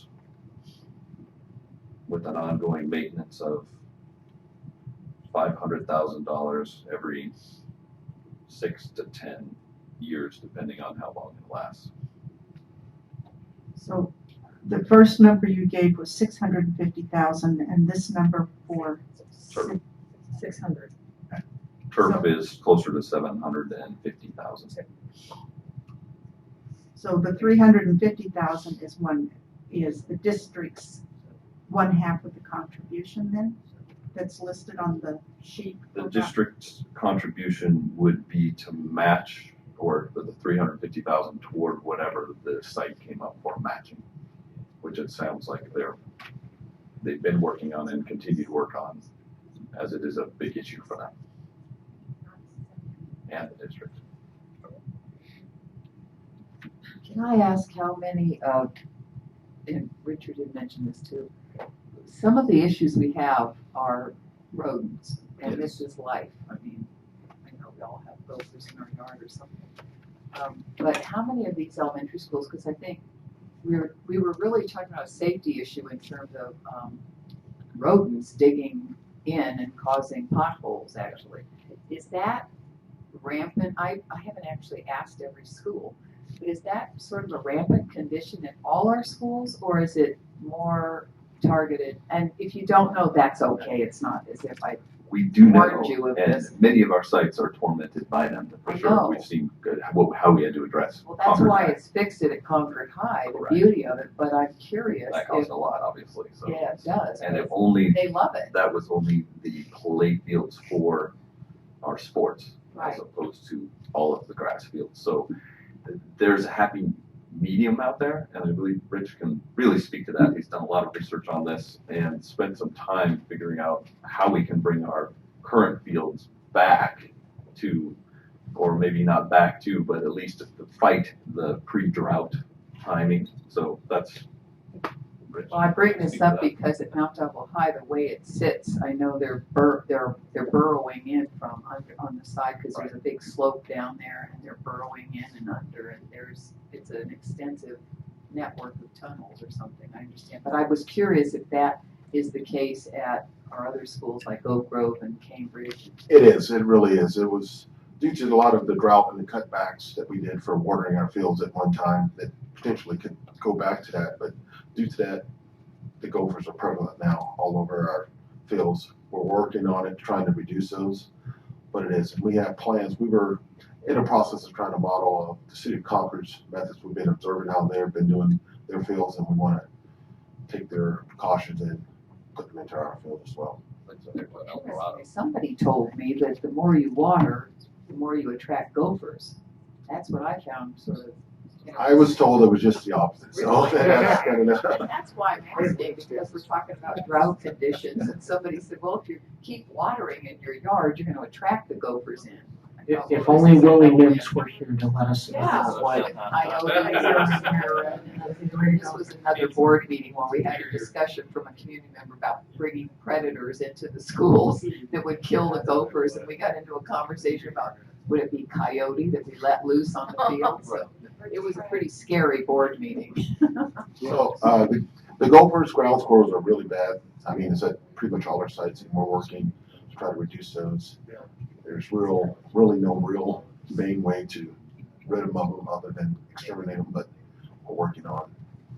with an ongoing maintenance of $500,000 every 6 to 10 years, depending on how long it lasts. So the first number you gave was 650,000, and this number for Turf. 600. Turf is closer to 750,000. So the 350,000 is the district's one half of the contribution then, that's listed on the sheet? The district's contribution would be to match, or the 350,000 toward whatever the site came up for matching, which it sounds like they've been working on and continue to work on, as it is a big issue for them and the district. Can I ask how many of, and Richard had mentioned this too, some of the issues we have are rodents, and this is life. I mean, I know we all have gophers in our yard or something. But how many of these elementary schools, because I think we were really talking about a safety issue in terms of rodents digging in and causing potholes actually. Is that rampant? I haven't actually asked every school, but is that sort of a rampant condition in all our schools, or is it more targeted? And if you don't know, that's okay. It's not as if I We do warned know, you of and this. many of our sites are tormented by them. For I sure, know. we've seen how we had to address. Well, that's Concord why High. it's fixed it at Concord High, Correct. the beauty of it, but I'm curious. That costs a lot, obviously. So. Yeah, it does. And but if only they love it. that was only the play fields for our sports, Right. as opposed to all of the grass fields. So there's a happy medium out there, and I believe Rich can really speak to that. He's done a lot of research on this and spent some time figuring out how we can bring our current fields back to, or maybe not back to, but at least to fight the pre-drought timing. So that's Rich. Well, I bring can this speak to up that. because at Mount Diablo High, the way it sits, I know they're burrowing in from under on the side because there's a big slope down there, and they're burrowing in and under, and it's an extensive network of tunnels or something. I understand, but I was curious if that is the case at our other schools like Oak Grove and Cambridge. It is, it really is. It was due to a lot of the drought and the cutbacks that we did for watering our fields at one time that potentially could go back to that, but due to that, the gophers are prevalent now all over our fields. We're working on it, trying to reduce those, but it is. We have plans. We were in a process of trying to model the city of Concord's methods. We've been observing how they've been doing their fields, and we want to take their precautions and put them into our field as well. Somebody told me that the more you water, the more you attract gophers. That's what I found sort of. I was told it was just the opposite, so that's kind of. That's why I'm asking, because we're talking about drought conditions, and somebody said, well, if you keep watering in your yard, you're gonna attract the gophers in. If only Willie Mims were here to let us know Yeah, what. I know, this was another board meeting where we had a discussion from a community member about bringing predators into the schools that would kill the gophers, and we got into a conversation about, would it be coyote that we let loose on the field? So it was a pretty scary board meeting. So, the gophers, ground squirrels are really bad. I mean, it's at pretty much all our sites, and we're working to try to reduce those. There's really no real main way to rid them of them other than exterminate them, but we're working on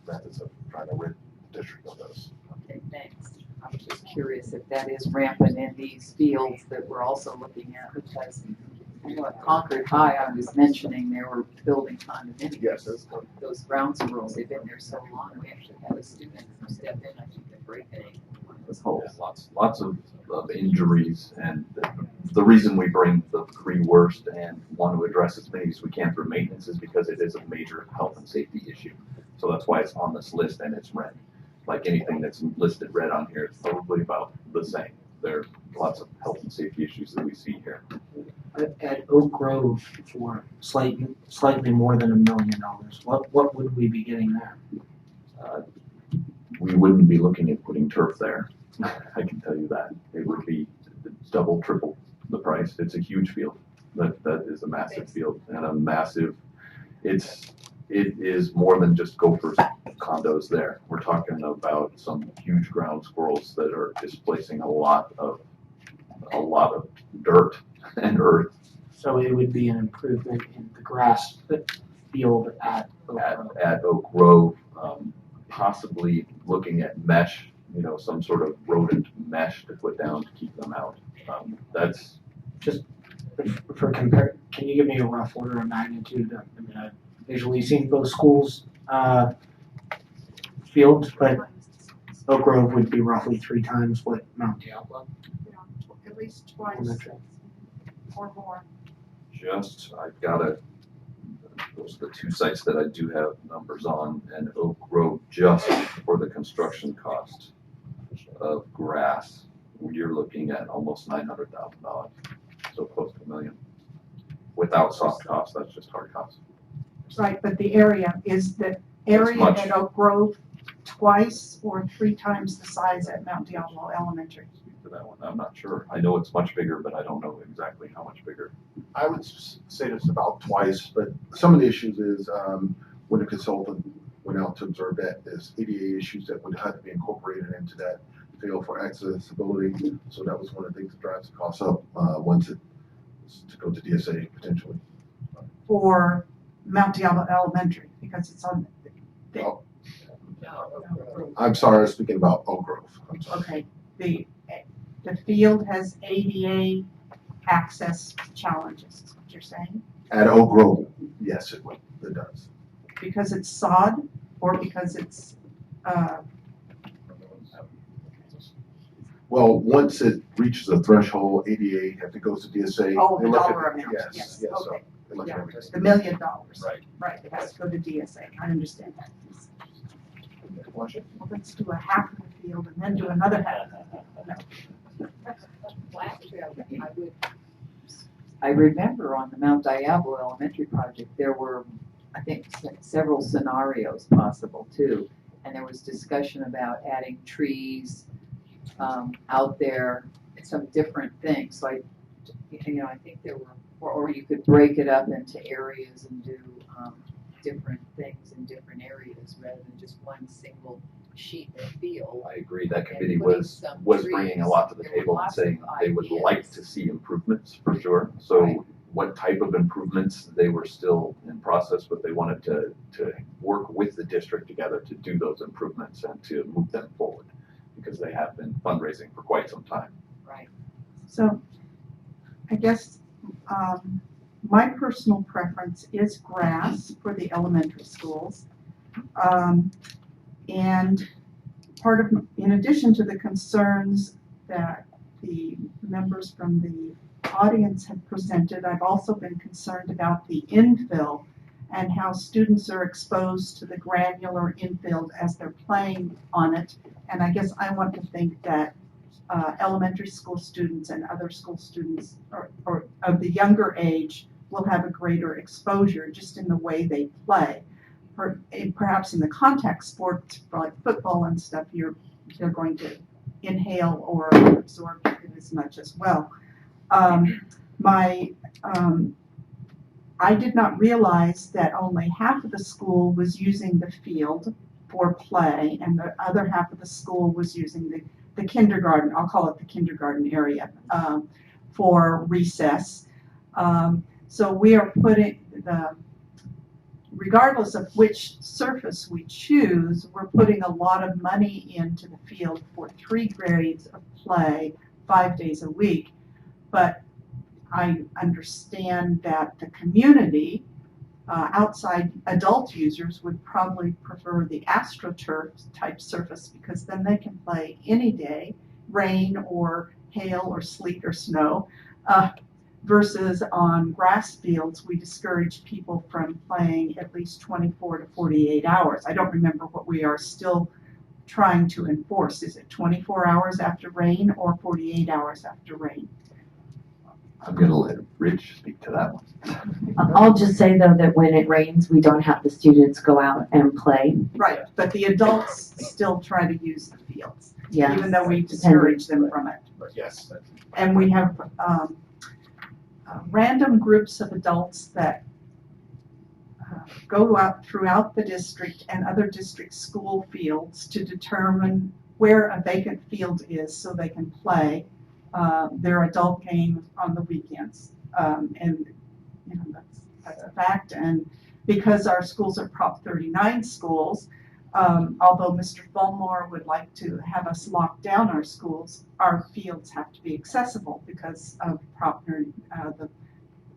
methods of trying to rid the district of those. Okay, thanks. I was just curious if that is rampant in these fields that we're also looking at, because I know at Concord High, I was mentioning they were building condominiums. Yes. Those ground squirrels, they've been there so long. We actually had a student who stepped in, I think, to break one of those holes. Lots of injuries, and the reason we bring the three worst and want to address as many as we can through maintenance is because it is a major health and safety issue. So that's why it's on this list and it's red. Like anything that's listed red on here, it's probably about the same. There are lots of health and safety issues that we see here. At Oak Grove for slightly more than $1 million, what would we be getting there? We wouldn't be looking at putting turf there. I can tell you that. It would be double, triple the price. It's a huge field. That is a massive field and a massive, it is more than just gophers condos there. We're talking about some huge ground squirrels that are displacing a lot of dirt and earth. So it would be an improvement in the grass field at Oak Grove, possibly looking at mesh, some sort of rodent mesh to put down to keep them out. That's just for compare. Can you give me a rough order of magnitude? I mean, I've visually seen both schools' fields, but Oak Grove would be roughly 3 times what Mount Diablo. At least twice or more. I've got those are the 2 sites that I do have numbers on, and Oak Grove, just for the construction cost of grass, you're looking at almost $900,000, so close to $1 million. Without soft costs, that's just hard costs. Right, but the area, is the area at Oak Grove twice or 3 times the size at Mount Diablo Elementary? For that one, I'm not sure. I know it's much bigger, but I don't know exactly how much bigger. I would say it's about twice, but some of the issues is when a consultant went out to observe that, there's ADA issues that would have to be incorporated into that field for accessibility. So that was one of the things that drives the cost up once it to go to DSA potentially. For Mount Diablo Elementary, because it's on. I'm sorry, I was speaking about Oak Grove. I'm sorry. Okay, the field has ADA access challenges, is what you're saying? At Oak Grove, yes, it does. Because it's sod, or because it's, well, once it reaches a threshold, ADA, if it goes to DSA. oh, the they look at- dollar amount, yes, so okay. they look at Yeah, everything. the $1 million. Right. Right, it has to go to DSA, I understand that. Well, let's do a half of the field and then do another half. I remember on the Mount Diablo Elementary project, there were, I think, several scenarios possible too. And there was discussion about adding trees out there, and some different things. So I think there were, or you could break it up into areas and do different things in different areas rather than just one single sheet of field. I agree. That committee was bringing a lot to the table and saying they would like to see improvements for sure. So what type of improvements, they were still in process, but they wanted to work with the district together to do those improvements and to move them forward because they have been fundraising for quite some time. Right. So I guess my personal preference is grass for the elementary schools. And part of, in addition to the concerns that the members from the audience have presented, I've also been concerned about the infill and how students are exposed to the granular infield as they're playing on it. And I guess I want to think that elementary school students and other school students or of the younger age will have a greater exposure just in the way they play. Perhaps in the contact sports like football and stuff, they're going to inhale or absorb it as much as well. I did not realize that only half of the school was using the field for play and the other half of the school was using the kindergarten, I'll call it the kindergarten area, for recess. So we are putting regardless of which surface we choose, we're putting a lot of money into the field for 3 grades of play 5 days a week. But I understand that the community, outside adult users, would probably prefer the AstroTurf type surface because then they can play any day, rain or hail or sleet or snow. Versus on grass fields, we discourage people from playing at least 24 to 48 hours. I don't remember what we are still trying to enforce. Is it 24 hours after rain or 48 hours after rain? I'm gonna let Rich speak to that one. I'll just say though that when it rains, we don't have the students go out and play. Right, but the adults still try to use the fields, Yeah. even though we discourage them from it. But yes, And we have random groups of adults that go out throughout the district and other district school fields to determine where a vacant field is so they can play their adult game on the weekends. And you know, that's a fact. And because our schools are Prop 39 schools, although Mr. Fulmore would like to have us lock down our schools, our fields have to be accessible because of Prop 30, the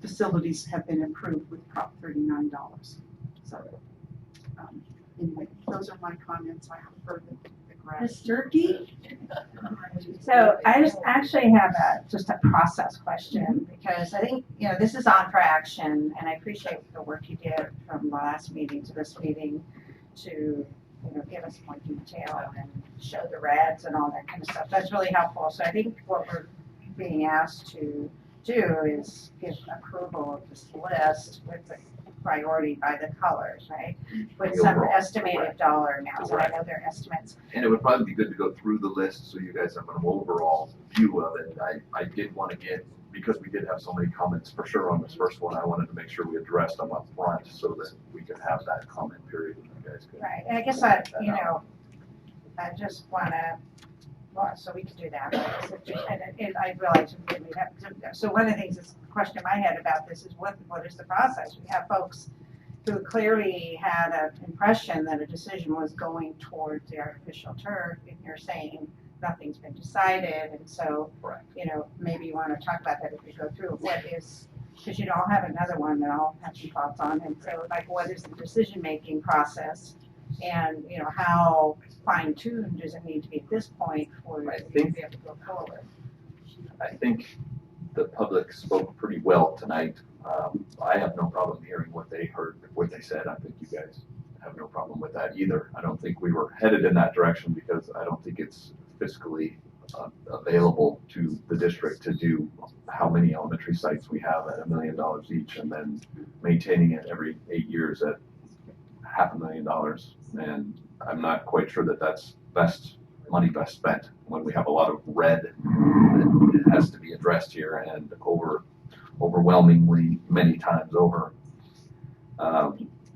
facilities have been improved with Prop $39. So anyway, those are my comments. I prefer the grass. Ms. Durkee? So I just actually have just a process question because I think, you know, this is on for action and I appreciate the work you did from the last meeting to this meeting to, you know, give us more detail and show the rads and all that kind of stuff. That's really helpful. So I think what we're being asked to do is give approval of this list with the priority by the colors, right? With some Overall, estimated correct. dollar amounts. So I Correct. know their estimates. And it would probably be good to go through the list so you guys have an overall view of it. I did want to get, because we did have so many comments for sure on this first one, I wanted to make sure we addressed them up front so that we could have that comment period and you guys could. Right, and I guess you know, I just wanna, well, so we could do that. And I realize we have, so one of the things, this question I had about this is what is the process? We have folks who clearly had an impression that a decision was going towards the artificial turf, and you're saying nothing's been decided, and so, you know, maybe you wanna talk about that as we go through. What is, because you know, I'll have another one that I'll have some thoughts on, and so like, what is the decision-making process? And, you know, how fine-tuned does it need to be at this point for you to be able to go forward? I think the public spoke pretty well tonight. I have no problem hearing what they heard, what they said. I think you guys have no problem with that either. I don't think we were headed in that direction because I don't think it's fiscally available to the district to do how many elementary sites we have at $1 million each and then maintaining it every 8 years at $500,000. And I'm not quite sure that that's money best spent when we have a lot of red that has to be addressed here and overwhelmingly many times over.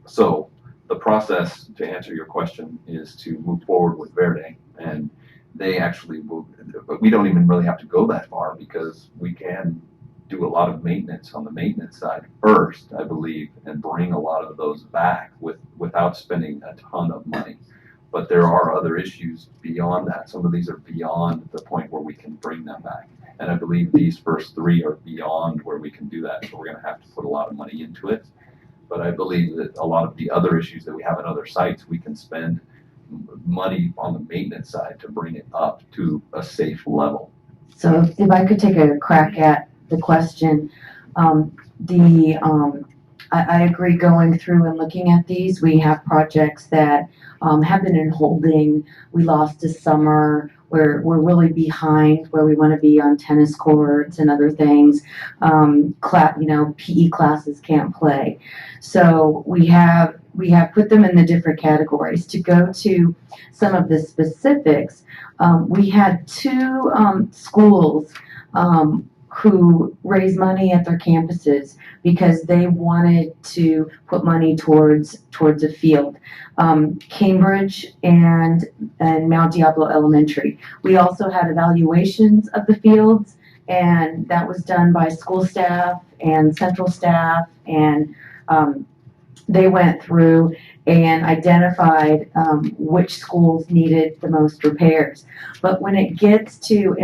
So the process, to answer your question, is to move forward with Verde, and they actually will, but we don't even really have to go that far because we can do a lot of maintenance on the maintenance side first, I believe, and bring a lot of those back without spending a ton of money. But there are other issues beyond that. Some of these are beyond the point where we can bring them back. And I believe these first three are beyond where we can do that. So we're going to have to put a lot of money into it. But I believe that a lot of the other issues that we have at other sites, we can spend money on the maintenance side to bring it up to a safe level. So if I could take a crack at the question, I agree going through and looking at these. We have projects that have been in holding. We lost a summer. We're really behind where we want to be on tennis courts and other things. PE classes can't play. So we have put them in the different categories. To go to some of the specifics, we had two schools who raised money at their campuses because they wanted to put money towards a field. Cambridge and Mount Diablo Elementary. We also had evaluations of the fields, and that was done by school staff and central staff, and they went through and identified which schools needed the most repairs. But when it gets to,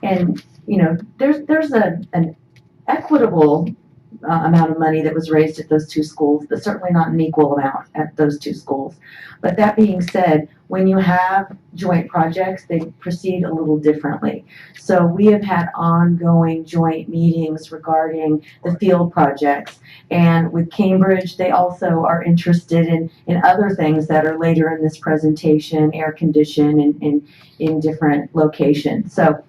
and you know, there's an equitable amount of money that was raised at those two schools, but certainly not an equal amount at those two schools. But that being said, when you have joint projects, they proceed a little differently. So we have had ongoing joint meetings regarding the field projects. And with Cambridge, they also are interested in other things that are later in this presentation, air condition in different locations. So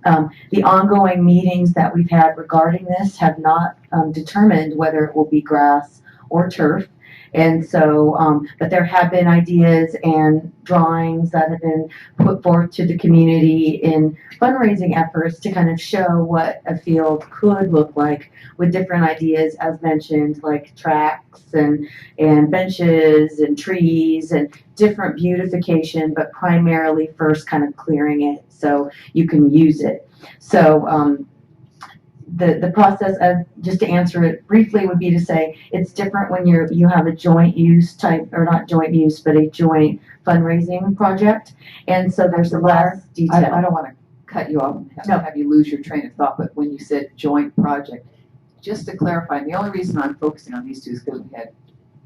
The ongoing meetings that we've had regarding this have not determined whether it will be grass or turf. And so, but there have been ideas and drawings that have been put forth to the community in fundraising efforts to kind of show what a field could look like with different ideas, as mentioned, like tracks and benches and trees and different beautification, but primarily first kind of clearing it so you can use it. So, the process, just to answer it briefly, would be to say it's different when you have a joint use type, or not joint use, but a joint fundraising project. And so there's a lot of detail. I don't want to cut you off and have you lose your train of thought, but when you said joint project, just to clarify, and the only reason I'm focusing on these two is because we had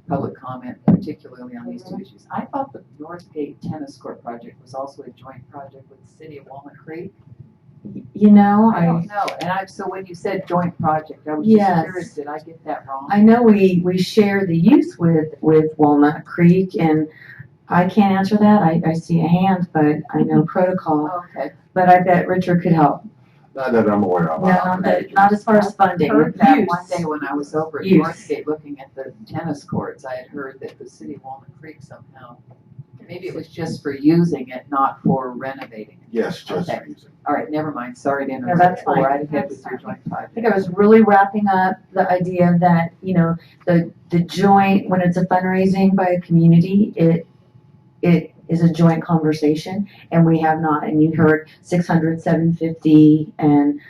public comment, particularly on these two issues. I thought the Northgate Tennis Court project was also a joint project with the city of Walnut Creek. You know, I don't know. And so when you said joint project, I was Yes. just curious, did I get that wrong? I know we share the use with Walnut Creek, and I can't answer that. I see a hand, but I know protocol. Okay. But I bet Richard could help. Not that I'm aware of. No, but not as far as funding. I heard that Use. one day when I was over at Use. Northgate looking at the tennis courts, I had heard that the city of Walnut Creek somehow, maybe it was just for using it, not for renovating it. Yes, just Okay. All right, never mind. Sorry to interrupt. No, that's fine. Go right ahead with your joint project. I think I was really wrapping up the idea that, you know, the joint, when it's a fundraising by a community, it is a joint conversation, and we have not, and you heard 600, 750, and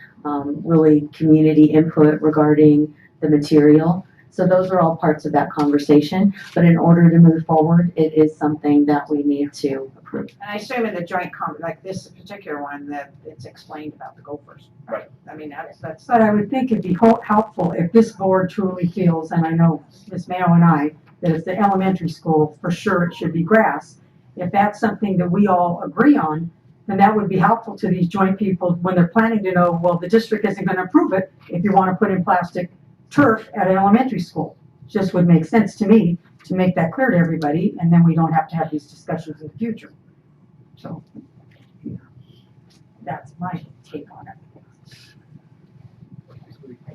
really community input regarding the material. So those are all parts of that conversation, but in order to move forward, it is something that we need to approve. And I assume in the joint like this particular one, that it's explained about the Gophers. Right. I mean, that's. But I would think it'd be helpful if this board truly feels, and I know Ms. Mayo and I, that it's the elementary school, for sure it should be grass. If that's something that we all agree on, then that would be helpful to these joint people when they're planning to know, well, the district isn't going to approve it if you want to put in plastic turf at an elementary school. Just would make sense to me to make that clear to everybody, and then we don't have to have these discussions in the future. So that's my take on it.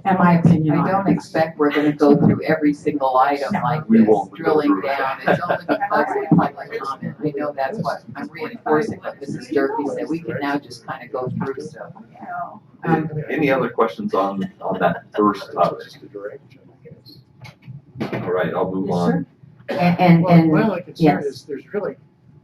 And my opinion I on don't it. expect we're gonna go through every single item like We this, won't go drilling through it. down. It's only because we public comment. I know that's what I'm reinforcing what Mrs. Durkee said. We can now just kind of go through stuff. Any other questions on that first topic? All right, I'll move on. And My only concern yes. is there's really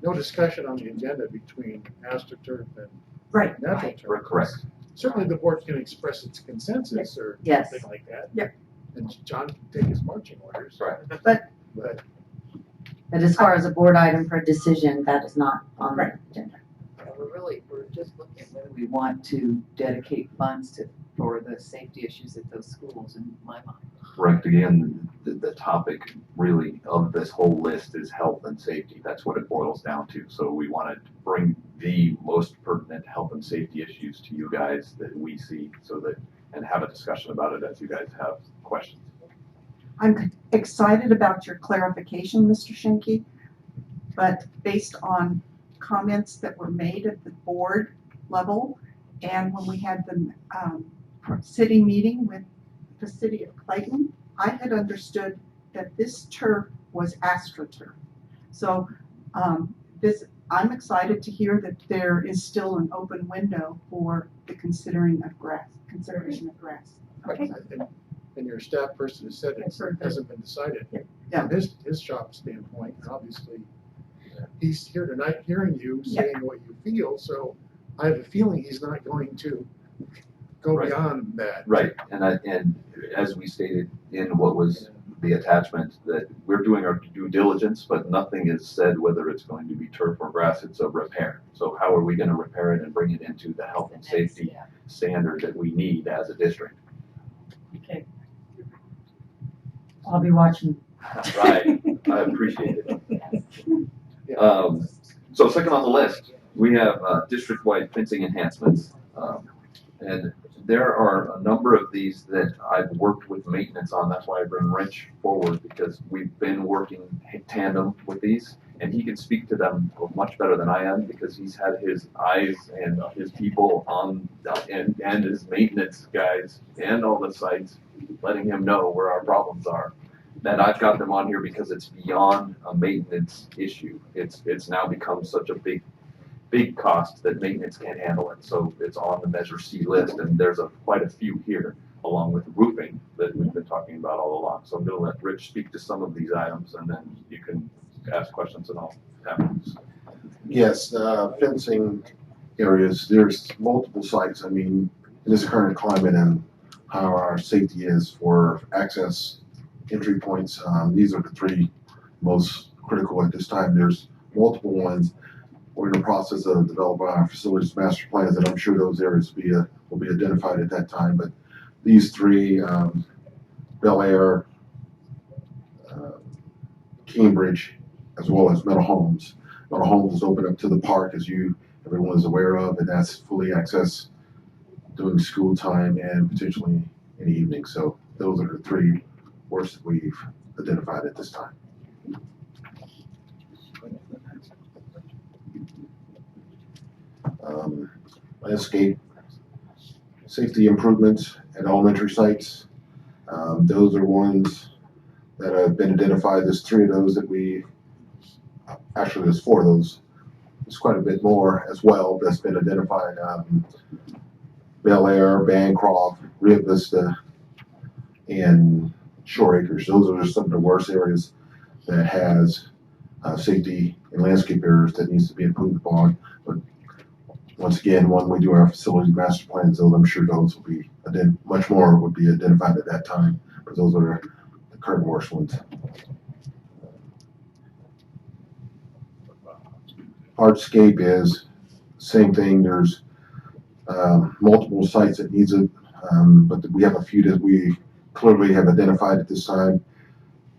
no discussion on the agenda between AstroTurf and Right. Natural Turf. Correct. Certainly the board can express its consensus or Yes. something like that. Yep. And John can take his marching orders. Right. But But as far as a board item for a decision, that is not on the agenda. We're just looking at whether we want to dedicate funds for the safety issues at those schools in my mind. Correct. Again, the topic really of this whole list is health and safety. That's what it boils down to. So we want to bring the most pertinent health and safety issues to you guys that we see, so that, and have a discussion about it as you guys have questions. I'm excited about your clarification, Mr. Schenke, but based on comments that were made at the board level and when we had the city meeting with the city of Clayton, I had understood that this turf was AstroTurf. So I'm excited to hear that there is still an open window for the consideration of grass. Okay. and your staff person has said it hasn't been decided. Yeah. From his shop standpoint, and obviously he's here tonight hearing you saying what you feel, so I have a feeling he's not going to go Right. beyond that. Right, and as we stated in what was the attachment, that we're doing our due diligence, but nothing is said whether it's going to be turf or grass, it's a repair. So how are we gonna repair it and bring it into the health and safety standard that we need as a district? Okay. I'll be watching. Right, I appreciate it. So second on the list, we have district-wide fencing enhancements. And there are a number of these that I've worked with maintenance on. That's why I bring Rich forward, because we've been working tandem with these. and he can speak to them much better than I am because he's had his eyes and his people on and his maintenance guys and all the sites letting him know where our problems are. That I've got them on here because it's beyond a maintenance issue. It's now become such a big cost that maintenance can't handle it. So it's on the Measure C list, and there's quite a few here, along with roofing that we've been talking about all along. So I'm going to let Rich speak to some of these items, and then you can ask questions and I'll have them. Yes, fencing areas, there's multiple sites. I mean, in this current climate and how our safety is for access entry points, these are the three most critical at this time. There's multiple ones. We're in the process of developing our facilities master plans, and I'm sure those areas will be identified at that time. But these three, Bel Air, Cambridge, as well as Meadow Homes. Meadow Homes is open up to the park, as everyone is aware of, and that's fully accessed during school time and potentially in the evening. So those are the three worst that we've identified at this time. Landscape safety improvements at elementary sites. Those are ones that have been identified. There's three of those that actually there's four of those. There's quite a bit more as well that's been identified. Bel Air, Bancroft, Rio Vista, and Shore Acres. Those are some of the worst areas that has safety and landscape areas that needs to be improved upon. But once again, when we do our facility master plans, though, I'm sure those will be much more would be identified at that time. But those are the current worst ones. Hardscape is same thing. There's multiple sites that needs it, but we have a few that we clearly have identified at this time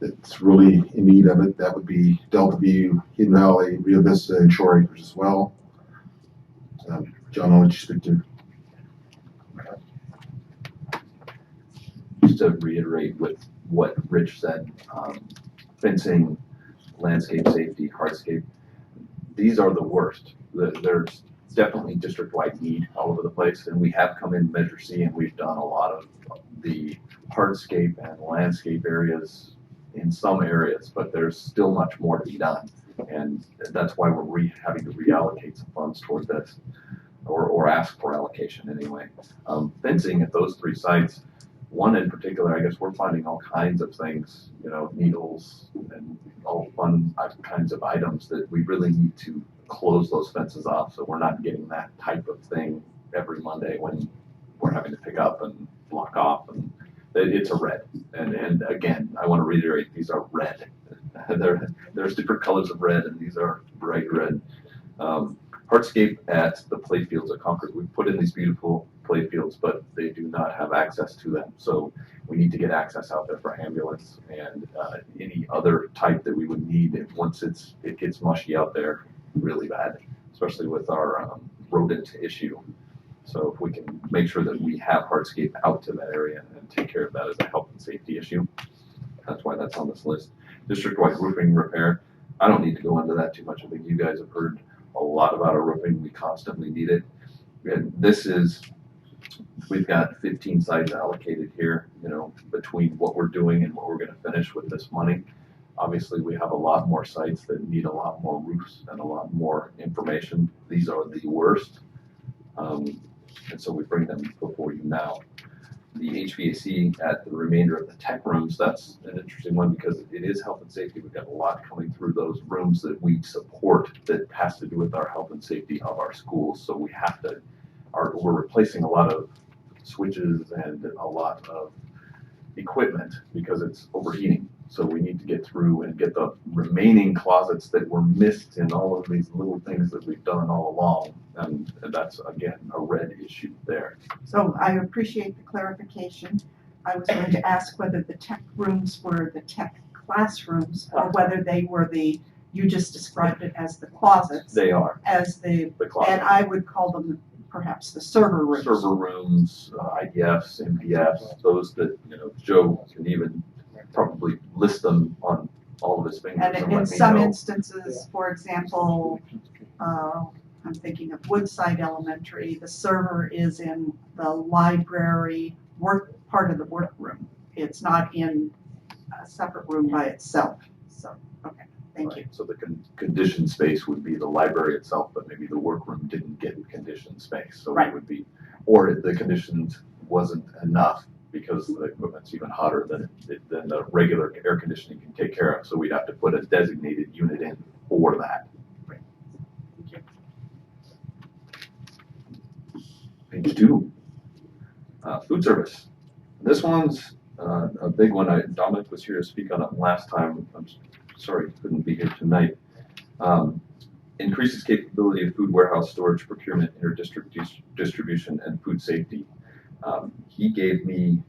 that's really in need of it. That would be Delta View, Hidden Valley, Rio Vista, and Shore Acres as well. John, I'll let you speak to. Just to reiterate with what Rich said, fencing, landscape safety, hardscape, these are the worst. There's definitely district-wide need all over the place, and we have come in Measure C and we've done a lot of the hardscape and landscape areas in some areas, but there's still much more to be done. And that's why we're having to reallocate some funds toward this, or ask for allocation anyway. Fencing at those three sites, one in particular, I guess we're finding all kinds of things, needles and all fun kinds of items that we really need to close those fences off so we're not getting that type of thing every Monday when we're having to pick up and block off. And it's a red. And again, I want to reiterate, these are red. There's different colors of red, and these are bright red. Hardscape at the play fields at Concord, we put in these beautiful play fields, but they do not have access to them. So we need to get access out there for ambulance and any other type that we would need once it gets mushy out there really bad, especially with our rodent issue. So if we can make sure that we have hardscape out to that area and take care of that as a health and safety issue, that's why that's on this list. District-wide roofing repair, I don't need to go into that too much. I think you guys have heard a lot about our roofing. We constantly need it. And we've got 15 sites allocated here, between what we're doing and what we're going to finish with this money. Obviously, we have a lot more sites that need a lot more roofs and a lot more information. These are the worst. And so we bring them before you now. The HVAC at the remainder of the tech rooms, that's an interesting one because it is health and safety. We've got a lot coming through those rooms that we support that has to do with our health and safety of our schools. So we have to, we're replacing a lot of switches and a lot of equipment because it's overheating. So we need to get through and get the remaining closets that were missed in all of these little things that we've done all along. And that's, again, a red issue there. So I appreciate the clarification. I was going to ask whether the tech rooms were the tech classrooms or whether they were you just described it as the closets. They are. As the closets. And I would call them perhaps the server rooms. Server rooms, IDFs, MDFs, those that, Joe can even probably list them on all of his fingers And and in let me some know. instances, for example, I'm thinking of Woodside Elementary, the server is in the library part of the workroom. It's not in a separate room by itself. So, okay, thank you. So the conditioned space would be the library itself, but maybe the workroom didn't get conditioned space. So it would be, or the conditioned wasn't enough because the equipment's even hotter than the regular air conditioning can take care of. So we'd have to put a designated unit in for that. Page 2, food service. This one's a big one. Dominic was here to speak on it last time. I'm sorry he couldn't be here tonight. Increases capability of food warehouse storage, procurement, inter-district distribution, and food safety. He gave me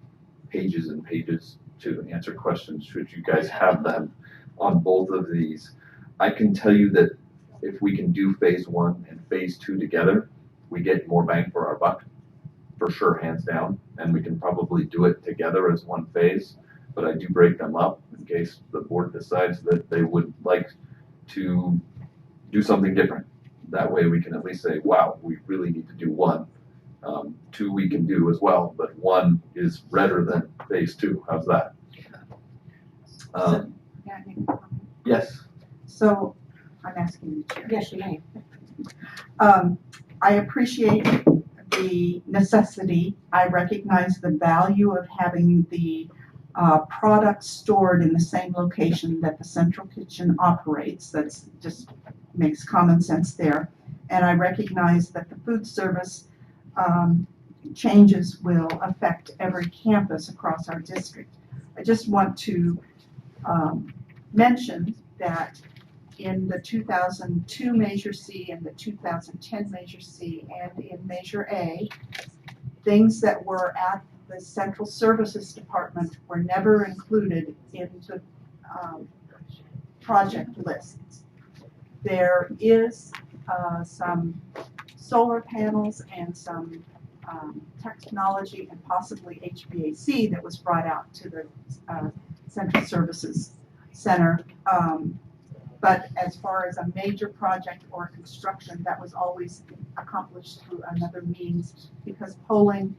pages and pages to answer questions should you guys have them on both of these. I can tell you that if we can do phase 1 and phase 2 together, we get more bang for our buck, for sure, hands down, and we can probably do it together as one phase, but I do break them up in case the board decides that they would like to do something different. That way we can at least say, wow, we really need to do 1. 2 we can do as well, but 1 is redder than phase 2. How's that? Yes. So, I'm asking you, Chair. Yes, you may. I appreciate the necessity. I recognize the value of having the products stored in the same location that the central kitchen operates. That's just makes common sense there. And I recognize that the food service changes will affect every campus across our district. I just want to mention that in the 2002 Measure C and the 2010 Measure C and in Measure A, things that were at the Central Services Department were never included in the project lists. There is some solar panels and some technology and possibly HVAC that was brought out to the Central Services Center. But as far as a major project or construction, that was always accomplished through another means because polling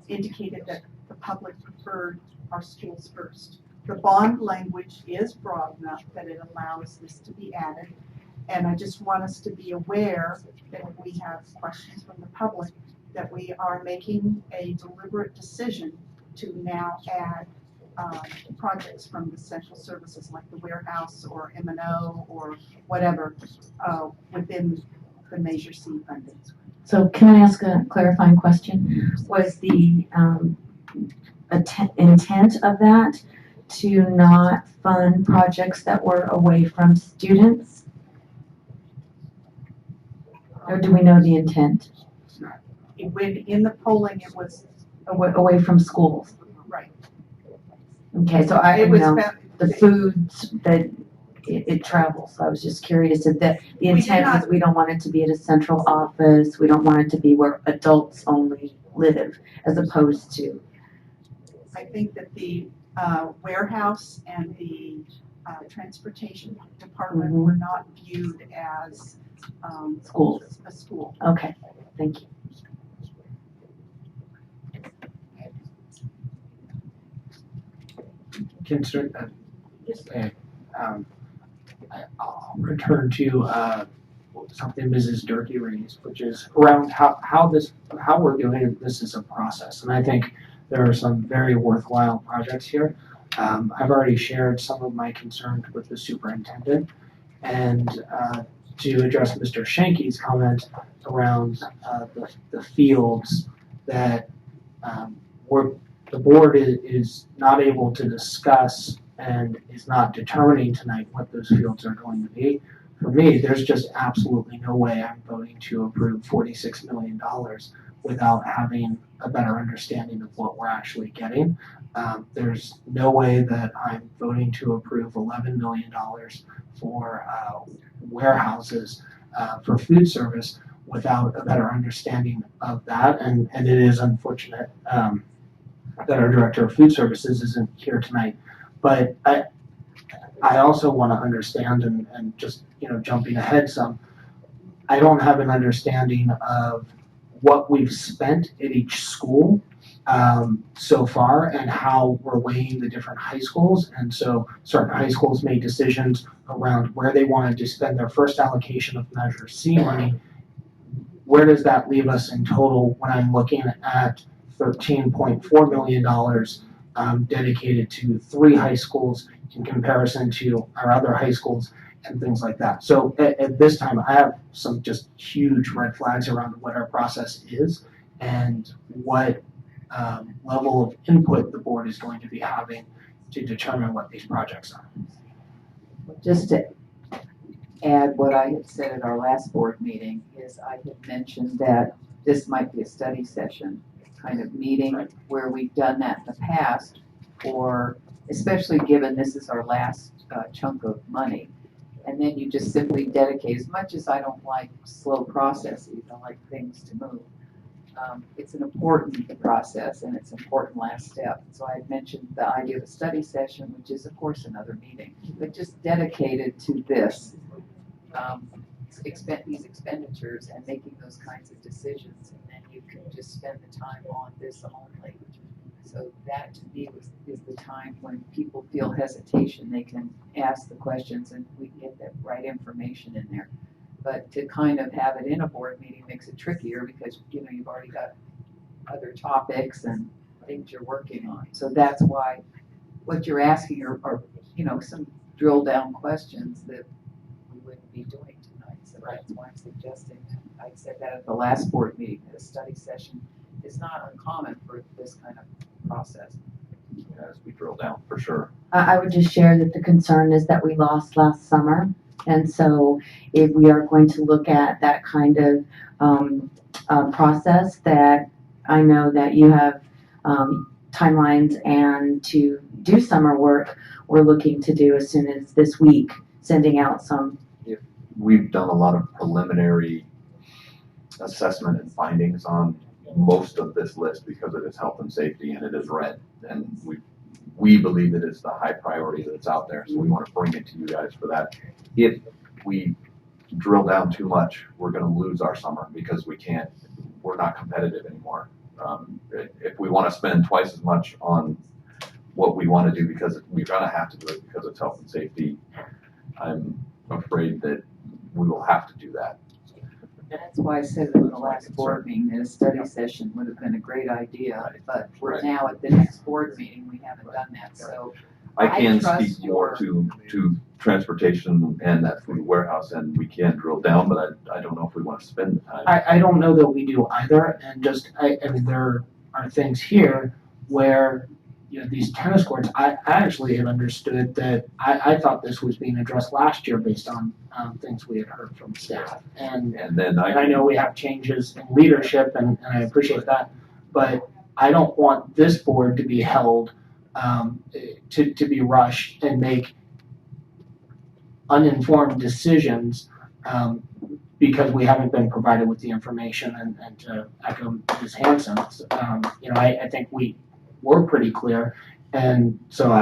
indicated that the public preferred our schools first. The bond language is broad enough that it allows this to be added. And I just want us to be aware that if we have questions from the public, that we are making a deliberate decision to now add projects from the central services like the warehouse or M&O or whatever within the Measure C funding. So can I ask a clarifying question? Was the intent of that to not fund projects that were away from students? Or do we know the intent? When in the polling, it was away from schools. Right. Okay, so the foods that it travels. I was just curious if the intent was we don't want it to be at a central office. We don't want it to be where adults only live, as opposed to. I think that the warehouse and the transportation department were not viewed as schools. A school. Okay, thank you. I'll return to something Mrs. Durkee raised, which is around how we're doing this as a process. And I think there are some very worthwhile projects here. I've already shared some of my concerns with the superintendent, and to address Mr. Shanky's comment around the fields that the board is not able to discuss and is not determining tonight what those fields are going to be. For me, there's just absolutely no way I'm voting to approve $46 million without having a better understanding of what we're actually getting. There's no way that I'm voting to approve $11 million for warehouses for food service without a better understanding of that. And it is unfortunate that our director of food services isn't here tonight. But I also want to understand, and just, jumping ahead some, I don't have an understanding of what we've spent at each school so far and how we're weighing the different high schools. And so certain high schools made decisions around where they wanted to spend their first allocation of Measure C money. Where does that leave us in total when I'm looking at $13.4 million dedicated to 3 high schools in comparison to our other high schools and things like that. So at this time, I have some just huge red flags around what our process is and what level of input the board is going to be having to determine what these projects are. Just to add what I had said at our last board meeting is I had mentioned that this might be a study session kind of meeting where we've done that in the past, or especially given this is our last chunk of money. And then you just simply dedicate, as much as I don't like slow processes, I like things to move. It's an important process and it's an important last step. So I had mentioned the idea of a study session, which is of course another meeting, but just dedicated to this, these expenditures and making those kinds of decisions. And then you can just spend the time on this only. So that to me is the time when people feel hesitation, they can ask the questions and we can get that right information in there. But to kind of have it in a board meeting makes it trickier because, you've already got other topics and things you're working on. So that's why what you're asking are some drill down questions that we wouldn't be doing tonight. So that's why I'm suggesting, I said that at the last board meeting, that a study session is not uncommon for this kind of process. As we drill down, for sure. I would just share that the concern is that we lost last summer. And so if we are going to look at that kind of process, that I know that you have timelines and to do summer work, we're looking to do as soon as this week, sending out some. We've done a lot of preliminary assessment and findings on most of this list because it is health and safety and it is red. And we believe it is the high priority that's out there. So we want to bring it to you guys for that. If we drill down too much, we're going to lose our summer because we're not competitive anymore. If we want to spend twice as much on what we want to do because we're going to have to do it because it's health and safety, I'm afraid that we will have to do that. And that's why I said in the last board meeting that a study session would have been a great idea, but we're now at the next board meeting, we haven't done that, so. I can trust speak more to transportation and that food warehouse, and we can drill down, but I don't know if we want to spend the time. I don't know that we do either, and just, I mean, there are things here where, these tennis courts, I actually had understood that, I thought this was being addressed last year based on things we had heard from staff. And then I know we have changes in leadership, and I appreciate that, but I don't want this board to be held to be rushed and make uninformed decisions because we haven't been provided with the information. And to echo Ms. Hanson, I think we're pretty clear, and so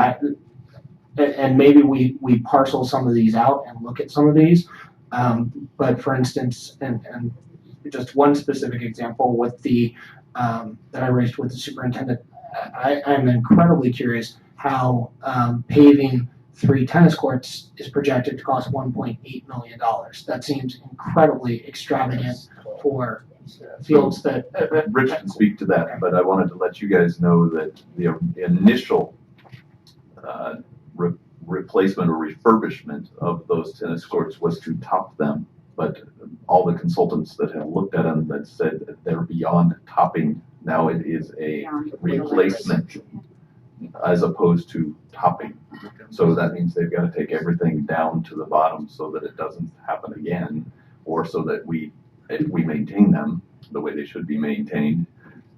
and maybe we parcel some of these out and look at some of these. But for instance, and just one specific example with the that I raised with the superintendent, I'm incredibly curious how paving 3 tennis courts is projected to cost $1.8 million. That seems incredibly extravagant for fields that. Rich can speak to that, but I wanted to let you guys know that the initial replacement or refurbishment of those tennis courts was to top them, but all the consultants that have looked at them that said that they're beyond topping. Now it is a replacement as opposed to topping. So that means they've got to take everything down to the bottom so that it doesn't happen again, or so that if we maintain them the way they should be maintained,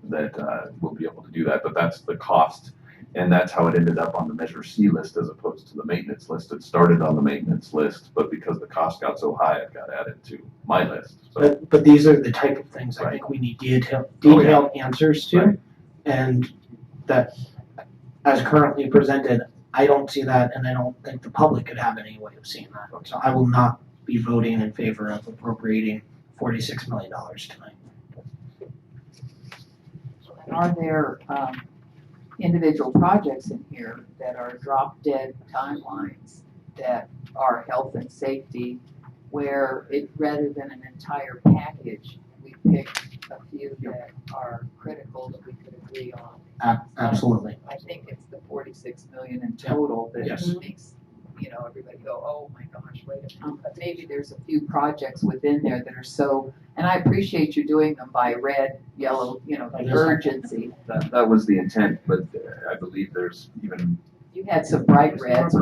that we'll be able to do that. But that's the cost, and that's how it ended up on the Measure C list as opposed to the maintenance list. It started on the maintenance list, but because the cost got so high, it got added to my list. So, but these are the type of things I think we need detailed answers to, and that as currently presented, I don't see that, and I don't think the public could have any way of seeing that. So I will not be voting in favor of appropriating $46 million tonight. And are there individual projects in here that are drop dead timelines that are health and safety, where it, rather than an entire package, we pick a few that are critical that we could agree on? Absolutely. I think it's the 46 million in total that Yes. makes, everybody go, oh my gosh, wait a minute. But maybe there's a few projects within there that are so, and I appreciate you doing them by red, yellow, the urgency. That was the intent, but I believe there's even. You had some bright reds.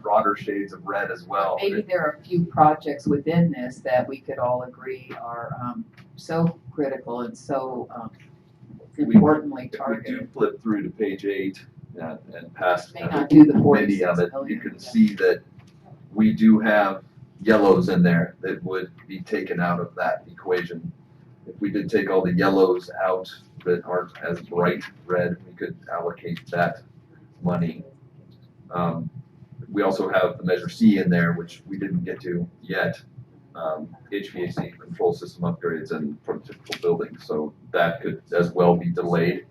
Broader shades of red as well. Maybe there are a few projects within this that we could all agree are so critical and so importantly targeted. If we do flip through to page 8 and past May not do the many of it, you can see that we do have yellows in there that would be taken out of that equation. If we did take all the yellows out that aren't as bright red, we could allocate that money. We also have the measure C in there, which we didn't get to yet. HVAC control system upgrades and prototypical buildings, so that could as well be delayed.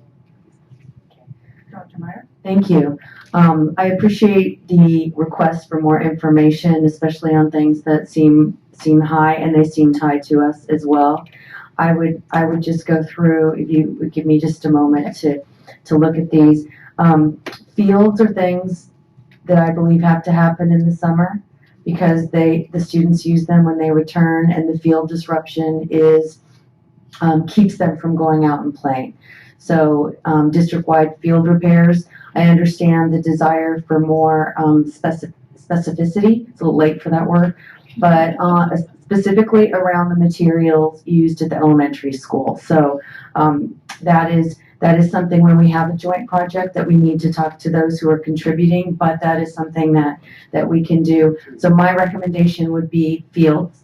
Dr. Meyer? Thank you. I appreciate the request for more information, especially on things that seem high, and they seem tied to us as well. I would just go through, if you would give me just a moment to look at these. Fields are things that I believe have to happen in the summer because the students use them when they return, and the field disruption keeps them from going out and playing. So district-wide field repairs, I understand the desire for more specificity. It's a little late for that word, but specifically around the materials used at the elementary school. So that is something when we have a joint project that we need to talk to those who are contributing, but that is something that we can do. So my recommendation would be fields.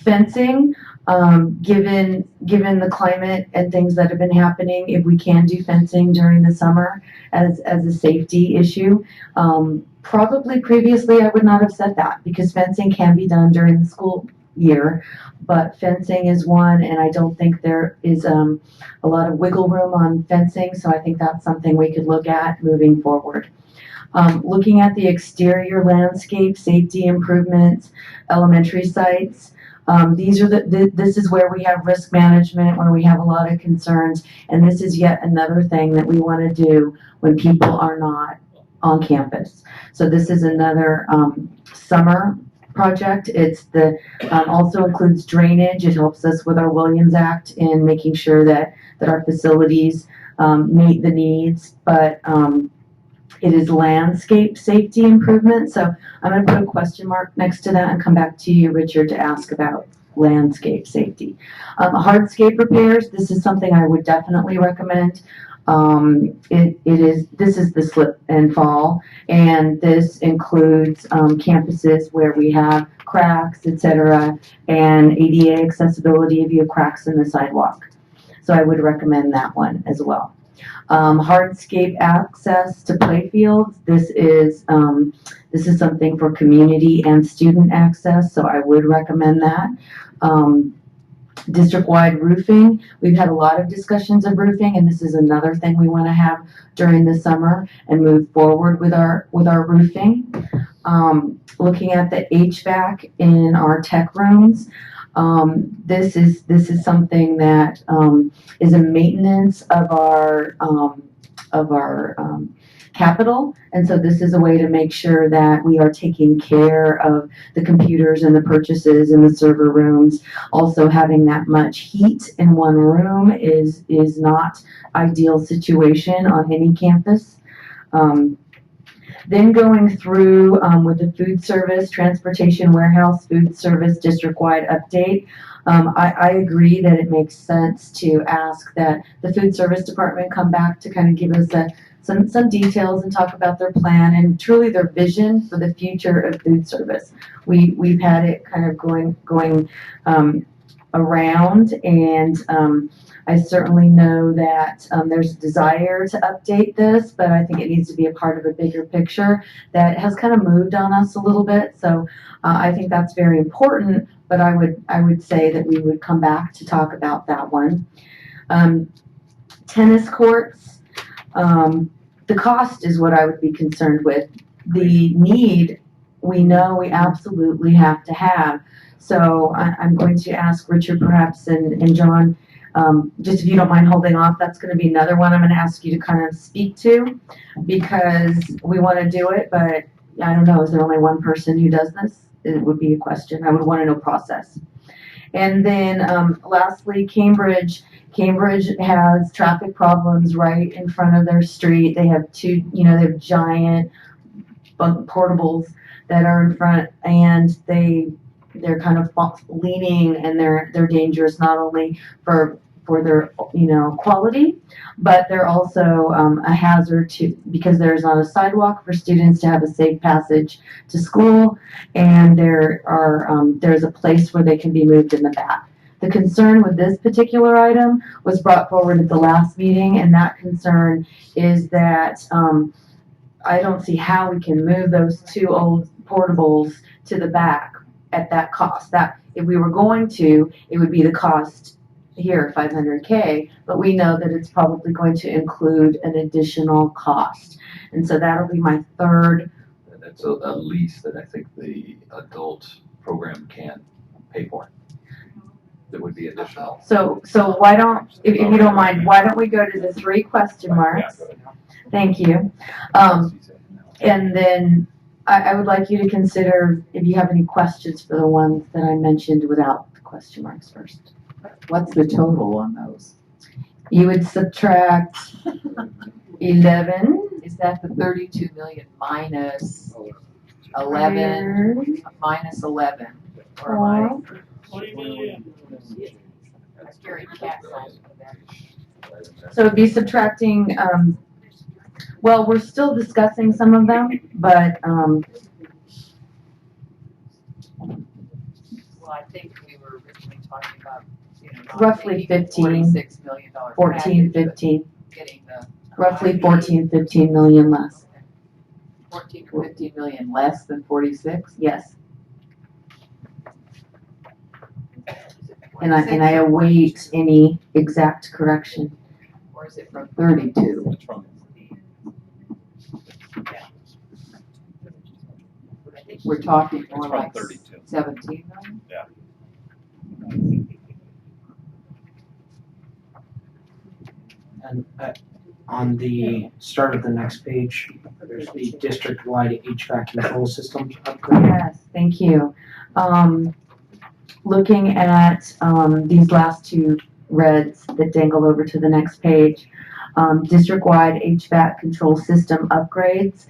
Fencing, given the climate and things that have been happening, if we can do fencing during the summer as a safety issue. Probably previously I would not have said that because fencing can be done during the school year, but fencing is one, and I don't think there is a lot of wiggle room on fencing, so I think that's something we could look at moving forward. Looking at the exterior landscape, safety improvements, elementary sites, these are this is where we have risk management, where we have a lot of concerns, and this is yet another thing that we want to do when people are not on campus. So this is another summer project. It's also includes drainage. It helps us with our Williams Act in making sure that our facilities meet the needs, but it is landscape safety improvement. So I'm going to put a question mark next to that and come back to you, Richard, to ask about landscape safety. Hardscape repairs, this is something I would definitely recommend. This is the slip and fall, and this includes campuses where we have cracks, etc., and ADA accessibility if you have cracks in the sidewalk. So I would recommend that one as well. Hardscape access to play fields. This is something for community and student access, so I would recommend that. District-wide roofing. We've had a lot of discussions of roofing, and this is another thing we want to have during the summer and move forward with our roofing. Looking at the HVAC in our tech rooms. This is something that is a maintenance of our capital, and so this is a way to make sure that we are taking care of the computers and the purchases in the server rooms. Also, having that much heat in one room is not ideal situation on any campus. Then going through with the food service, transportation, warehouse, food service, district-wide update. I agree that it makes sense to ask that the food service department come back to kind of give us some details and talk about their plan and truly their vision for the future of food service. We've had it kind of going around, and I certainly know that there's a desire to update this, but I think it needs to be a part of a bigger picture that has kind of moved on us a little bit. So I think that's very important, but I would say that we would come back to talk about that one. Tennis courts, the cost is what I would be concerned with. The need, we know we absolutely have to have. So I'm going to ask Richard perhaps and John, just if you don't mind holding off, that's going to be another one I'm going to ask you to kind of speak to, because we want to do it, but I don't know, is there only one person who does this? It would be a question. I would want to know process. And then lastly, Cambridge. Cambridge has traffic problems right in front of their street. They have they have giant portables that are in front, and they're kind of leaning, and they're dangerous not only for their quality, but they're also a hazard because there's not a sidewalk for students to have a safe passage to school, and there's a place where they can be moved in the back. The concern with this particular item was brought forward at the last meeting, and that concern is that I don't see how we can move those two old portables to the back at that cost. That if we were going to, it would be the cost here, $500K, but we know that it's probably going to include an additional cost. And so that'll be my third. That's a lease that I think the adult program can pay for. That would be additional. So why don't, if you don't mind, why don't we go to the 3 question marks? Thank you. And then I would like you to consider if you have any questions for the ones that I mentioned without the question marks first. What's the total on those? You would subtract 11. Is that the 32 million minus 11? Minus 11. Or am I? 20 million. So it'd be subtracting, well, we're still discussing some of them, but, Well, I think we were originally talking about, roughly 15, $46 million. 14, 15, Getting the roughly 14, 15 million less. 14 or 15 million less than 46? Yes. And I await any exact correction. Or is it from 32? It's from I think we're talking more It's from like 32. 17 million? Yeah. And on the start of the next page, there's the district-wide HVAC control systems upgrade. Yes, thank you. Looking at these last 2 reds that dangle over to the next page, district-wide HVAC control system upgrades.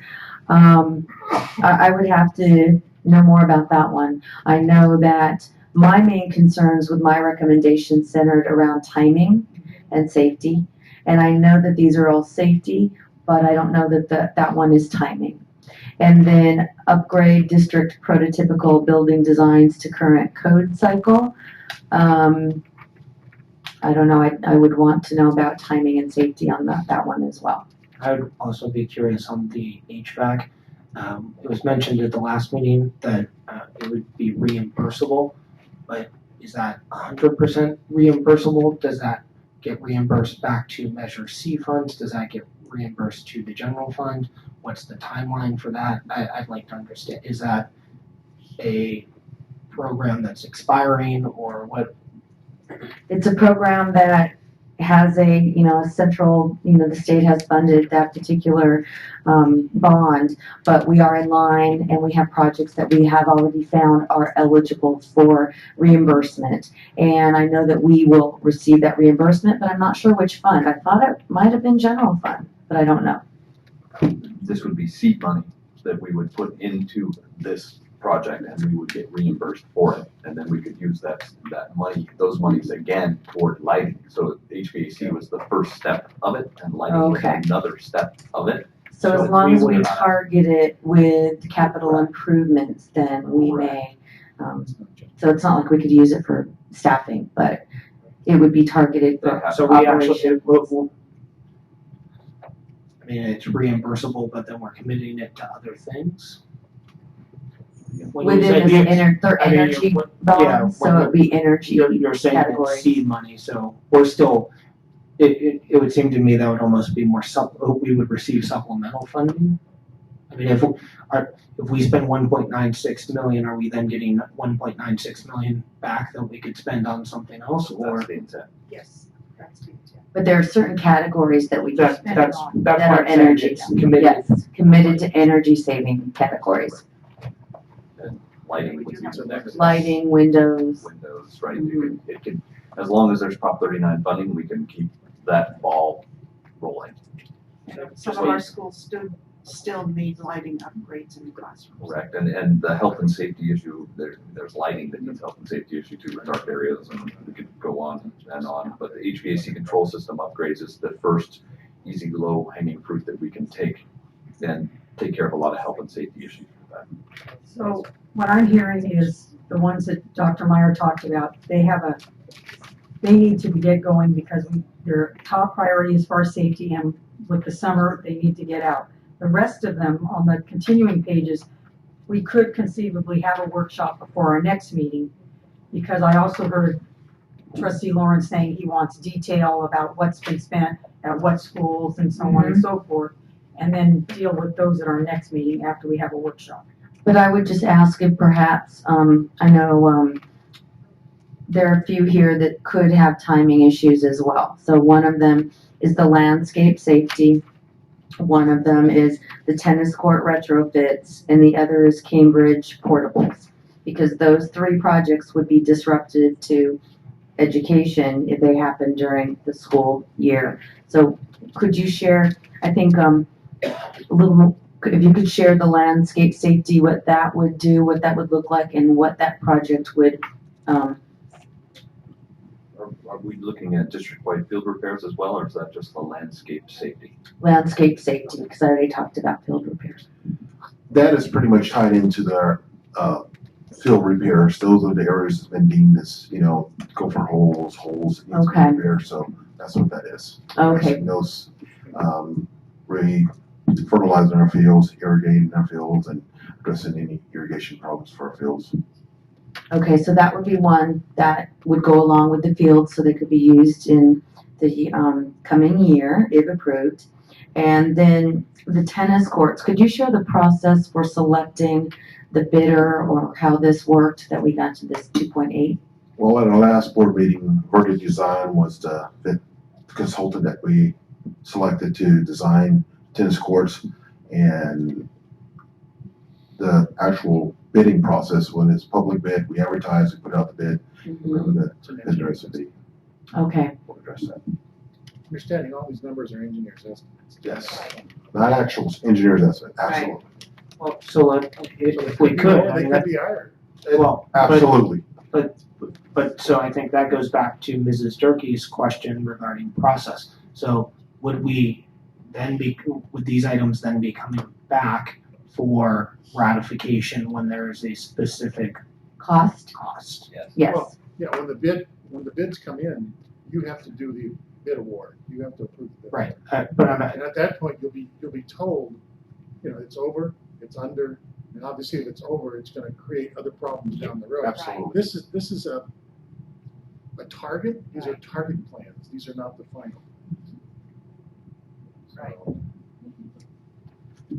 I would have to know more about that one. I know that my main concerns with my recommendation centered around timing and safety. And I know that these are all safety, but I don't know that that one is timing. And then upgrade district prototypical building designs to current code cycle. I don't know, I would want to know about timing and safety on that one as well. I would also be curious on the HVAC. It was mentioned at the last meeting that it would be reimbursable, but is that 100% reimbursable? Does that get reimbursed back to Measure C funds? Does that get reimbursed to the general fund? What's the timeline for that? I'd like to understand. Is that a program that's expiring, or what? It's a program that has a central, the state has funded that particular bond, but we are in line and we have projects that we have already found are eligible for reimbursement. And I know that we will receive that reimbursement, but I'm not sure which fund. I thought it might have been general fund, but I don't know. This would be seed money that we would put into this project, and we would get reimbursed for it, and then we could use that money, those monies again toward lighting. So HVAC was the first step of it, and lighting was another step of it. So as long as we target it with capital improvements, then we may. So it's not like we could use it for staffing, but it would be targeted for So we actually, operation. I mean, it's reimbursable, but then we're committing it to other things. When you Within say this their I mean, energy you're- bond, yeah, so when it'd be energy You're saying it's categories. seed money, so we're still, it would seem to me that would almost be more we would receive supplemental funding. I mean, if we spend 1.96 million, are we then getting 1.96 million back that we could spend on something else, or? That's the intent. Yes, that's the intent. But there are certain categories that we can That's spend it on that why are I'm saying energy. it's committed. Yes, committed to energy saving categories. And lighting would be the next. Lighting, windows. Windows, right? It can, as long as there's Prop 39 funding, we can keep that ball rolling. Some of our schools still need lighting upgrades in the classrooms. Correct, and the health and safety issue, there's lighting that needs health and safety issue too, with dark areas, and we could go on and on. But the HVAC control system upgrades is the first easy, low hanging fruit that we can take and take care of a lot of health and safety issues with that. So what I'm hearing is the ones that Dr. Meyer talked about, they need to get going because their top priority is for safety, and with the summer, they need to get out. The rest of them on the continuing pages, we could conceivably have a workshop before our next meeting, because I also heard Trustee Lawrence saying he wants detail about what's been spent at what schools and so on and so forth, and then deal with those at our next meeting after we have a workshop. But I would just ask if perhaps, I know there are a few here that could have timing issues as well. So one of them is the landscape safety. One of them is the tennis court retrofits, and the other is Cambridge portables. Because those three projects would be disruptive to education if they happen during the school year. So could you share, I think, a little more, if you could share the landscape safety, what that would do, what that would look like, and what that project would, Are we looking at district-wide field repairs as well, or is that just the landscape safety? landscape safety, because I already talked about field repairs. That is pretty much tied into the field repairs. Those are the areas that's been deemed as, go for holes that needs to be Okay. repaired. So that's what that is. Okay. Addressing those, fertilizing our fields, irrigating our fields, and addressing any irrigation problems for our fields. Okay, so that would be one that would go along with the fields, so they could be used in the coming year, if approved. And then the tennis courts, could you share the process for selecting the bidder, or how this worked, that we got to this 2.8? Well, at our last board meeting, Verdi Design was the consultant that we selected to design tennis courts, and the actual bidding process, when it's public bid, we advertise, we put out the bid, whoever the bidder is to be. Okay. We'll address that. Understanding all these numbers are engineers' estimates. Yes, not actual engineers estimate, absolutely. Well, so if we could, I They mean, could be higher. well, Absolutely. But so I think that goes back to Mrs. Durkee's question regarding process. So would these items then be coming back for ratification when there is a specific Cost? Yes. Well, yeah, when the bids come in, you have to do the bid award. You have to approve the bid. Right. But I'm And at that point, you'll be told, it's over, it's under, and obviously if it's over, it's gonna create other problems down the road. Absolutely. This is a target. These are target plans. These are not the final. Right.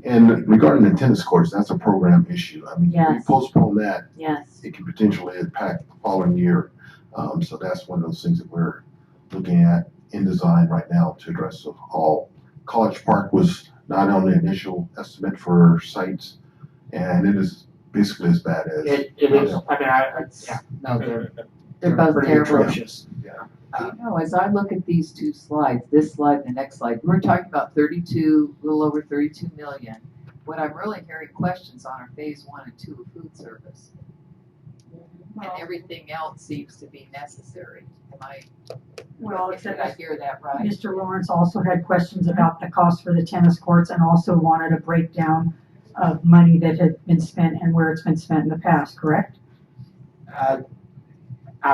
And regarding the tennis courts, that's a program issue. I mean, if we Yes. postpone that, Yes. it can potentially impact the following year. So that's one of those things that we're looking at in design right now to address all. College Park was not on the initial estimate for sites, and it is basically as bad as. It is, They're both pretty terrible. atrocious. As I look at these two slides, this slide and the next slide, we're talking about a little over 32 million. What I'm really hearing questions on are phase 1 and 2 of food service. And everything else seems to be necessary. Did I hear that right? Mr. Lawrence also had questions about the cost for the tennis courts, and also wanted a breakdown of money that had been spent and where it's been spent in the past, correct?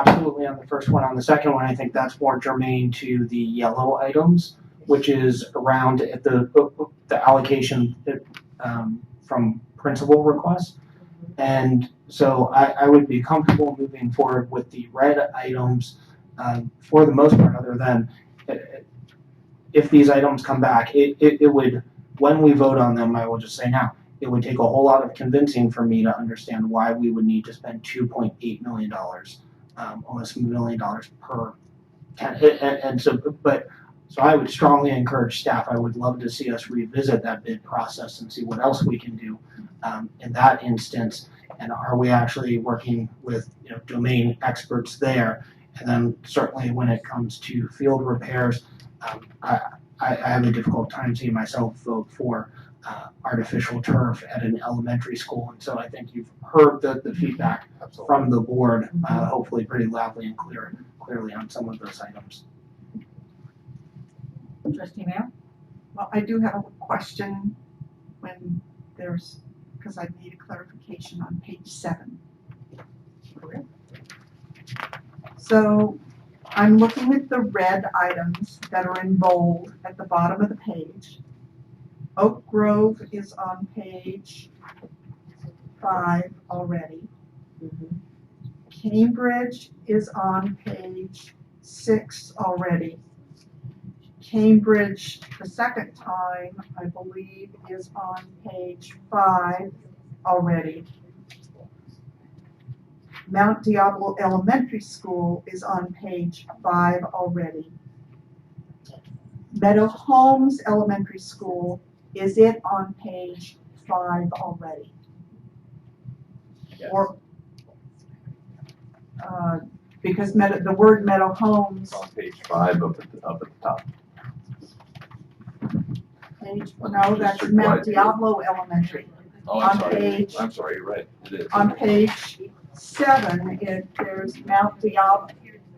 absolutely on the first one. On the second one, I think that's more germane to the yellow items, which is around the allocation from principal requests. And so I would be comfortable moving forward with the red items for the most part, other than if these items come back, it would, when we vote on them, I will just say now, it would take a whole lot of convincing for me to understand why we would need to spend $2.8 million, almost $1 million per. And so I would strongly encourage staff. I would love to see us revisit that bid process and see what else we can do in that instance. And are we actually working with domain experts there? And then certainly when it comes to field repairs, I have a difficult time seeing myself vote for artificial turf at an elementary school. And so I think you've heard the feedback from the board, hopefully pretty loudly and clearly on some of those items. Trustee Mayo? Well, I do have a question because I need a clarification on page 7. So I'm looking at the red items that are in bold at the bottom of the page. Oak Grove is on page 5 already. Cambridge is on page 6 already. Cambridge, the second time, I believe, is on page 5 already. Mount Diablo Elementary School is on page 5 already. Meadow Homes Elementary School, is it on page 5 already? Yes. Or because the word Meadow Homes On page 5 up at the top. no, that's Mount Diablo Elementary. Oh, I'm On sorry. page- I'm sorry, you're right. It is. On page 7, there's Mount Diablo,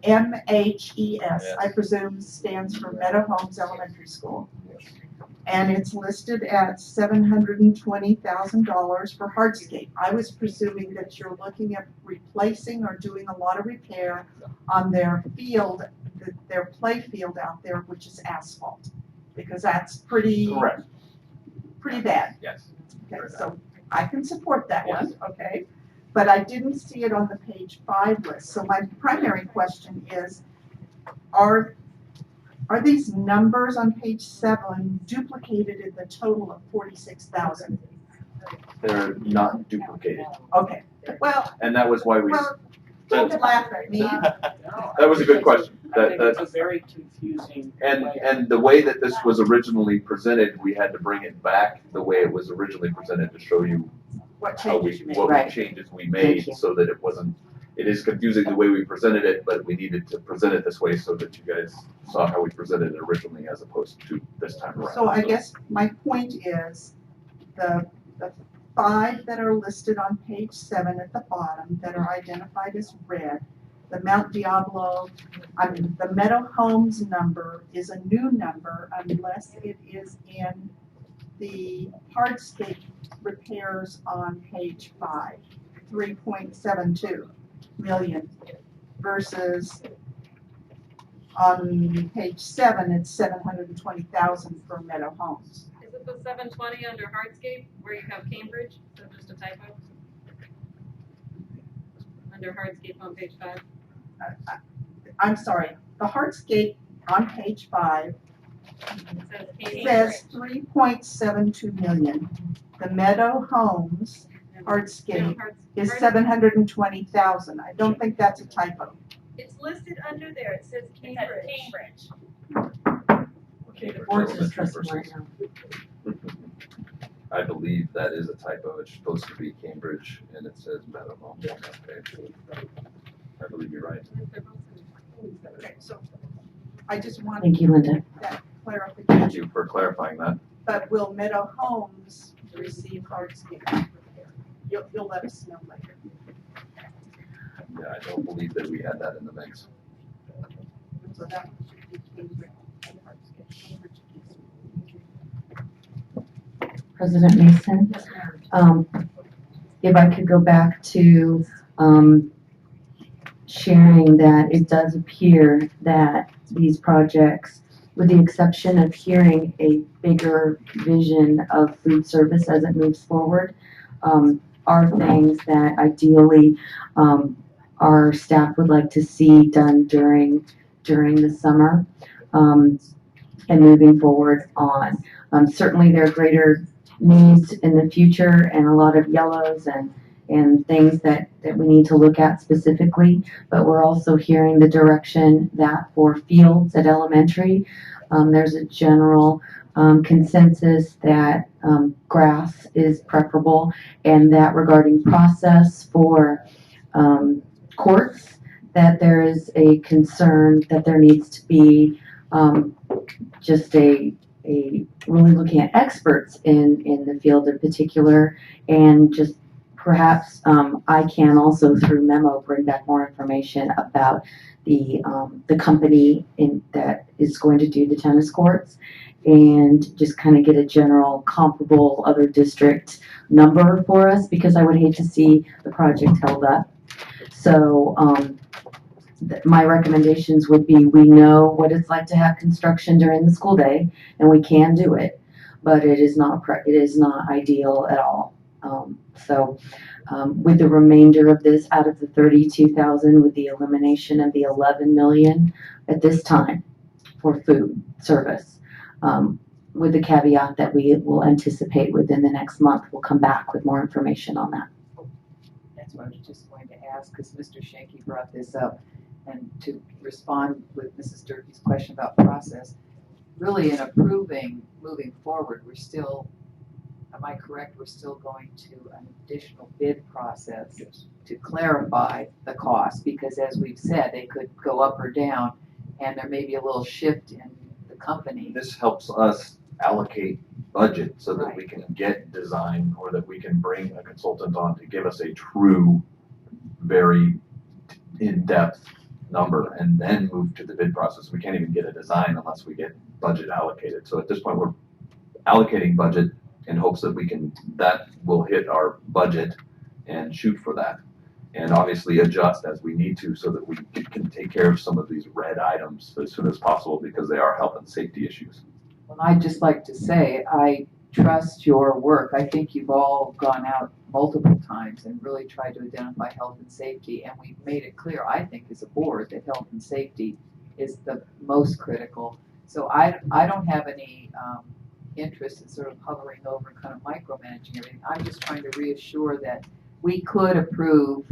MHES, Yes. I presume stands for Meadow Homes Elementary School. And it's listed at $720,000 for hardscape. I was presuming that you're looking at replacing or doing a lot of repair on their field, their play field out there, which is asphalt. Because that's pretty Correct. bad. Yes. Okay, so I can support that one, okay? But I didn't see it on the page 5 list. So my primary question is, are these numbers on page 7 duplicated in the total of 46,000? They're not duplicated. Okay, well, And that was why we. don't laugh at me. That was a good question. That's a very confusing. And the way that this was originally presented, we had to bring it back the way it was originally presented to show you What how changes you made? what Right. changes we Thank made you. so that it wasn't, it is confusing the way we presented it, but we needed to present it this way so that you guys saw how we presented it originally as opposed to this time around. So I guess my point is, the 5 that are listed on page 7 at the bottom that are identified as red, the Mount Diablo, the Meadow Homes number is a new number unless it is in the hardscape repairs on page 5, 3.72 million versus on page 7, it's 720,000 for Meadow Homes. Is it the 720 under hardscape where you have Cambridge? So just a typo? Under hardscape on page 5? I'm sorry, the hardscape on page 5 It says 3.72 million. The Meadow Homes hardscape is 720,000. I don't think that's a typo. It's listed under there. It says Cambridge. Cambridge. Okay, The board's elementary discussing right versus- I believe that is a typo. It's supposed to be Cambridge and it says Meadow Homes on that page. I believe you're right. Okay, so I just wanted Thank you, Linda. that Thank clarification. you for clarifying that. But will Meadow Homes receive hardscape repair? You'll let us know later. Yeah, I don't believe that we had that in the mix. So that should be Cambridge and hardscape. President Mason, if I could go back to sharing that it does appear that these projects, with the exception of hearing a bigger vision of food service as it moves forward, are things that ideally our staff would like to see done during the summer and moving forward on. Certainly there are greater needs in the future and a lot of yellows and things that we need to look at specifically, but we're also hearing the direction that for fields at elementary, there's a general consensus that grass is preferable, and that regarding process for courts, that there is a concern that there needs to be just a really looking at experts in the field in particular, and just perhaps I can also through memo bring back more information about the company that is going to do the tennis courts, and just kind of get a general comparable other district number for us, because I would hate to see the project held up. So my recommendations would be, we know what it's like to have construction during the school day, and we can do it, but it is not ideal at all. With the remainder of this, out of the 32,000, with the elimination of the 11 million at this time for food service, with the caveat that we will anticipate within the next month, we'll come back with more information on that. That's what I was just going to ask, because Mr. Shanky brought this up, and to respond with Mrs. Durkee's question about process, really in approving moving forward, we're still, am I correct, we're still going to an additional bid process to clarify the cost, because as we've said, they could go up or down, and there may be a little shift in the company. This helps us allocate budget so that we can get design, or that we can bring a consultant on to give us a true, very in-depth number, and then move to the bid process. We can't even get a design unless we get budget allocated. So at this point, we're allocating budget in hopes that that will hit our budget and shoot for that. And obviously adjust as we need to so that we can take care of some of these red items as soon as possible, because they are health and safety issues. Well, I'd just like to say, I trust your work. I think you've all gone out multiple times and really tried to identify health and safety, and we've made it clear, I think, as a board, that health and safety is the most critical. So I don't have any interest in sort of hovering over and kind of micromanaging everything. I'm just trying to reassure that we could approve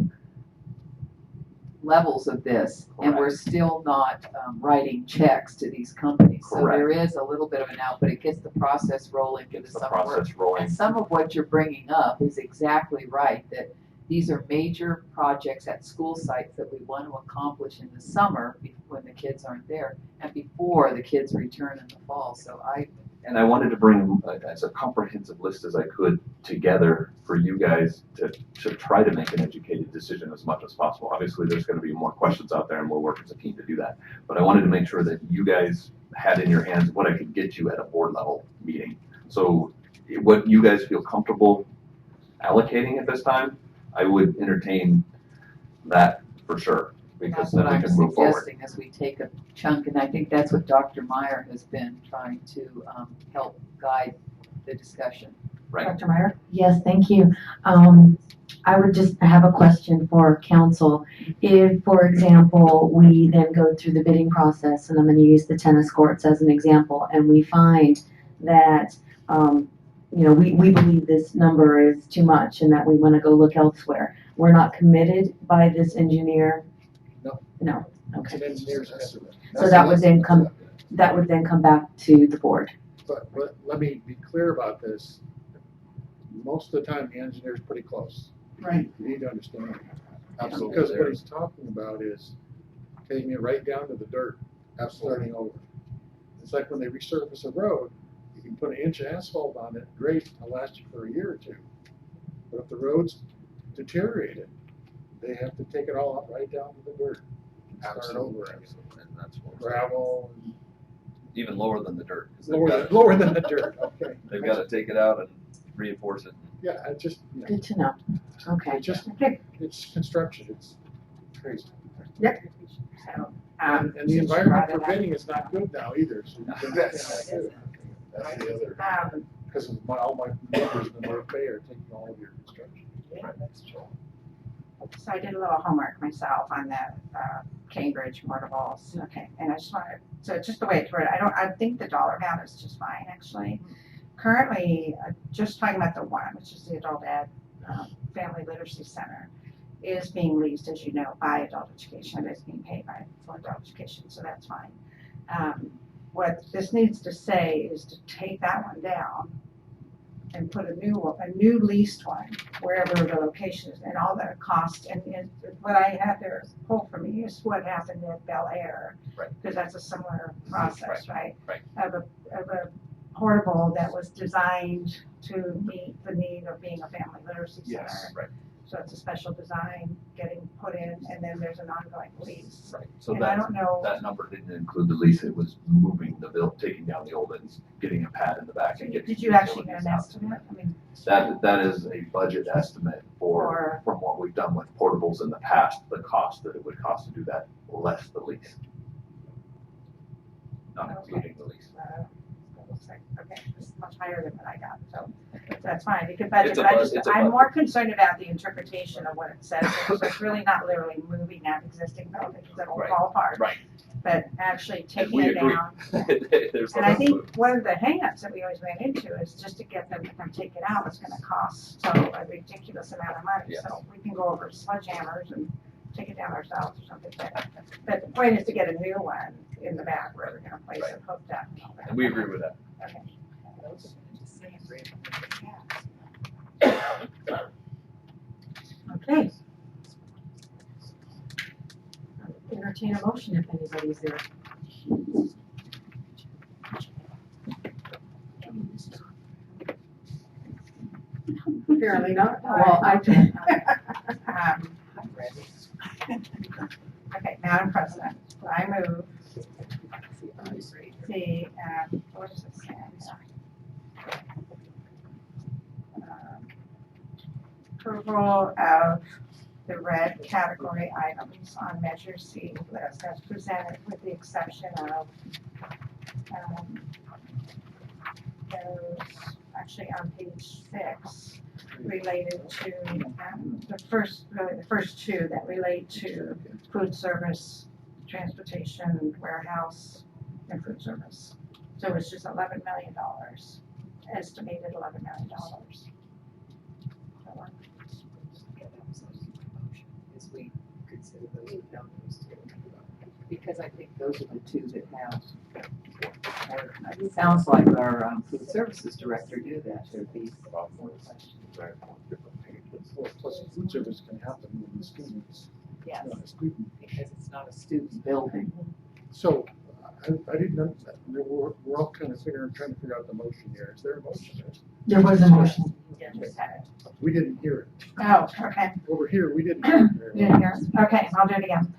levels of this, and we're still not writing checks to these companies. So there is a little bit of an out, but it gets the process rolling for the summer work. And some of what you're bringing up is exactly right, that these are major projects at school sites that we want to accomplish in the summer when the kids aren't there, and before the kids return in the fall. So I wanted to bring as a comprehensive list as I could together for you guys to try to make an educated decision as much as possible. Obviously, there's going to be more questions out there, and we'll work as a team to do that. But I wanted to make sure that you guys had in your hands what I could get you at a board level meeting. So what you guys feel comfortable allocating at this time, I would entertain that for sure, because then we can move forward. That's what I'm suggesting, as we take a chunk, and I think that's what Dr. Meyer has been trying to help guide the discussion. Right. Dr. Meyer? Yes, thank you. I would just have a question for council. If, for example, we then go through the bidding process, and I'm going to use the tennis courts as an example, and we find that we believe this number is too much and that we want to go look elsewhere. We're not committed by this engineer. No. Okay. It's an engineer's estimate. So that would then come back to the board. But let me be clear about this. Most of the time, the engineer's pretty close. Right. You need to understand that. Absolutely. Because what he's talking about is taking it right down to the dirt, starting over. It's like when they resurface a road, you can put an inch of asphalt on it, great, it'll last you for a year or two. But if the road's deteriorated, they have to take it all up right down to the dirt. Start over. And that's what gravel. Even lower than the dirt. Lower than the dirt, okay. They've got to take it out and reinforce it. Yeah, I just. Good to know. Okay. It's just, it's construction, it's crazy. Yep. So, And the environment for bidding is not good now either, so. That's the other. Because of all my neighbors in the North Bay are taking all of your construction. So I did a little homework myself on the Cambridge portables. Okay, and I just wanted, so just the way it's worded, I think the dollar amount is just fine, actually. Currently, just talking about the one, which is the Adult Ed Family Literacy Center, is being leased, as you know, by Adult Education. It is being paid by for Adult Education, so that's fine. What this needs to say is to take that one down and put a new leased one wherever the location is, and all the cost. And what I had there pulled for me is what happened at Bel Air, because that's a similar process, right? Of a portable that was designed to meet the need of being a family literacy center. Yes, right. So it's a special design getting put in, and then there's an ongoing lease. Right. So And I don't know. that number didn't include the lease. It was moving the bill, taking down the old ones, getting a pad in the back, and getting. Did you actually get an estimate? I mean, That is a budget estimate from what we've done with portables in the past, the cost that it would cost to do that, less the lease. Not including the lease. Okay, this is much higher than what I got, so that's fine. You can budget, It's a but budget. I'm more concerned about the interpretation of what it says. So it's really not literally moving that existing building because it'll fall apart. Right. But actually taking we it agree. down. There's And I think one of the hangups that we always ran into is just to get them to come take it out, it's gonna cost so a ridiculous amount of money. Yes. So we can go over sledgehammers and take it down ourselves or something. But the point is to get a new one in the back where we're gonna place it hooked up. And all that. And we agree with that. Okay. Okay. Entertain a motion if anybody's there. Apparently not. Well, Okay, Madam President, I move the, what does it say? Approval of the red category items on Measure C list as presented with the exception of those actually on page 6 related to the first two that relate to food service, transportation, warehouse, and food service. So it's just $11 million, estimated $11 million. As we consider those numbers too. Because I think those are the two that have, it sounds like our food services director knew that there'd be more questions. Well, plus food service can happen when the students, Yes, not a student. because it's not a student building. So, I didn't know, we're all kind of trying to figure out the motion here. Is there a motion? There was a motion. We didn't hear it. Oh, okay. Over here, we didn't hear it. You didn't hear it? Okay, I'll do it again.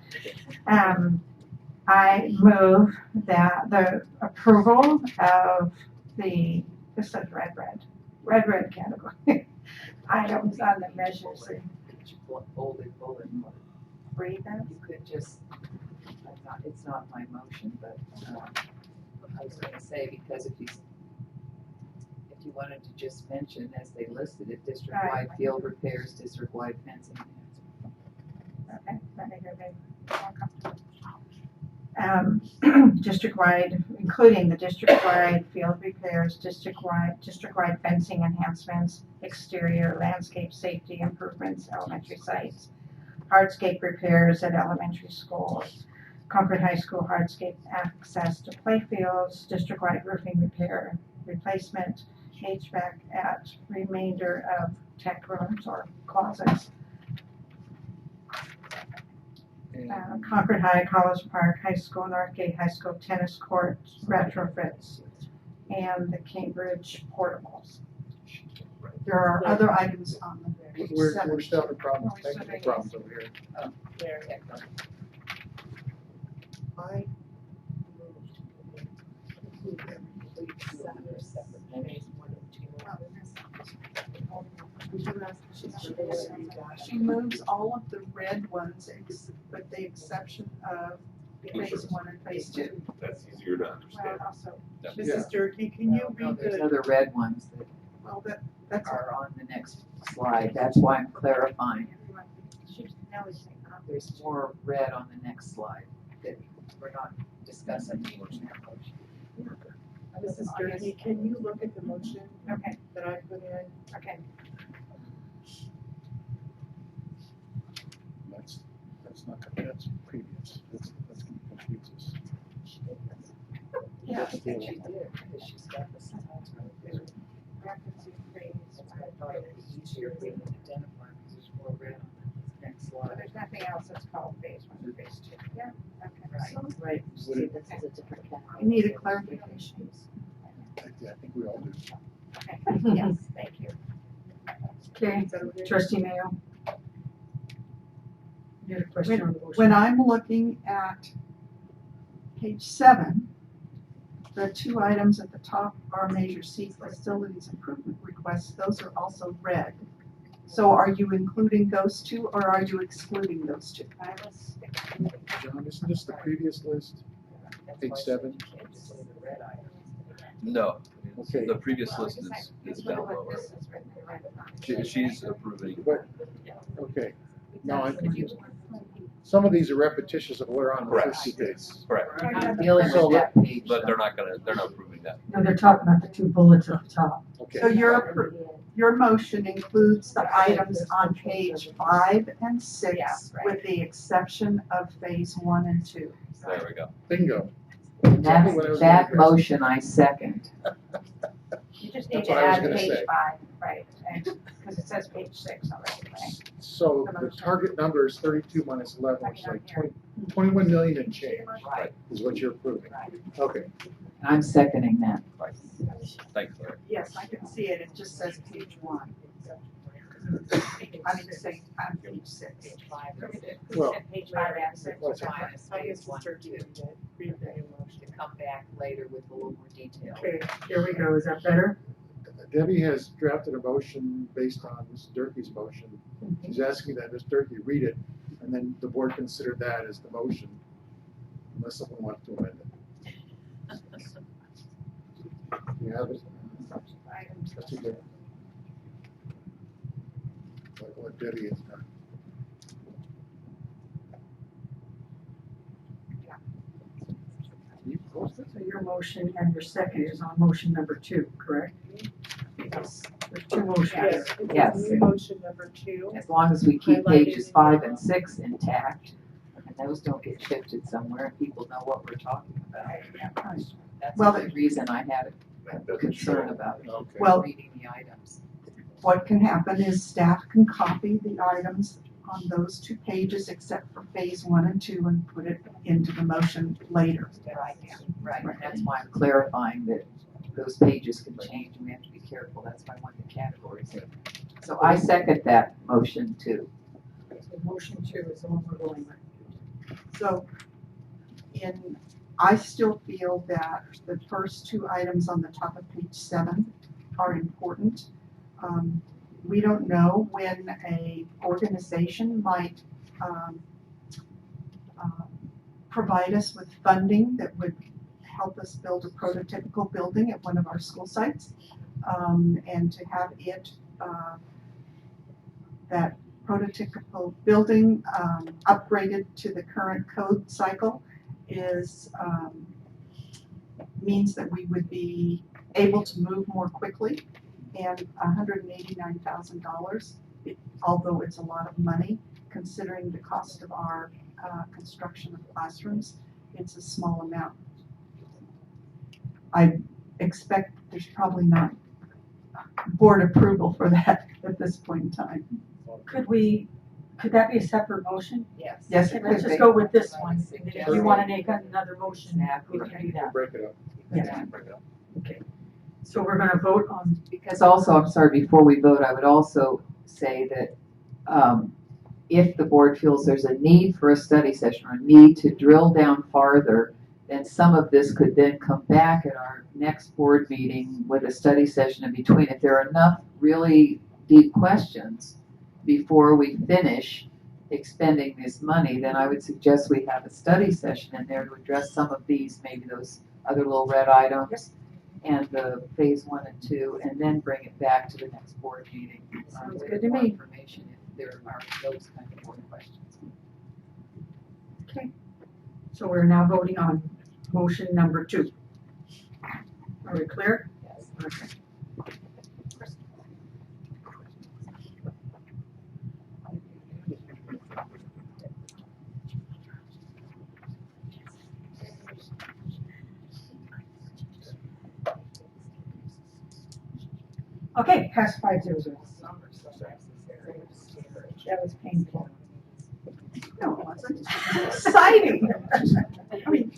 I move that the approval of the, this says red category items on the measures. Bullet. Read that? You could just, it's not my motion, but I was gonna say, because if you wanted to just mention, as they listed it, district-wide field repairs, district-wide fencing. Okay, that makes everybody more comfortable. District-wide, including the district-wide field repairs, district-wide fencing enhancements, exterior landscape safety improvements, elementary sites, hardscape repairs at elementary schools, Concord High School hardscape access to playfields, district-wide roofing repair, replacement, HVAC at remainder of tech rooms or closets. Concord High, College Park High School, Northgate High School tennis courts, retrofits, and the Cambridge portables. There are other items on the. We're still having problems, technical problems over here. I She moves all of the red ones with the exception of phase 1 and phase 2. That's easier to understand. Yep. Mrs. Durkee, can you read There's the, other red ones that well, that's are on the next slide. That's why I'm clarifying. There's more red on the next slide that we're not discussing in that motion. Mrs. Durkee, can you look at the motion that I put in? Okay. That's previous. That's confuses. Yeah, I think she did, because she's got the slides right there. I thought it was easier if we could identify, because there's more red on the next So slide. there's nothing else that's called phase 1 or phase 2. Yeah. Okay. Right. Would it- This is a different category. I need a clarification. Yeah, I think we all do. Okay. Yes, thank you. Okay, trustee Mayo. You had a question on the motion? When I'm looking at page 7, the 2 items at the top are Measure C facilities improvement requests. Those are also red. So are you including those 2 or are you excluding those 2? John, isn't this the previous list? Page 7? No. Okay. The previous list is down lower. She's approving. But, okay. No, I'm confused. Some of these are repetitious of what are on the Correct. first page. Correct. I'm dealing So- with that page. But they're not approving that. No, they're talking about the 2 bullets at the top. Okay. So your motion includes the items on page 5 and 6 Yeah, right. with the exception of phase 1 and 2. There we go. Bingo. That's, what I was that gonna address. motion I second. You just That's need to what I was add gonna page say. 5, right, because it says page 6 already, right? So the target number is 32 minus 11, which is like 21 million and change. Right. Is what you're approving. Okay. I'm seconding that. Thanks, Larry. Yes, I can see it. It just says page 1. I mean, say on page 6. Well, Page 5 and 6. What's it? I guess it's Turkey. To come back later with a little more detail. Okay, here we go. Is that better? Debbie has drafted a motion based on Ms. Durkee's motion. She's asking that Ms. Durkee read it, and then the board consider that as the motion, unless someone wants to amend it. You have it? That's too good. Like what Debbie has done. You post it? So your motion and your second is on motion number 2, correct? Yes. There's 2 motions. Yes. Motion number 2. As long as we keep pages 5 and 6 intact, and those don't get shifted somewhere, and people know what we're talking about. That's Well, the reason I had a concern about Okay. Well- reading the items. What can happen is staff can copy the items on those 2 pages except for phase 1 and 2 and put it into the motion later. Right, and that's why I'm clarifying that those pages can change, and we have to be careful. That's why I want the categories in. So I second that motion too. So motion 2 is the one we're going with. So I still feel that the first 2 items on the top of page 7 are important. We don't know when a organization might provide us with funding that would help us build a prototypical building at one of our school sites. And to have it, that prototypical building upgraded to the current code cycle is means that we would be able to move more quickly. And $189,000, although it's a lot of money, considering the cost of our construction of classrooms, it's a small amount. I expect there's probably not board approval for that at this point in time. Could that be a separate motion? Yes. Yes, it Let's could just be. go with this one. And then if you want to make another motion, we can do that. Break it up. Yeah. Okay. So we're gonna vote on, Because also, I'm sorry, before we vote, I would also say that if the board feels there's a need for a study session or a need to drill down farther, then some of this could then come back at our next board meeting with a study session in between. If there are enough really deep questions before we finish expending this money, then I would suggest we have a study session in there to address some of these, maybe those other little red items and the phase 1 and 2, and then bring it back to the next board meeting. Sounds with good to more me. Information if there are those kind of board questions. Okay. So we're now voting on motion number 2. Are we clear? Yes. Okay. Okay, pass 500. That was painful. No, it wasn't. Exciting. I mean,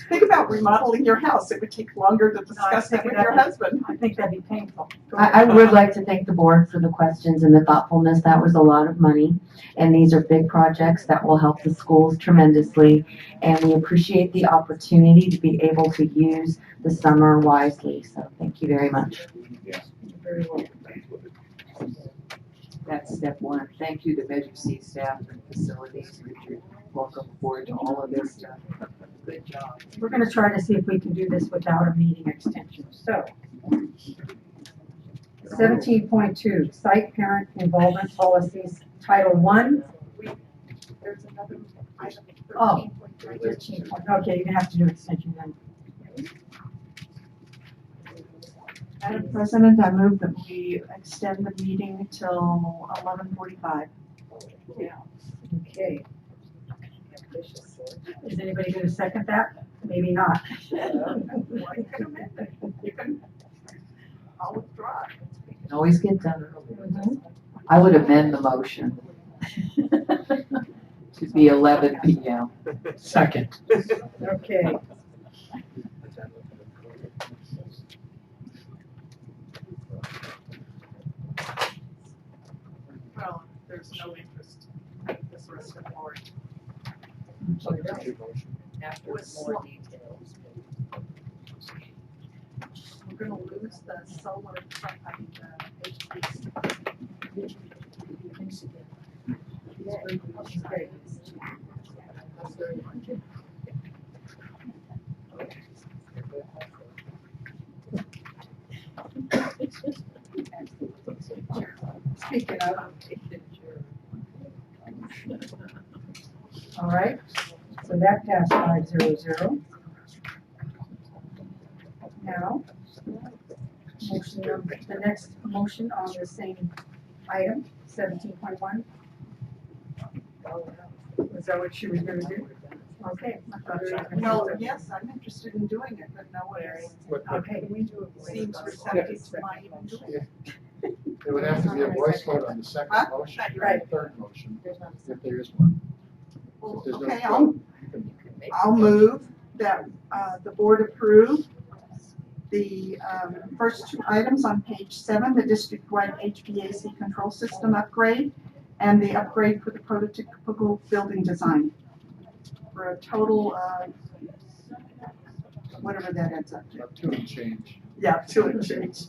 think about remodeling your house. It would take longer to discuss that with your husband. I think that'd be painful. I would like to thank the board for the questions and the thoughtfulness. That was a lot of money. And these are big projects that will help the schools tremendously. And we appreciate the opportunity to be able to use the summer wisely. So thank you very much. Very well. That's step 1. Thank you to Measure C staff and facilities. Richard, welcome aboard to all of this stuff. Good job. We're going to try to see if we can do this without a meeting extension. So, 17.2, Site Parent Involvement Policies, Title I. There's another item, Oh. 13.3. Okay, you're going to have to do extension then. Madam President, I move that we extend the meeting till 11:45. Yeah. Okay. Is anybody going to second that? Maybe not. Well, you can amend it. You can, I'll withdraw. You can always get done early. I would amend the motion to be 11 p.m. Second. Okay. Well, there's no interest in this rest of the board. After Was more slow. details. We're gonna lose the solar, I mean, the HVAC. Speaking of. All right, so that passed 500. Now, motion number, the next motion on the same item, 17.1. Is that what she was gonna do? Okay. I thought she was gonna No, do that. yes, I'm interested in doing it, but no one is, Okay. seems receptive to my even doing it. It would have to be a voice vote on the second Huh? motion, Right. or the third motion, if there is one. Well, If there's no okay, vote, I'll move that the board approve the first 2 items on page 7, the district-wide HVAC control system upgrade and the upgrade for the prototypical building design for a total of whatever that ends up to. About 2 and change. Yeah, 2 and change.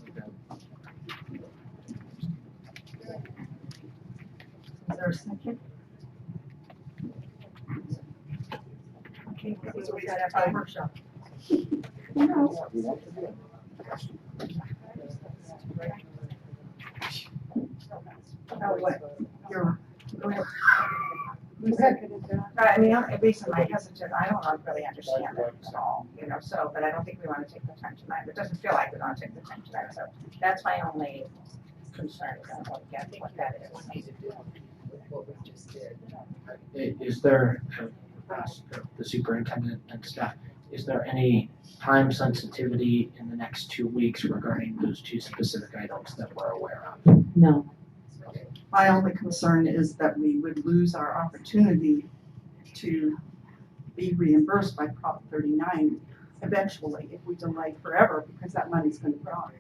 Is there a second? Okay, so we got our workshop. Oh, what? Your, go ahead. I mean, the reason I hesitate, I don't really understand it at all, so, but I don't think we want to take the time tonight. It doesn't feel like we want to take the time tonight, so that's my only concern, I don't get what that is. What we just did. Is there, ask the superintendent and staff, is there any time sensitivity in the next 2 weeks regarding those 2 specific items that we're aware of? No. My only concern is that we would lose our opportunity to be reimbursed by Prop 39 eventually if we delay forever, because that money's gonna go out.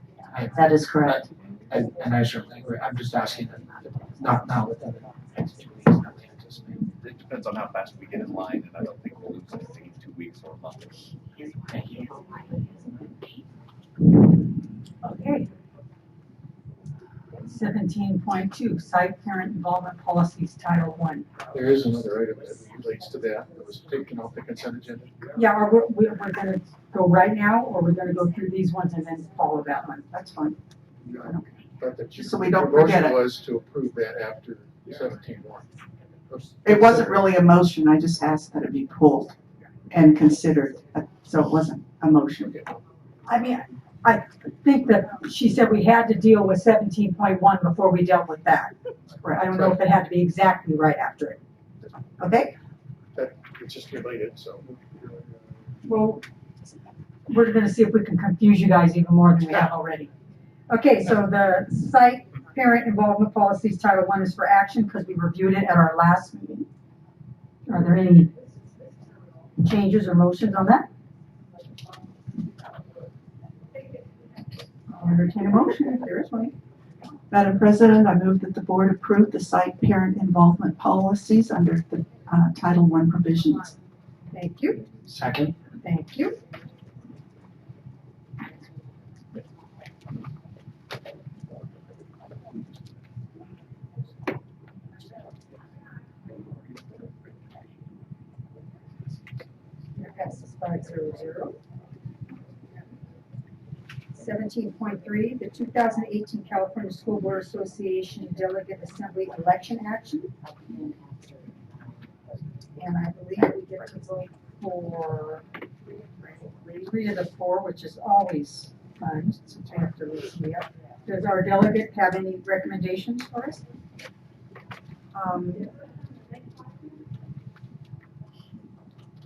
That is correct. And I certainly agree, I'm just asking that, not within the next 2 weeks, not we anticipate. It depends on how fast we get in line, and I don't think we'll lose anything in 2 weeks or a month. Thank you. Okay. 17.2, Site Parent Involvement Policies, Title I. There is another item that relates to that was taken off the consent agenda. Yeah, we're gonna go right now, or we're gonna go through these ones and then follow that one? That's fine. But that So we don't your forget motion it. was to approve that after 17.1. It wasn't really a motion, I just asked that it be pulled and considered, so it wasn't a motion. I mean, I think that she said we had to deal with 17.1 before we dealt with that. I don't know if it had to be exactly right after it. Okay? That, it's just related, so. Well, we're gonna see if we can confuse you guys even more than we have already. Okay, so the Site Parent Involvement Policies, Title I is for action because we reviewed it at our last meeting. Are there any changes or motions on that? I'll entertain a motion if there is one. Madam President, I move that the board approve the site parent involvement policies under the Title I provisions. Thank you. Second. Thank you. That passes 500. 17.3, the 2018 California School Board Association Delegate Assembly Election Action. And I believe we get to vote for 3 of the 4, which is always fun, since we have to listen up. Does our delegate have any recommendations for us?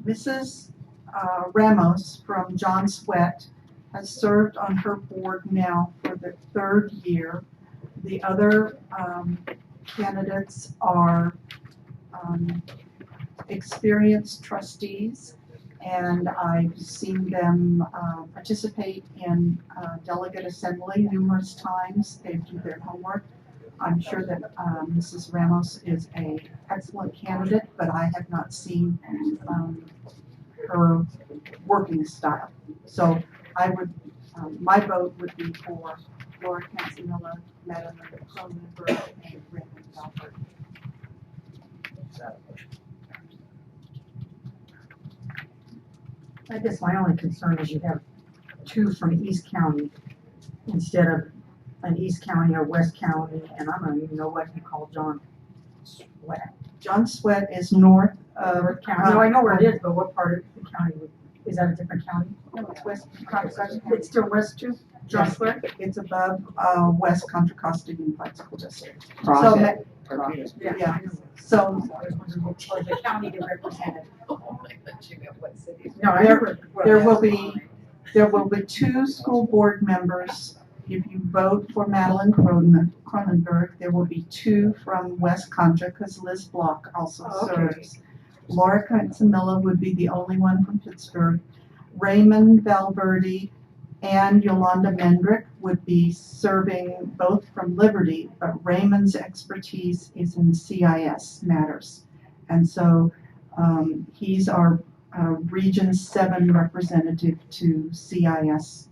Mrs. Ramos from John Sweat has served on her board now for the 3rd year. The other candidates are experienced trustees, and I've seen them participate in delegate assembly numerous times. They do their homework. I'm sure that Mrs. Ramos is an excellent candidate, but I have not seen her working style. So I would, my vote would be for Laura Canzanilla, Madam Cronenberg, and Raymond Albert. I guess my only concern is you have 2 from East County instead of an East County or West County, and I don't even know what you call John Sweat. John Sweat is north of North County. No, I know where it is, but what part of the county is that? A different county? No, it's west. It's still west too. John Yes, Sweat. it's above West Contra Costa Unified School District. Profit. Yeah. So the county they represented. no, there will be 2 school board members. If you vote for Madeline Cronenberg, there will be 2 from West Contra because Liz Block also serves. Laura Canzanilla would be the only one from Pittsburgh. Raymond Valverde and Yolanda Mendrick would be serving both from Liberty, but Raymond's expertise is in CIS matters. And so he's our Region 7 representative to CIS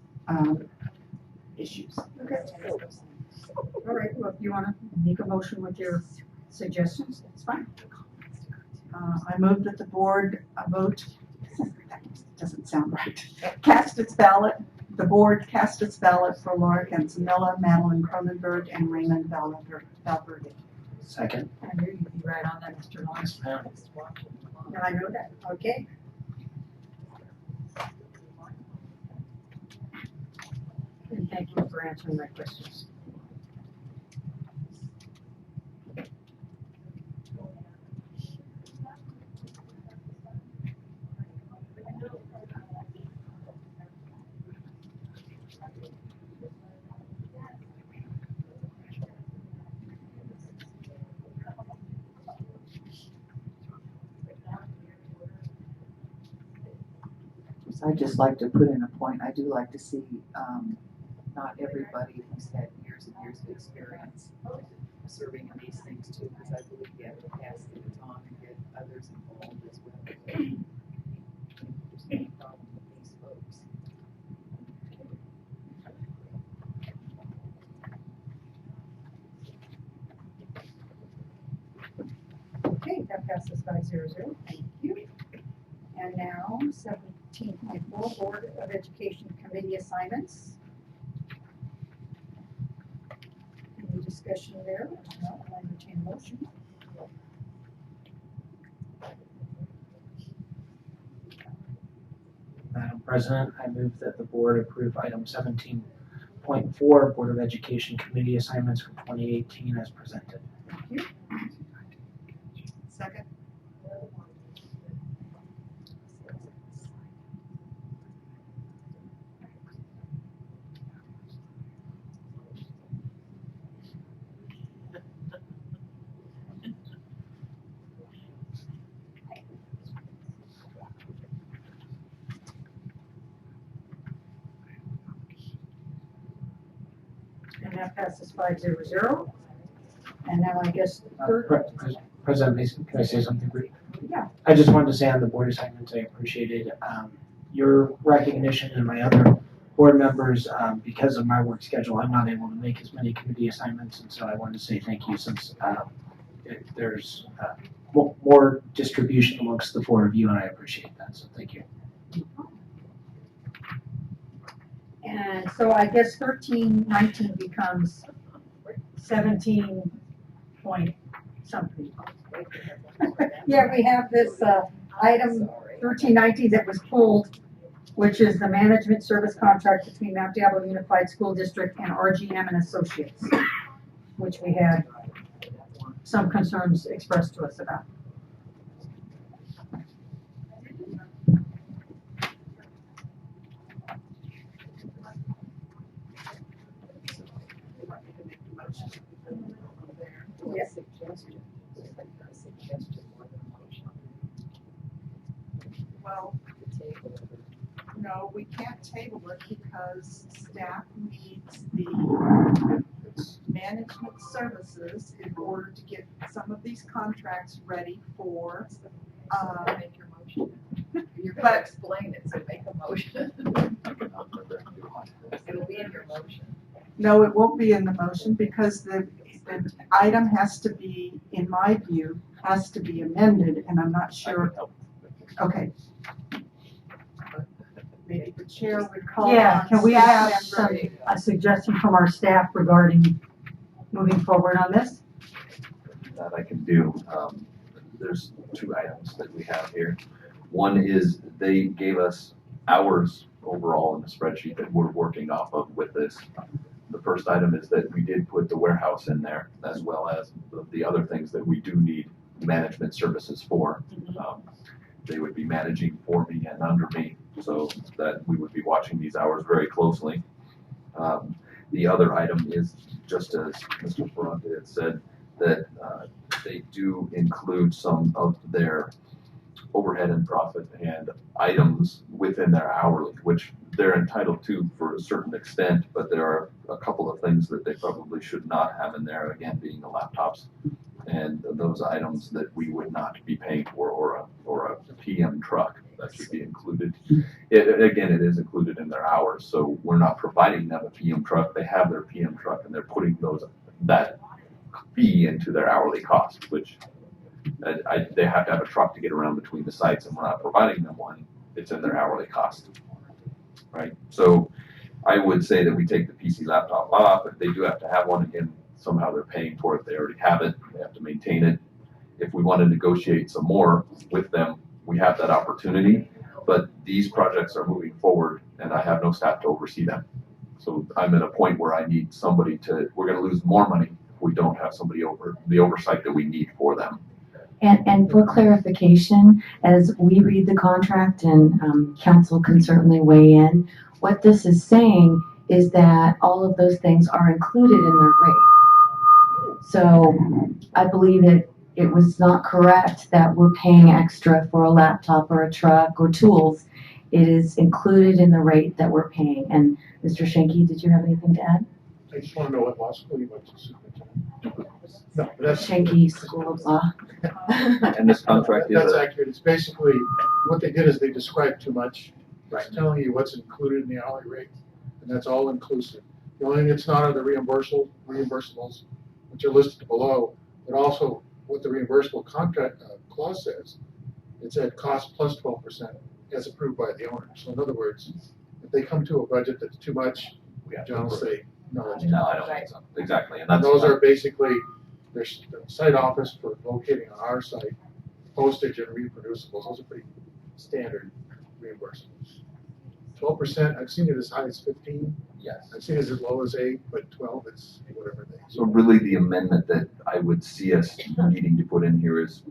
issues. Okay. All right, well, if you want to make a motion with your suggestions, that's fine. I move that the board vote, that doesn't sound right, cast its ballot, the board cast its ballot for Laura Canzanilla, Madeline Cronenberg, and Raymond Valverde. Second. I knew you'd be right on that, Mr. Lawrence. No, I know that, okay. And thank you for answering my questions. I'd just like to put in a point, I do like to see, not everybody who's had years and years of experience serving in these things too, because I believe you have to pass the baton and get others involved as well. There's no problem with these folks. passes 500. Thank you. And now 17.4, Board of Education Committee assignments. Any discussion there? No, I'll entertain a motion. Madam President, I move that the board approve item 17.4, Board of Education Committee assignments for 2018 as presented. Thank you. Second. And that passes 500. And now I guess President Mason, can I say something brief? Yeah. I just wanted to say on the board assignments, I appreciated your recognition and my other board members. Because of my work schedule, I'm not able to make as many committee assignments, and so I wanted to say thank you since there's more distribution amongst the four of you, and I appreciate that, so thank you. And so I guess 1319 becomes 17 point something. Yeah, we have this item 1319 that was pulled, which is the management service contract between Mount Diablo Unified School District and RGM and Associates, which we had some concerns expressed to us about. Yes. Well, no, we can't table it because staff needs the management services in order to get some of these contracts ready for, Make your motion. You're gonna but explain it, so make a motion. It'll be in your motion. No, it won't be in the motion because the item has to be, in my view, has to be amended, and I'm not sure. Okay. Maybe the chair would call. Yeah, on can we staff have member- a suggestion from our staff regarding moving forward on this? That I can do. There's two items that we have here. One is they gave us hours overall in the spreadsheet that we're working off of with this. The first item is that we did put the warehouse in there, as well as the other things that we do need management services for. They would be managing for me and under me, so that we would be watching these hours very closely. The other item is, just as Mr. Ferrante had said, that they do include some of their overhead and profit and items within their hourly, which they're entitled to for a certain extent, but there are a couple of things that they probably should not have in there, again, being the laptops and those items that we would not be paying for, or a PM truck that should be included. Again, it is included in their hours, so we're not providing them a PM truck. They have their PM truck and they're putting that fee into their hourly cost, which they have to have a truck to get around between the sites, and we're not providing them one. It's in their hourly cost, right? So I would say that we take the PC laptop off. If they do have to have one, again, somehow they're paying for it. They already have it. They have to maintain it. If we want to negotiate some more with them, we have that opportunity. But these projects are moving forward, and I have no staff to oversee them. So I'm at a point where I need somebody we're going to lose more money if we don't have somebody over the oversight that we need for them. And for clarification, as we read the contract, and council can certainly weigh in, what this is saying is that all of those things are included in their rate. So I believe it was not correct that we're paying extra for a laptop or a truck or tools. It is included in the rate that we're paying. And Mr. Schenke, did you have anything to add? I just want to know what law school you went to, superintendent. No, that's. Schenke School of Law. And this contract is That's accurate. It's basically, what they did is they described too much. It's telling you what's included in the hourly rate, and that's all inclusive. The only thing that's not are the reimbursables, which are listed below, but also what the reimbursable contract clause says. It said cost plus 12% as approved by the owner. So in other words, if they come to a budget that's too much, John will say, no, it's No, I not. don't think so. Exactly, and And that's. those are basically, there's the site office for locating on our site, postage and reproducibles, those are pretty standard reimbursables. 12%, I've seen it as high as 15. Yes. I've seen it as low as 8, but 12, it's whatever they. So really, the amendment that I would see us needing to put in here is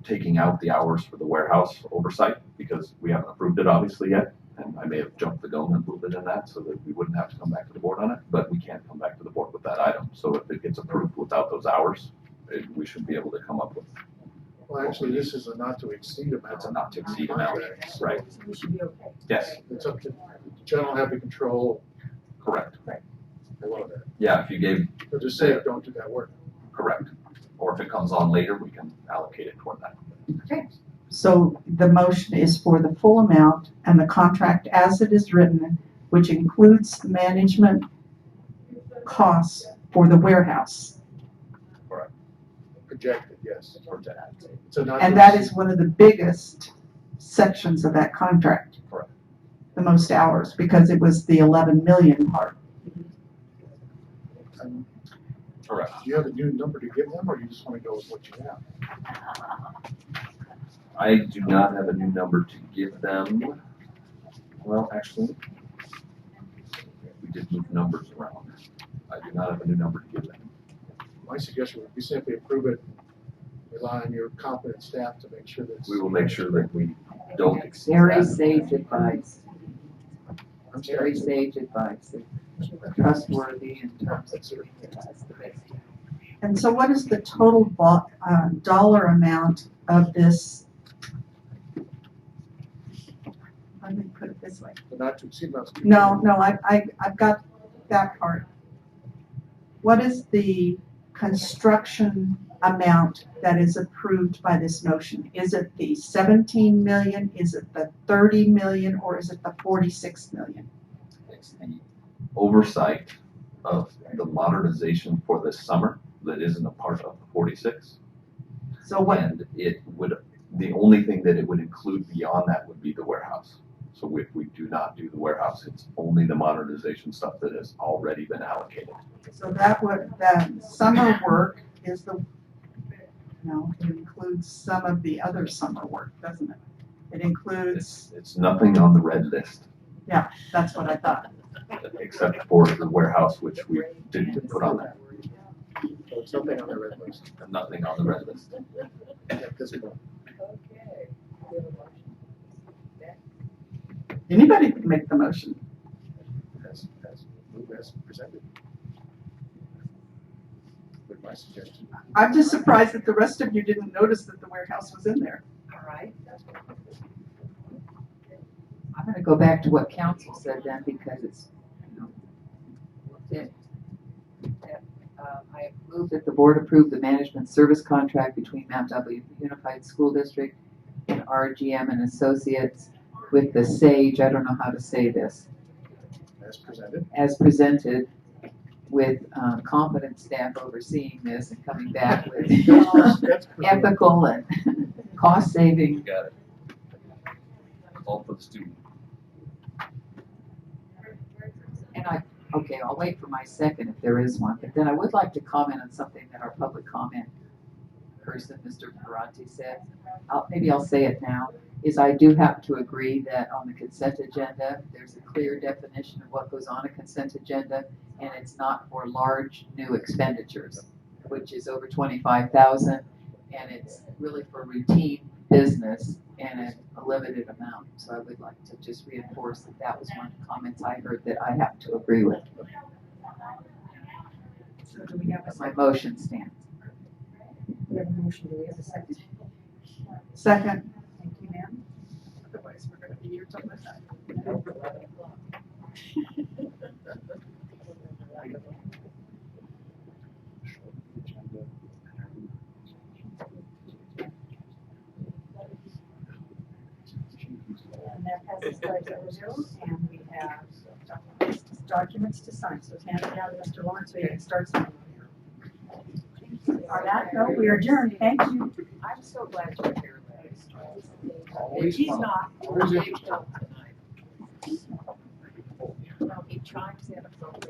taking out the hours for the warehouse oversight, because we haven't approved it obviously yet. And I may have jumped the gun a little bit in that so that we wouldn't have to come back to the board on it, but we can't come back to the board with that item. So if it gets approved without those hours, we should be able to come up with. Well, actually, this is a not to exceed amount. It's a not to exceed amount, right? We should be okay. Yes, It's up to, general have the control. correct. I love that. Yeah, if you gave, So just say, don't do that work. correct. Or if it comes on later, we can allocate it toward that. So the motion is for the full amount and the contract as it is written, which includes the management costs for the warehouse. Projected, yes. It's a not And to that exceed. is one of the biggest sections of that contract. Correct. The most hours, because it was the 11 million part. Correct. Do you have a new number to give them, or you just want to go with what you have? I do not have a new number to give them. Well, actually, we did move numbers around. I do not have a new number to give them. My suggestion would be simply approve it, rely on your competent staff to make sure that. We will make sure that we don't exceed Very that. sage advice. I'm Very sorry. sage advice. Trustworthy in terms of And so what is the total dollar amount of this? Let me put it this way. The not to exceed amounts. No, I've got that part. What is the construction amount that is approved by this motion? Is it the 17 million, is it the 30 million, or is it the 46 million? It's the oversight of the modernization for this summer that isn't a part of the 46. So what, And it would, the only thing that it would include beyond that would be the warehouse. So if we do not do the warehouse, it's only the modernization stuff that has already been allocated. so that would, the summer work is the, no, it includes some of the other summer work, doesn't it? It includes, It's nothing on the red list, yeah, that's what I thought. except for the warehouse, which we didn't put on there. So it's something on the red list. Nothing on the red list. Yeah, this one. Anybody can make the motion. As presented. With my suggestion. I'm just surprised that the rest of you didn't notice that the warehouse was in there. All right. I'm gonna go back to what council said then, because it's, I move that the board approve the management service contract between Mount W Unified School District and RGM and Associates with the SAGE, I don't know how to say this, As presented. as presented, with competent staff overseeing this and coming back with ethical and cost saving. You got it. All for the student. And okay, I'll wait for my second if there is one, but then I would like to comment on something that our public comment person, Mr. Ferranti, said. Maybe I'll say it now, is I do have to agree that on the consent agenda, there's a clear definition of what goes on a consent agenda, and it's not for large new expenditures, which is over 25,000, and it's really for routine business and a limited amount. So I would like to just reinforce that that was one of the comments I heard that I have to agree with. So do we have a My second? motion stands. We have a motion, do we have a second? Second. Thank you, ma'am. Otherwise, we're gonna be here till midnight. And that passes 5-0, and we have documents to sign, so hand it down to Mr. Lawrence so you can start signing. On that note, we are adjourned. Thank you. I'm so glad you're here, Always He's fun. not. Always He's interesting. not tonight. No, he chimes in appropriately.